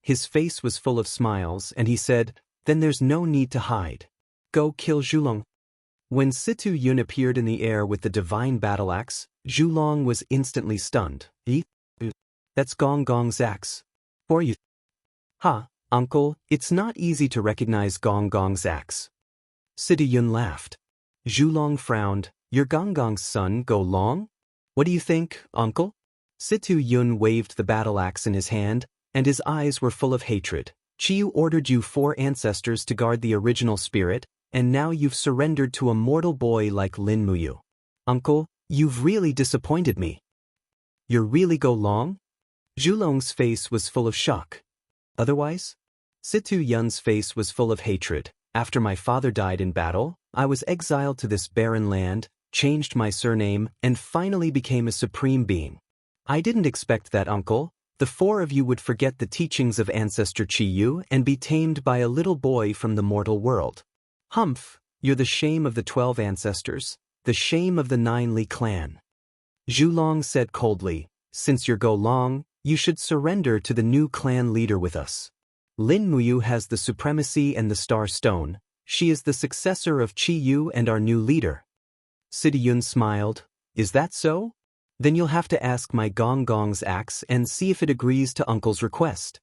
S1: His face was full of smiles, and he said, "Then there's no need to hide. Go kill Zhulong." When Situ Yun appeared in the air with the divine battle-axe, Zhulong was instantly stunned. "That's Gong Gong's axe. For you." "Ha, uncle, it's not easy to recognize Gong Gong's axe." Situ Yun laughed. Zhulong frowned. "You're Gong Gong's son, Go Long? What do you think, uncle?" Situ Yun waved the battle-axe in his hand, and his eyes were full of hatred. "Chiyu ordered you 4 ancestors to guard the original spirit, and now you've surrendered to a mortal boy like Lin Muyu. Uncle, you've really disappointed me." "You're really Go Long?" Zhulong's face was full of shock. "Otherwise?" Situ Yun's face was full of hatred. "After my father died in battle, I was exiled to this barren land, changed my surname, and finally became a supreme being. I didn't expect that, uncle. The 4 of you would forget the teachings of Ancestor Chiyu and be tamed by a little boy from the mortal world. Humph, you're the shame of the 12 ancestors, the shame of the 9 Li clan." Zhulong said coldly, "Since you're Go Long, you should surrender to the new clan leader with us. Lin Muyu has the supremacy and the star stone. She is the successor of Chiyu and our new leader." Situ Yun smiled. "Is that so? Then you'll have to ask my Gong Gong's axe and see if it agrees to uncle's request."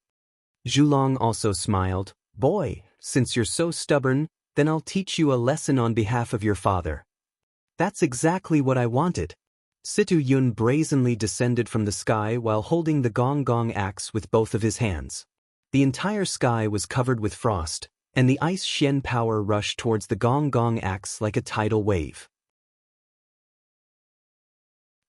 S1: Zhulong also smiled. "Boy, since you're so stubborn, then I'll teach you a lesson on behalf of your father." "That's exactly what I wanted." Situ Yun brazenly descended from the sky while holding the Gong Gong axe with both of his hands. The entire sky was covered with frost, and the ice Xian power rushed towards the Gong Gong axe like a tidal wave.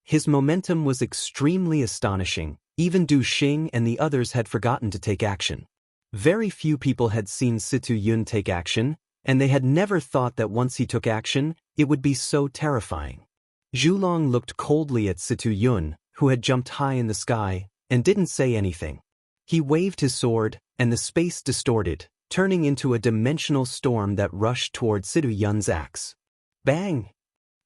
S1: His momentum was extremely astonishing. Even Du Xing and the others had forgotten to take action. Very few people had seen Situ Yun take action, and they had never thought that once he took action, it would be so terrifying. Zhulong looked coldly at Situ Yun, who had jumped high in the sky, and didn't say anything. He waved his sword, and the space distorted, turning into a dimensional storm that rushed toward Situ Yun's axe. Bang!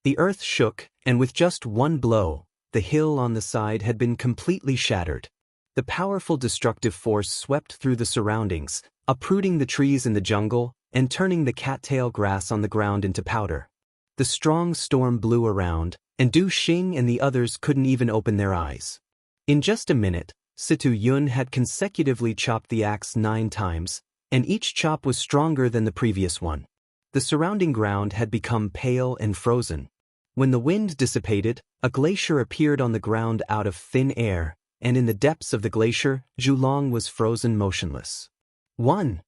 S1: The earth shook, and with just one blow, the hill on the side had been completely shattered. The powerful destructive force swept through the surroundings, uprooting the trees in the jungle, and turning the cattail grass on the ground into powder. The strong storm blew around, and Du Xing and the others couldn't even open their eyes. In just a minute, Situ Yun had consecutively chopped the axe 9 times, and each chop was stronger than the previous one. The surrounding ground had become pale and frozen. When the wind dissipated, a glacier appeared on the ground out of thin air, and in the depths of the glacier, Zhulong was frozen motionless. 1.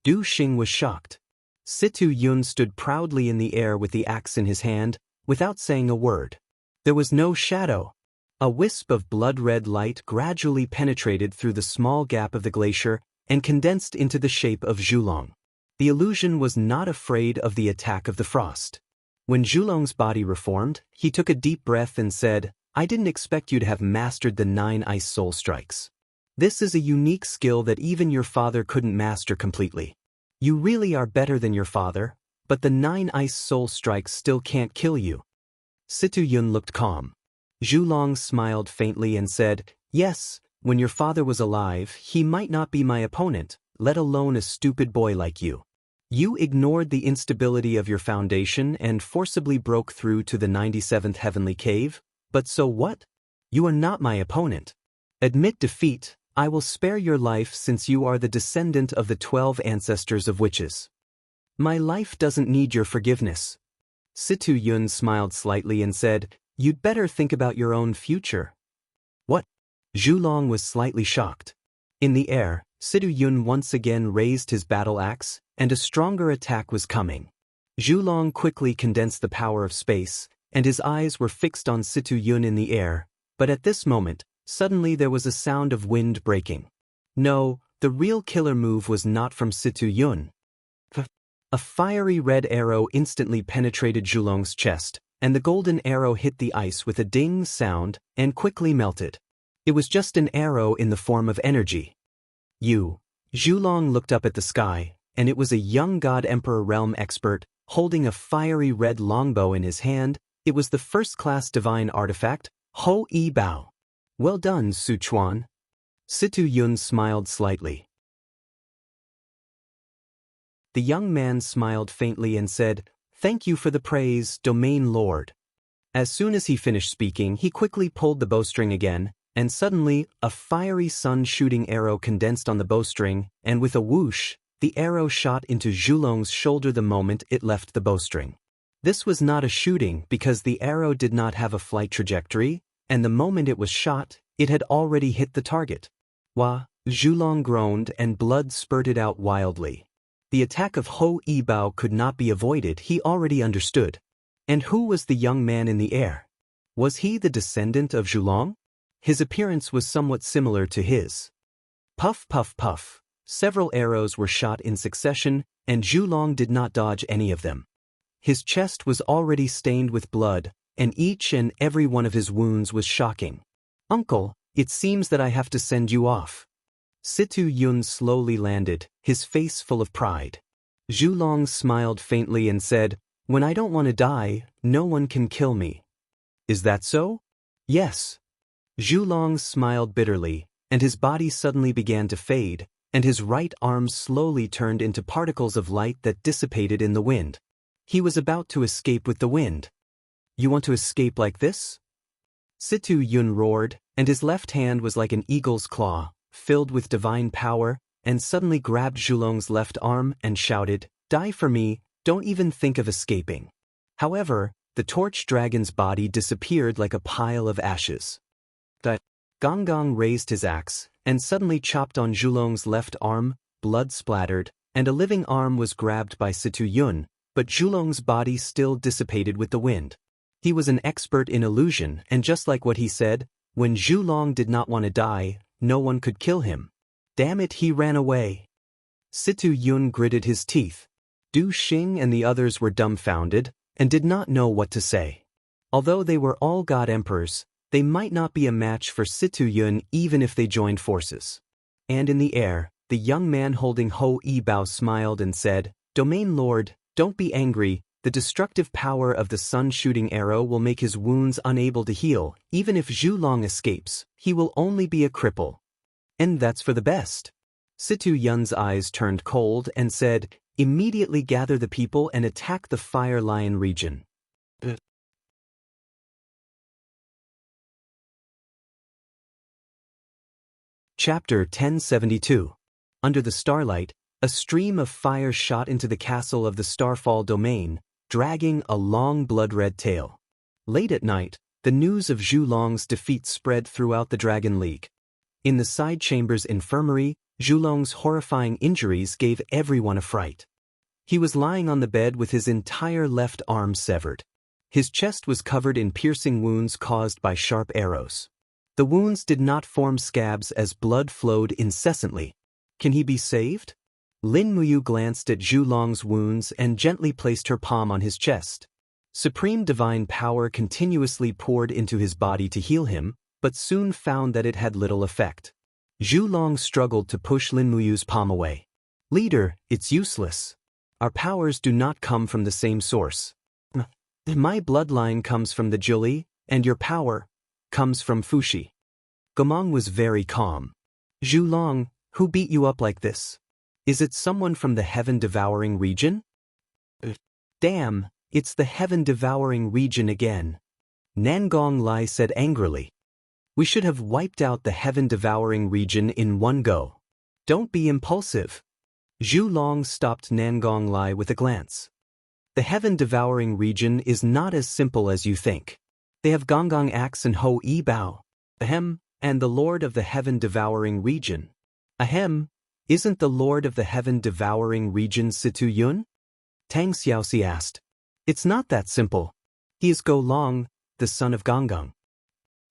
S1: Du Xing was shocked. Situ Yun stood proudly in the air with the axe in his hand, without saying a word. There was no shadow. A wisp of blood-red light gradually penetrated through the small gap of the glacier and condensed into the shape of Zhulong. The illusion was not afraid of the attack of the frost. When Zhulong's body reformed, he took a deep breath and said, "I didn't expect you to have mastered the 9 ice soul strikes." This is a unique skill that even your father couldn't master completely. You really are better than your father, but the 9 ice soul strikes still can't kill you. Situ Yun looked calm. Zhulong smiled faintly and said, yes, when your father was alive, he might not be my opponent, let alone a stupid boy like you. You ignored the instability of your foundation and forcibly broke through to the 97th heavenly cave, but so what? You are not my opponent. Admit defeat, I will spare your life since you are the descendant of the 12 ancestors of witches. My life doesn't need your forgiveness. Situ Yun smiled slightly and said, you'd better think about your own future. What? Zhulong was slightly shocked. In the air, Situ Yun once again raised his battle axe, and a stronger attack was coming. Zhulong quickly condensed the power of space, and his eyes were fixed on Situ Yun in the air, but at this moment, suddenly there was a sound of wind breaking. No, the real killer move was not from Situ Yun. A fiery red arrow instantly penetrated Zhulong's chest, and the golden arrow hit the ice with a ding sound and quickly melted. It was just an arrow in the form of energy. Zhulong looked up at the sky, and it was a young God Emperor realm expert, holding a fiery red longbow in his hand. It was the first-class divine artifact, Ho Yi Bao. Well done, Su Chuan. Situ Yun smiled slightly. The young man smiled faintly and said, thank you for the praise, Domain Lord. As soon as he finished speaking, he quickly pulled the bowstring again, and suddenly, a fiery sun-shooting arrow condensed on the bowstring, and with a whoosh, the arrow shot into Zhulong's shoulder the moment it left the bowstring. This was not a shooting because the arrow did not have a flight trajectory, and the moment it was shot, it had already hit the target. Wah! Zhulong groaned and blood spurted out wildly. The attack of Ho Yi Bao could not be avoided, he already understood. And who was the young man in the air? Was he the descendant of Zhulong? His appearance was somewhat similar to his. Puff, puff, puff. Several arrows were shot in succession, and Zhulong did not dodge any of them. His chest was already stained with blood, and each and every one of his wounds was shocking. Uncle, it seems that I have to send you off. Situ Yun slowly landed, his face full of pride. Zhulong smiled faintly and said, when I don't want to die, no one can kill me. Is that so? Yes. Zhulong smiled bitterly, and his body suddenly began to fade, and his right arm slowly turned into particles of light that dissipated in the wind. He was about to escape with the wind. You want to escape like this? Situ Yun roared, and his left hand was like an eagle's claw, filled with divine power, and suddenly grabbed Zhulong's left arm and shouted, die for me, don't even think of escaping. However, the torch dragon's body disappeared like a pile of ashes. Gong Gong raised his axe, and suddenly chopped on Zhulong's left arm, blood splattered, and a living arm was grabbed by Situ Yun, but Zhulong's body still dissipated with the wind. He was an expert in illusion, and just like what he said, when Zhulong did not want to die, no one could kill him. Damn it, he ran away. Situ Yun gritted his teeth. Du Xing and the others were dumbfounded, and did not know what to say. Although they were all God Emperors, they might not be a match for Situ Yun even if they joined forces. And in the air, the young man holding Ho Yi Bao smiled and said, Domain Lord, don't be angry, the destructive power of the sun-shooting arrow will make his wounds unable to heal. Even if Zhulong escapes, he will only be a cripple. And that's for the best. Situ Yun's eyes turned cold and said, immediately gather the people and attack the Fire Lion region. Chapter 1072. Under the starlight, a stream of fire shot into the castle of the Starfall domain, dragging a long blood-red tail. Late at night, the news of Zhulong's defeat spread throughout the Dragon League. In the side chamber's infirmary, Zhulong's horrifying injuries gave everyone a fright. He was lying on the bed with his entire left arm severed. His chest was covered in piercing wounds caused by sharp arrows. The wounds did not form scabs as blood flowed incessantly. Can he be saved? Lin Muyu glanced at Zhulong's wounds and gently placed her palm on his chest. Supreme divine power continuously poured into his body to heal him, but soon found that it had little effect. Zhu Long struggled to push Lin Muyu's palm away. Leader, it's useless. Our powers do not come from the same source. My bloodline comes from the Juli, and your power comes from Fuxi. Gomang was very calm. Zhu Long, who beat you up like this? Is it someone from the heaven-devouring region? Damn, it's the heaven-devouring region again. Nangong Lai said angrily. We should have wiped out the heaven-devouring region in one go. Don't be impulsive. Zhu Long stopped Nangong Lai with a glance. The heaven-devouring region is not as simple as you think. They have Gonggong Axe and Ho Yi Bao. Ahem, and the Lord of the heaven-devouring region. Ahem, isn't the Lord of the heaven-devouring region Situ Yun? Tang Xiaoxi asked. It's not that simple. He is Go Long, the son of Gonggong.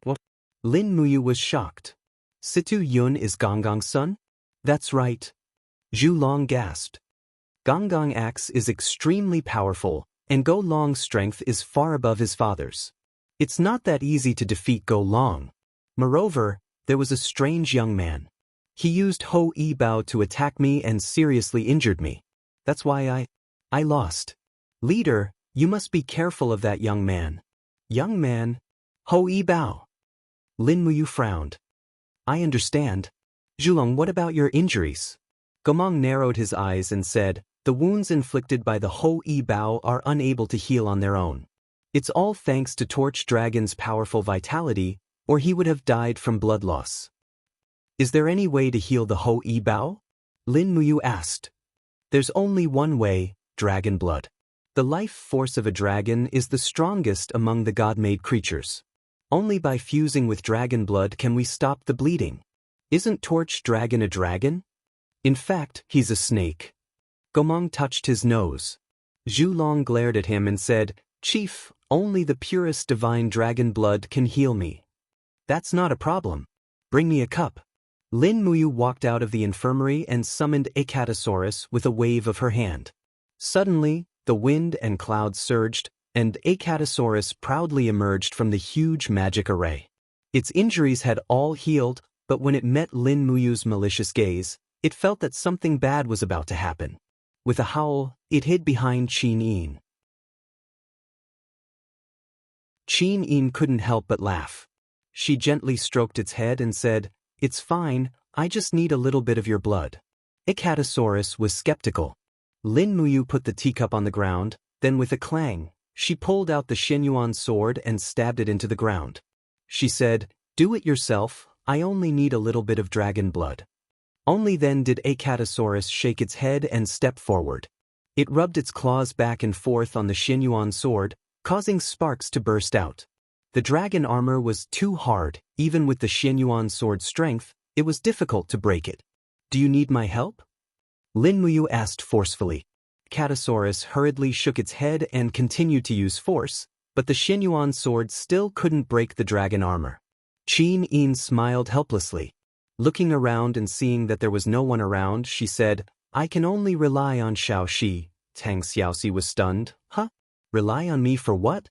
S1: What? Lin Muyu was shocked. Situ Yun is Gonggong's son? That's right. Zhu Long gasped. Gonggong Axe is extremely powerful, and Go Long's strength is far above his father's. It's not that easy to defeat Go Long. Moreover, there was a strange young man. He used Ho Yi Bao to attack me and seriously injured me. That's why I lost. Leader, you must be careful of that young man. Young man? Ho Yi Bao. Lin Muyu frowned. I understand. Zhulong, what about your injuries? Gomang narrowed his eyes and said, the wounds inflicted by the Ho Yi Bao are unable to heal on their own. It's all thanks to Torch Dragon's powerful vitality, or he would have died from blood loss. Is there any way to heal the Ho Yi Bao? Lin Muyu asked. There's only one way, dragon blood. The life force of a dragon is the strongest among the god-made creatures. Only by fusing with dragon blood can we stop the bleeding. Isn't Torch Dragon a dragon? In fact, he's a snake. Gomang touched his nose. Zhu Long glared at him and said, Chief, only the purest divine dragon blood can heal me. That's not a problem. Bring me a cup. Lin Muyu walked out of the infirmary and summoned Acatosaurus with a wave of her hand. Suddenly, the wind and clouds surged, and Acatosaurus proudly emerged from the huge magic array. Its injuries had all healed, but when it met Lin Muyu's malicious gaze, it felt that something bad was about to happen. With a howl, it hid behind Qin Yin. Qin Yin couldn't help but laugh. She gently stroked its head and said, It's fine, I just need a little bit of your blood. Acatosaurus was skeptical. Lin Muyu put the teacup on the ground, then with a clang, she pulled out the Xianyuan sword and stabbed it into the ground. She said, Do it yourself, I only need a little bit of dragon blood. Only then did Acatosaurus shake its head and step forward. It rubbed its claws back and forth on the Xianyuan sword, causing sparks to burst out. The dragon armor was too hard, even with the Xianyuan sword's strength, it was difficult to break it. Do you need my help? Lin Muyu asked forcefully. Acatosaurus hurriedly shook its head and continued to use force, but the Xianyuan sword still couldn't break the dragon armor. Qin Yin smiled helplessly. Looking around and seeing that there was no one around, she said, I can only rely on Xiaoxi. Tang Xiaoxi was stunned. Huh? Rely on me for what?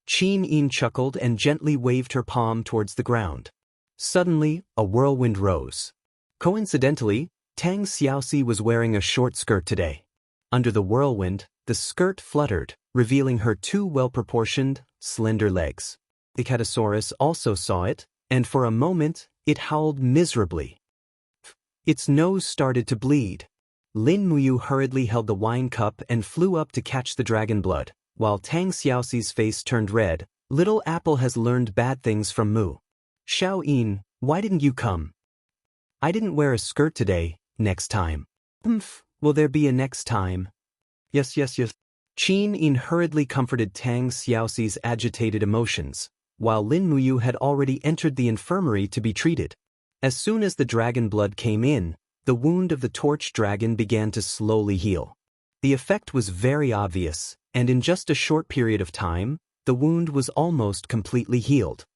S1: Qin Yin chuckled and gently waved her palm towards the ground. Suddenly, a whirlwind rose. Coincidentally, Tang Xiaoxi was wearing a short skirt today. Under the whirlwind, the skirt fluttered, revealing her two well-proportioned, slender legs. The Acatosaurus also saw it, and for a moment, it howled miserably. Its nose started to bleed. Lin Muyu hurriedly held the wine cup and flew up to catch the dragon blood, while Tang Xiaoxi's face turned red. Little Apple has learned bad things from Mu. Xiao Yin, why didn't you come? I didn't wear a skirt today, next time. Will there be a next time? Yes. Qin Yin hurriedly comforted Tang Xiaoxi's agitated emotions, while Lin Muyu had already entered the infirmary to be treated. As soon as the dragon blood came in, the wound of the torch dragon began to slowly heal. The effect was very obvious, and in just a short period of time, the wound was almost completely healed.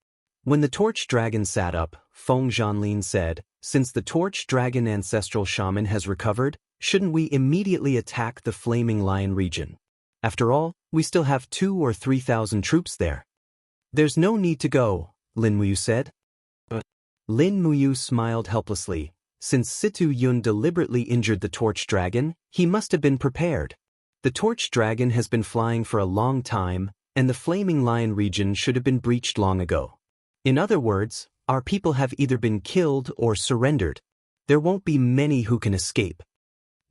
S1: When the torch dragon sat up, Feng Zhanlin said, Since the torch dragon ancestral shaman has recovered, shouldn't we immediately attack the Flaming Lion region? After all, we still have 2,000 or 3,000 troops there. There's no need to go, Lin Muyu said. But Lin Muyu smiled helplessly. Since Situ Yun deliberately injured the torch dragon, he must have been prepared. The torch dragon has been flying for a long time, and the flaming lion region should have been breached long ago. In other words, our people have either been killed or surrendered. There won't be many who can escape.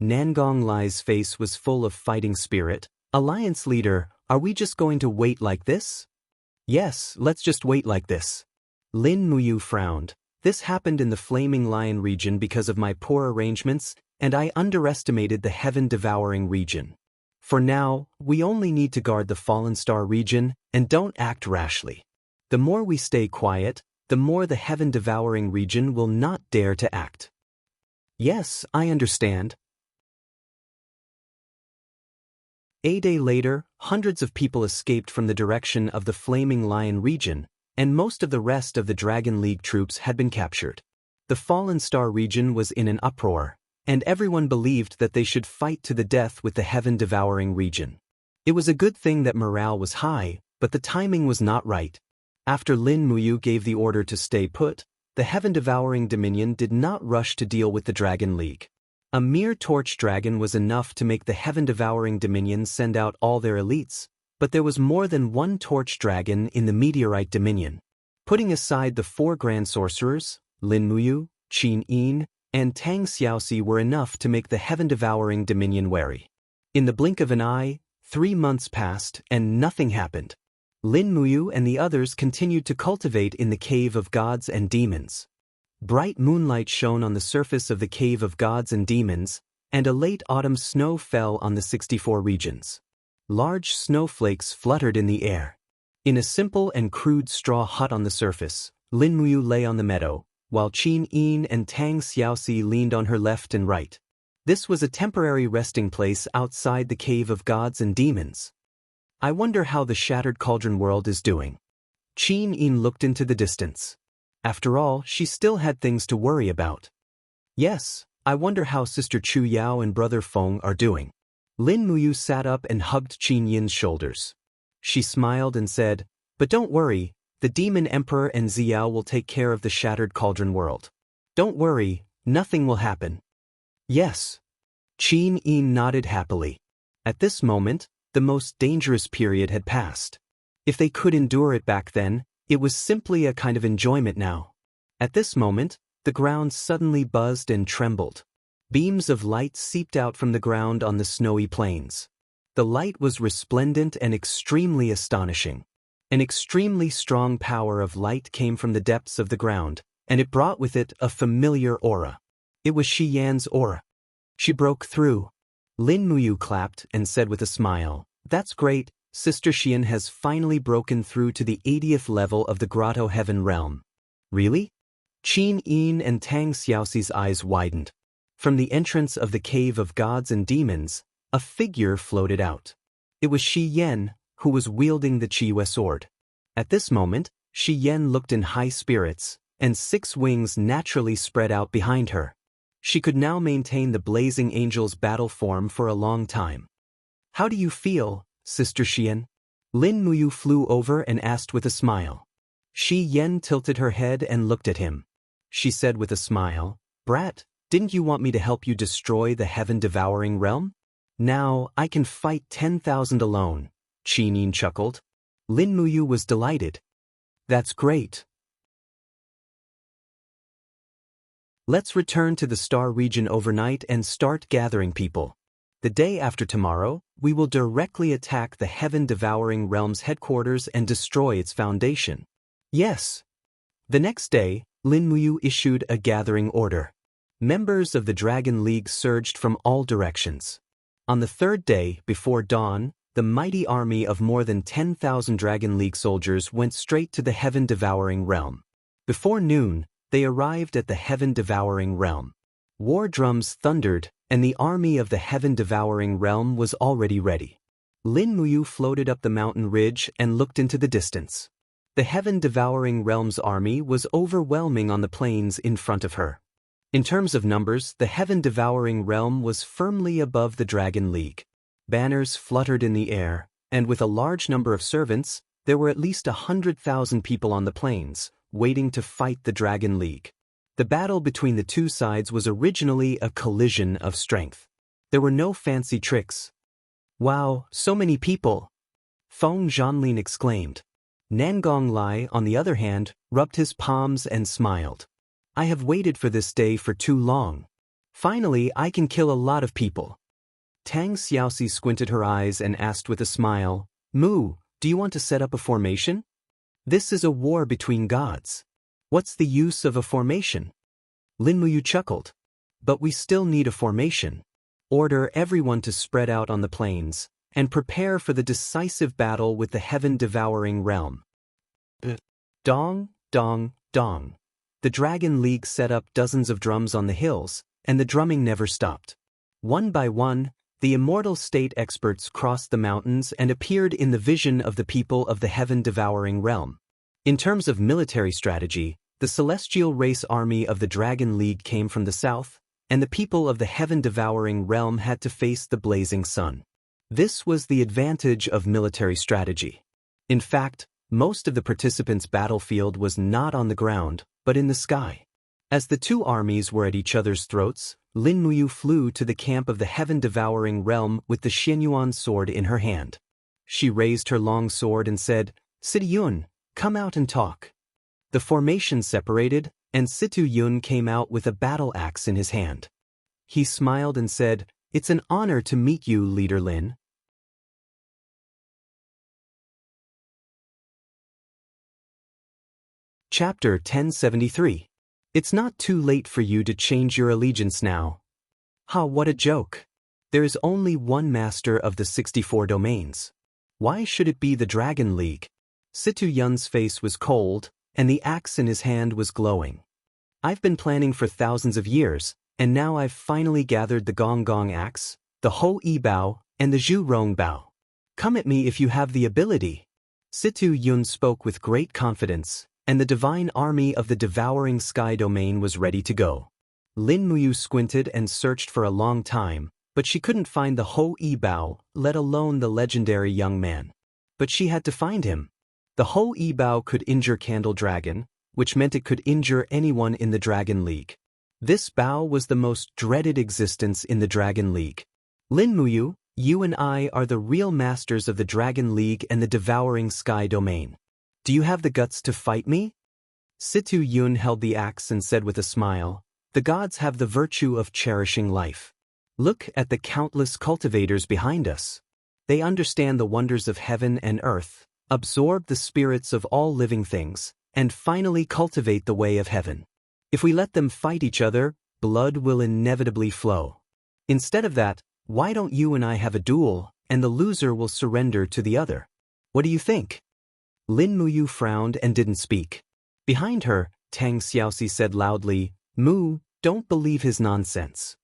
S1: Nangong Lai's face was full of fighting spirit. Alliance leader, are we just going to wait like this? Yes, let's just wait like this. Lin Muyu frowned. This happened in the Flaming Lion region because of my poor arrangements, and I underestimated the heaven-devouring region. For now, we only need to guard the Fallen Star region, and don't act rashly. The more we stay quiet, the more the heaven-devouring region will not dare to act. Yes, I understand. A day later, hundreds of people escaped from the direction of the Flaming Lion region, and most of the rest of the Dragon League troops had been captured. The Fallen Star region was in an uproar, and everyone believed that they should fight to the death with the heaven-devouring region. It was a good thing that morale was high, but the timing was not right. After Lin Muyu gave the order to stay put, the heaven-devouring dominion did not rush to deal with the Dragon League. A mere torch dragon was enough to make the heaven-devouring dominion send out all their elites, but there was more than one torch dragon in the meteorite dominion. Putting aside the 4 grand sorcerers, Lin Muyu, Qin Yin, and Tang Xiaoxi were enough to make the heaven-devouring dominion wary. In the blink of an eye, 3 months passed and nothing happened. Lin Muyu and the others continued to cultivate in the Cave of Gods and Demons. Bright moonlight shone on the surface of the Cave of Gods and Demons, and a late autumn snow fell on the 64 regions. Large snowflakes fluttered in the air. In a simple and crude straw hut on the surface, Lin Muyu lay on the meadow, while Qin Yin and Tang Xiaoxi leaned on her left and right. This was a temporary resting place outside the Cave of Gods and Demons. I wonder how the Shattered Cauldron world is doing. Qin Yin looked into the distance. After all, she still had things to worry about. Yes, I wonder how Sister Chu Yao and Brother Feng are doing. Lin Muyu sat up and hugged Qin Yin's shoulders. She smiled and said, "But don't worry, the Demon Emperor and Xiao will take care of the Shattered Cauldron world. Don't worry, nothing will happen." Yes. Qin Yin nodded happily. At this moment, the most dangerous period had passed. If they could endure it back then, it was simply a kind of enjoyment now. At this moment, the ground suddenly buzzed and trembled. Beams of light seeped out from the ground on the snowy plains. The light was resplendent and extremely astonishing. An extremely strong power of light came from the depths of the ground, and it brought with it a familiar aura. It was Shi Yan's aura. She broke through. Lin Muyu clapped and said with a smile, "That's great. Sister Xian has finally broken through to the 80th level of the Grotto Heaven realm." Really? Qin Yin and Tang Xiaoxi's eyes widened. From the entrance of the Cave of Gods and Demons, a figure floated out. It was Shi Yan, who was wielding the Qiyue sword. At this moment, Shi Yan looked in high spirits, and 6 wings naturally spread out behind her. She could now maintain the Blazing Angel's battle form for a long time. "How do you feel, Sister Xian?" Lin Muyu flew over and asked with a smile. Shi Yan tilted her head and looked at him. She said with a smile, "Brat, didn't you want me to help you destroy the heaven-devouring realm? Now I can fight 10,000 alone." Qin Yin chuckled. Lin Muyu was delighted. "That's great. Let's return to the Star region overnight and start gathering people. The day after tomorrow, we will directly attack the heaven-devouring realm's headquarters and destroy its foundation." Yes. The next day, Lin Muyu issued a gathering order. Members of the Dragon League surged from all directions. On the 3rd day, before dawn, the mighty army of more than 10,000 Dragon League soldiers went straight to the heaven-devouring realm. Before noon, they arrived at the heaven-devouring realm. War drums thundered, and the army of the heaven-devouring realm was already ready. Lin Muyu floated up the mountain ridge and looked into the distance. The heaven-devouring realm's army was overwhelming on the plains in front of her. In terms of numbers, the heaven-devouring realm was firmly above the Dragon League. Banners fluttered in the air, and with a large number of servants, there were at least 100,000 people on the plains, waiting to fight the Dragon League. The battle between the two sides was originally a collision of strength. There were no fancy tricks. "Wow, so many people!" Feng Zhanlin exclaimed. Nangong Lai, on the other hand, rubbed his palms and smiled. "I have waited for this day for too long. Finally, I can kill a lot of people." Tang Xiaoxi squinted her eyes and asked with a smile, "Mu, do you want to set up a formation? This is a war between gods. What's the use of a formation?" Lin Muyu chuckled. "But we still need a formation. Order everyone to spread out on the plains, and prepare for the decisive battle with the heaven-devouring realm." Dong, dong, dong. The Dragon League set up dozens of drums on the hills, and the drumming never stopped. One by one, the immortal state experts crossed the mountains and appeared in the vision of the people of the heaven-devouring realm. In terms of military strategy, the celestial race army of the Dragon League came from the south, and the people of the heaven-devouring realm had to face the blazing sun. This was the advantage of military strategy. In fact, most of the participants' battlefield was not on the ground, but in the sky. As the two armies were at each other's throats, Lin Muyu flew to the camp of the heaven-devouring realm with the Xianyuan sword in her hand. She raised her long sword and said, "Situ Yun, come out and talk." The formation separated, and Situ Yun came out with a battle axe in his hand. He smiled and said, "It's an honor to meet you, Leader Lin." Chapter 1073. It's not too late for you to change your allegiance now. Ha, what a joke. There is only one master of the 64 domains. Why should it be the Dragon League? Situ Yun's face was cold, and the axe in his hand was glowing. "I've been planning for thousands of years, and now I've finally gathered the Gong Gong axe, the Ho Yi Bao, and the Zhu Rong Bao. Come at me if you have the ability." Situ Yun spoke with great confidence, and the divine army of the devouring sky domain was ready to go. Lin Muyu squinted and searched for a long time, but she couldn't find the Ho Yi Bao, let alone the legendary young man. But she had to find him. The Ho Yi Bao could injure Candle Dragon, which meant it could injure anyone in the Dragon League. This Bao was the most dreaded existence in the Dragon League. "Lin Muyu, you and I are the real masters of the Dragon League and the devouring sky domain. Do you have the guts to fight me?" Situ Yun held the axe and said with a smile, "The gods have the virtue of cherishing life. Look at the countless cultivators behind us. They understand the wonders of heaven and earth, absorb the spirits of all living things, and finally cultivate the way of heaven. If we let them fight each other, blood will inevitably flow. Instead of that, why don't you and I have a duel, and the loser will surrender to the other? What do you think?" Lin Muyu frowned and didn't speak. Behind her, Tang Xiaoxi said loudly, "Mu, don't believe his nonsense."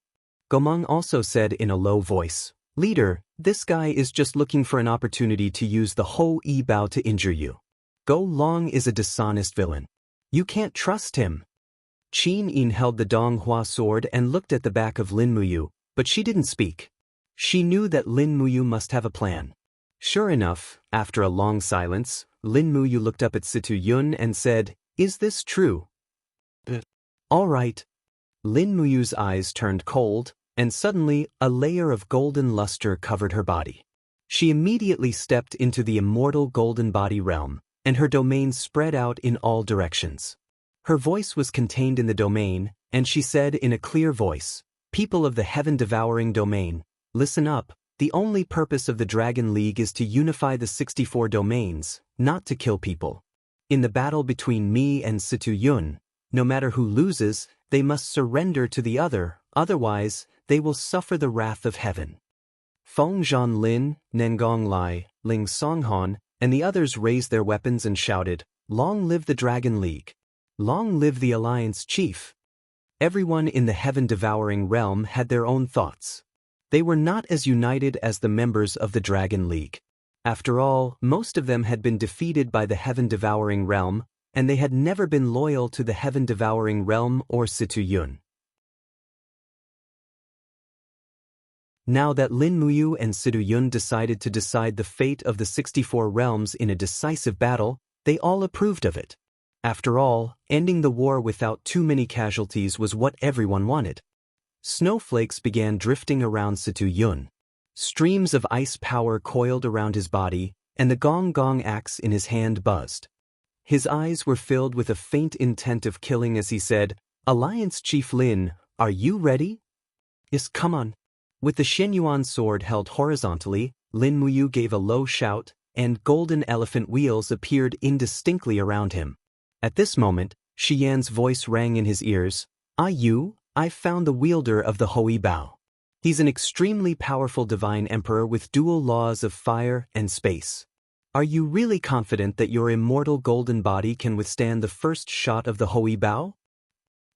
S1: Gomeng also said in a low voice, "Leader, this guy is just looking for an opportunity to use the Ho Yi Bao to injure you. Go Long is a dishonest villain. You can't trust him." Qin Yin held the Dong Hua sword and looked at the back of Lin Muyu, but she didn't speak. She knew that Lin Muyu must have a plan. Sure enough, after a long silence, Lin Muyu looked up at Situ Yun and said, "Is this true?" "All right." Lin Muyu's eyes turned cold, and suddenly a layer of golden luster covered her body. She immediately stepped into the immortal golden body realm, and her domain spread out in all directions. Her voice was contained in the domain, and she said in a clear voice, "People of the heaven-devouring domain, listen up. The only purpose of the Dragon League is to unify the 64 domains, not to kill people. In the battle between me and Situ Yun, no matter who loses, they must surrender to the other, otherwise, they will suffer the wrath of heaven." Feng Zhanlin, Nengong Lai, Ling Songhon, and the others raised their weapons and shouted, "Long live the Dragon League! Long live the Alliance Chief!" Everyone in the heaven-devouring realm had their own thoughts. They were not as united as the members of the Dragon League. After all, most of them had been defeated by the heaven-devouring realm, and they had never been loyal to the heaven-devouring realm or Situ Yun. Now that Lin Muyu and Situ Yun decided to decide the fate of the 64 realms in a decisive battle, they all approved of it. After all, ending the war without too many casualties was what everyone wanted. Snowflakes began drifting around Situ Yun. Streams of ice power coiled around his body, and the gong gong axe in his hand buzzed. His eyes were filled with a faint intent of killing as he said, "Alliance Chief Lin, are you ready?" "Yes, come on." With the Xianyuan sword held horizontally, Lin Muyu gave a low shout, and golden elephant wheels appeared indistinctly around him. At this moment, Shi Yan's voice rang in his ears, I've found the wielder of the Hui Bao. He's an extremely powerful divine emperor with dual laws of fire and space. Are you really confident that your immortal golden body can withstand the first shot of the Hui Bao?"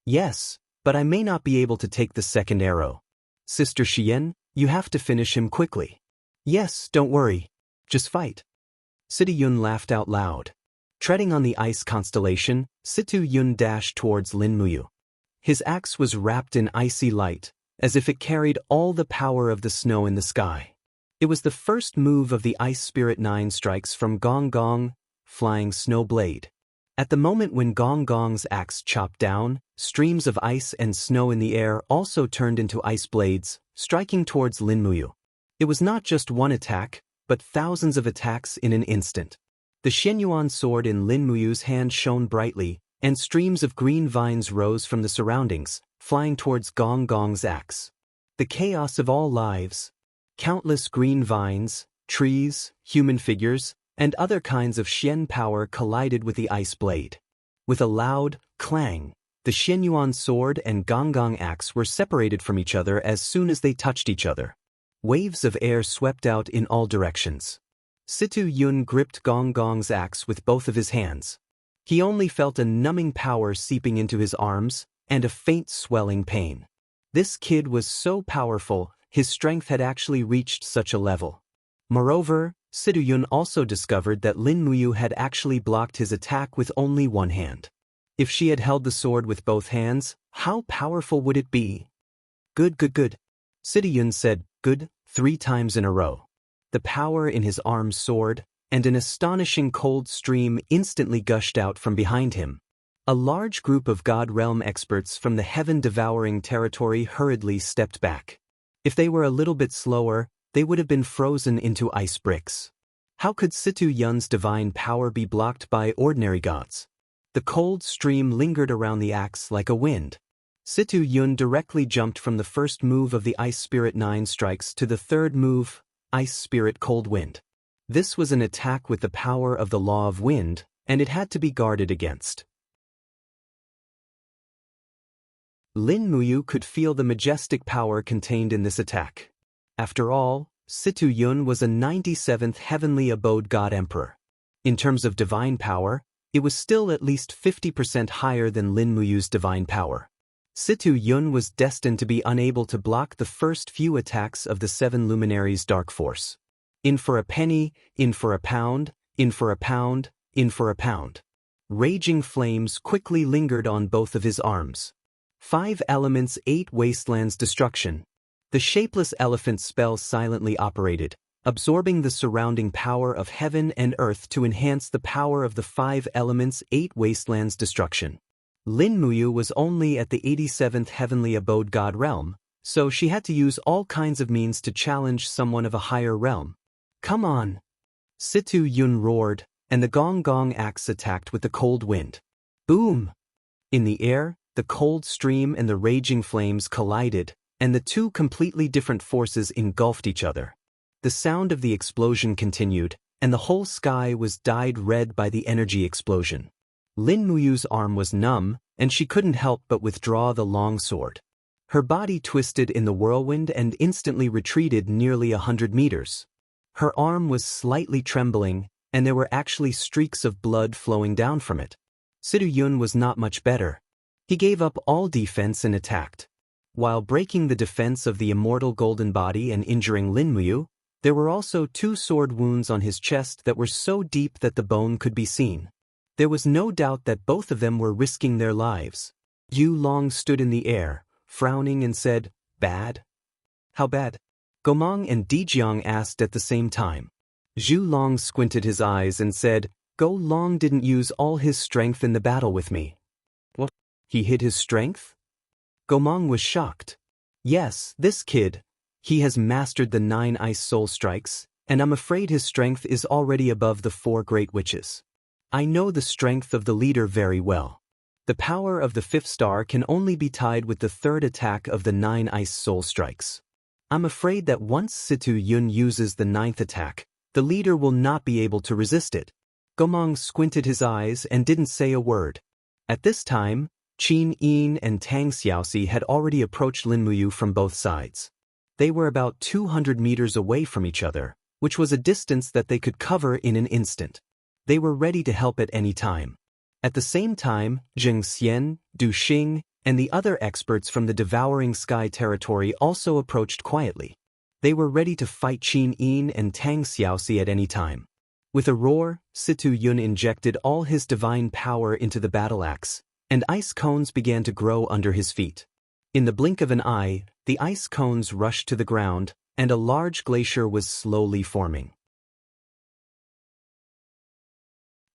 S1: "Yes, but I may not be able to take the second arrow. Sister Xian, you have to finish him quickly." "Yes, don't worry. Just fight." Situ Yun laughed out loud. Treading on the ice constellation, Situ Yun dashed towards Lin Muyu. His axe was wrapped in icy light, as if it carried all the power of the snow in the sky. It was the first move of the Ice Spirit 9 strikes from Gong Gong, Flying Snow Blade. At the moment when Gong Gong's axe chopped down, streams of ice and snow in the air also turned into ice blades, striking towards Lin Muyu. It was not just one attack, but thousands of attacks in an instant. The Xianyuan sword in Lin Muyu's hand shone brightly, and streams of green vines rose from the surroundings, flying towards Gong Gong's axe. The chaos of all lives. Countless green vines, trees, human figures, and other kinds of Xian power collided with the ice blade. With a loud clang, the Xianyuan sword and Gong Gong axe were separated from each other as soon as they touched each other. Waves of air swept out in all directions. Situ Yun gripped Gong Gong's axe with both of his hands. He only felt a numbing power seeping into his arms, and a faint swelling pain. This kid was so powerful, his strength had actually reached such a level. Moreover, Situ Yun also discovered that Lin Muyu had actually blocked his attack with only one hand. If she had held the sword with both hands, how powerful would it be? Good. Situ Yun said, "Good," 3 times in a row. The power in his arms soared, and an astonishing cold stream instantly gushed out from behind him. A large group of God Realm experts from the heaven-devouring territory hurriedly stepped back. If they were a little bit slower, they would have been frozen into ice bricks. How could Situ Yun's divine power be blocked by ordinary gods? The cold stream lingered around the axe like a wind. Situ Yun directly jumped from the first move of the Ice Spirit 9 strikes to the third move, Ice Spirit Cold Wind. This was an attack with the power of the law of wind, and it had to be guarded against. Lin Muyu could feel the majestic power contained in this attack. After all, Situ Yun was a 97th heavenly abode god emperor. In terms of divine power, it was still at least 50% higher than Lin Muyu's divine power. Situ Yun was destined to be unable to block the first few attacks of the 7 luminaries' dark force. In for a penny, in for a pound, in for a pound, in for a pound. Raging flames quickly lingered on both of his arms. 5 elements, 8 wastelands destruction. The shapeless elephant spell silently operated, absorbing the surrounding power of heaven and earth to enhance the power of the 5 elements, 8 wastelands destruction. Lin Muyu was only at the 87th heavenly abode god realm, so she had to use all kinds of means to challenge someone of a higher realm. "Come on!" Situ Yun roared, and the Gong Gong axe attacked with the cold wind. Boom! In the air, the cold stream and the raging flames collided, and the 2 completely different forces engulfed each other. The sound of the explosion continued, and the whole sky was dyed red by the energy explosion. Lin Muyu's arm was numb, and she couldn't help but withdraw the long sword. Her body twisted in the whirlwind and instantly retreated nearly 100 meters. Her arm was slightly trembling, and there were actually streaks of blood flowing down from it. Situ Yun was not much better. He gave up all defense and attacked. While breaking the defense of the immortal golden body and injuring Lin Muyu, there were also 2 sword wounds on his chest that were so deep that the bone could be seen. There was no doubt that both of them were risking their lives. Yu Long stood in the air, frowning and said, "Bad? How bad?" Gomang and Dijiang asked at the same time. Zhu Long squinted his eyes and said, Go Long didn't use all his strength in the battle with me. What? He hid his strength? Gomong was shocked. Yes, this kid. He has mastered the 9 ice soul strikes, and I'm afraid his strength is already above the 4 great witches. I know the strength of the leader very well. The power of the 5th star can only be tied with the 3rd attack of the 9 ice soul strikes. I'm afraid that once Situ Yun uses the 9th attack, the leader will not be able to resist it. Gomong squinted his eyes and didn't say a word. At this time, Qin Yin and Tang Xiaoxi had already approached Lin Muyu from both sides. They were about 200 meters away from each other, which was a distance that they could cover in an instant. They were ready to help at any time. At the same time, Zheng Xian, Du Xing, and the other experts from the Devouring Sky territory also approached quietly. They were ready to fight Qin Yin and Tang Xiaoxi at any time. With a roar, Situ Yun injected all his divine power into the battle axe, and ice cones began to grow under his feet. In the blink of an eye, the ice cones rushed to the ground, and a large glacier was slowly forming.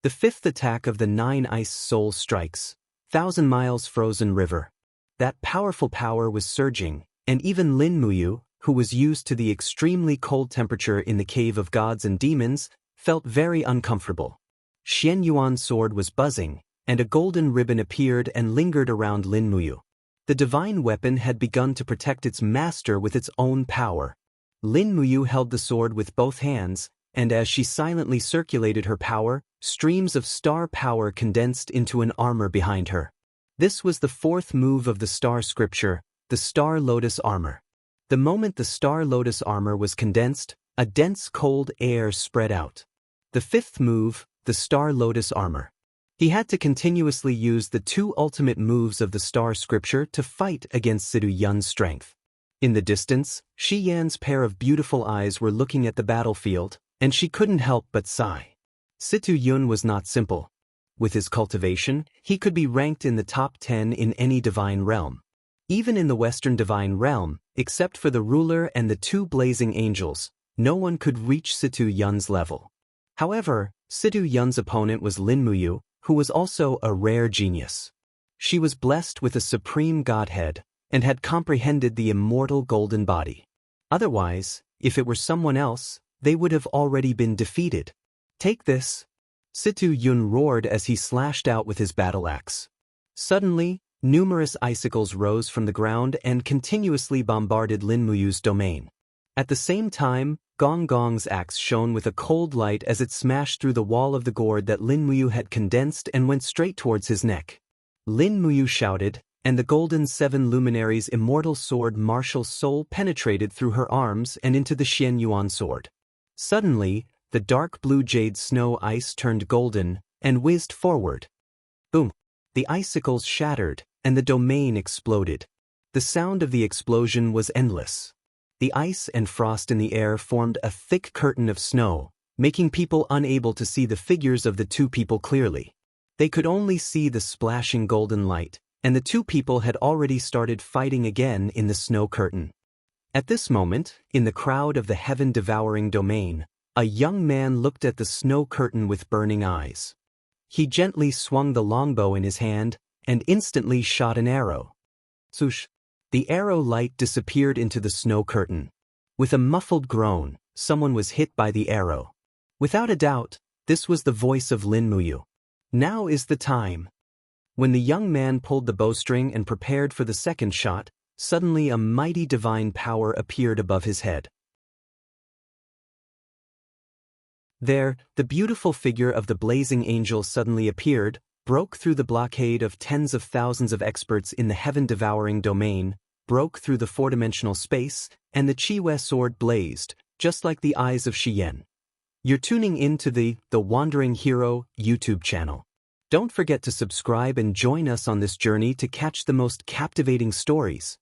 S1: The 5th attack of the 9 ice soul strikes, 1,000 miles frozen river. That powerful power was surging, and even Lin Muyu, who was used to the extremely cold temperature in the Cave of Gods and Demons, felt very uncomfortable. Xian Yuan's sword was buzzing, and a golden ribbon appeared and lingered around Lin Muyu. The divine weapon had begun to protect its master with its own power. Lin Muyu held the sword with both hands, and as she silently circulated her power, streams of star power condensed into an armor behind her. This was the 4th move of the star scripture, the Star Lotus Armor. The moment the Star Lotus Armor was condensed, a dense cold air spread out. The 5th move, the Star Lotus Armor. He had to continuously use the 2 ultimate moves of the Star Scripture to fight against Situ Yun's strength. In the distance, Shi Yan's pair of beautiful eyes were looking at the battlefield, and she couldn't help but sigh. Situ Yun was not simple. With his cultivation, he could be ranked in the top 10 in any divine realm. Even in the Western divine realm, except for the ruler and the 2 blazing angels, no one could reach Situ Yun's level. However, Situ Yun's opponent was Lin Muyu, who was also a rare genius. She was blessed with a supreme godhead, and had comprehended the immortal golden body. Otherwise, if it were someone else, they would have already been defeated. Take this! Situ Yun roared as he slashed out with his battle axe. Suddenly, numerous icicles rose from the ground and continuously bombarded Lin Muyu's domain. At the same time, Gong Gong's axe shone with a cold light as it smashed through the wall of the gourd that Lin Muyu had condensed and went straight towards his neck. Lin Muyu shouted, and the golden 7 luminaries' immortal sword martial soul penetrated through her arms and into the Xian Yuan sword. Suddenly, the dark blue jade snow ice turned golden and whizzed forward. Boom! The icicles shattered, and the domain exploded. The sound of the explosion was endless. The ice and frost in the air formed a thick curtain of snow, making people unable to see the figures of the 2 people clearly. They could only see the splashing golden light, and the 2 people had already started fighting again in the snow curtain. At this moment, in the crowd of the heaven-devouring domain, a young man looked at the snow curtain with burning eyes. He gently swung the longbow in his hand, and instantly shot an arrow. Swoosh! The arrow light disappeared into the snow curtain. With a muffled groan, someone was hit by the arrow. Without a doubt, this was the voice of Lin Muyu. Now is the time. When the young man pulled the bowstring and prepared for the second shot, suddenly a mighty divine power appeared above his head. There, the beautiful figure of the blazing angel suddenly appeared, broke through the blockade of tens of thousands of experts in the heaven-devouring domain, broke through the 4-dimensional space, and the Qi sword blazed, just like the eyes of Shi Yan. You're tuning in to the Wandering Hero YouTube channel. Don't forget to subscribe and join us on this journey to catch the most captivating stories.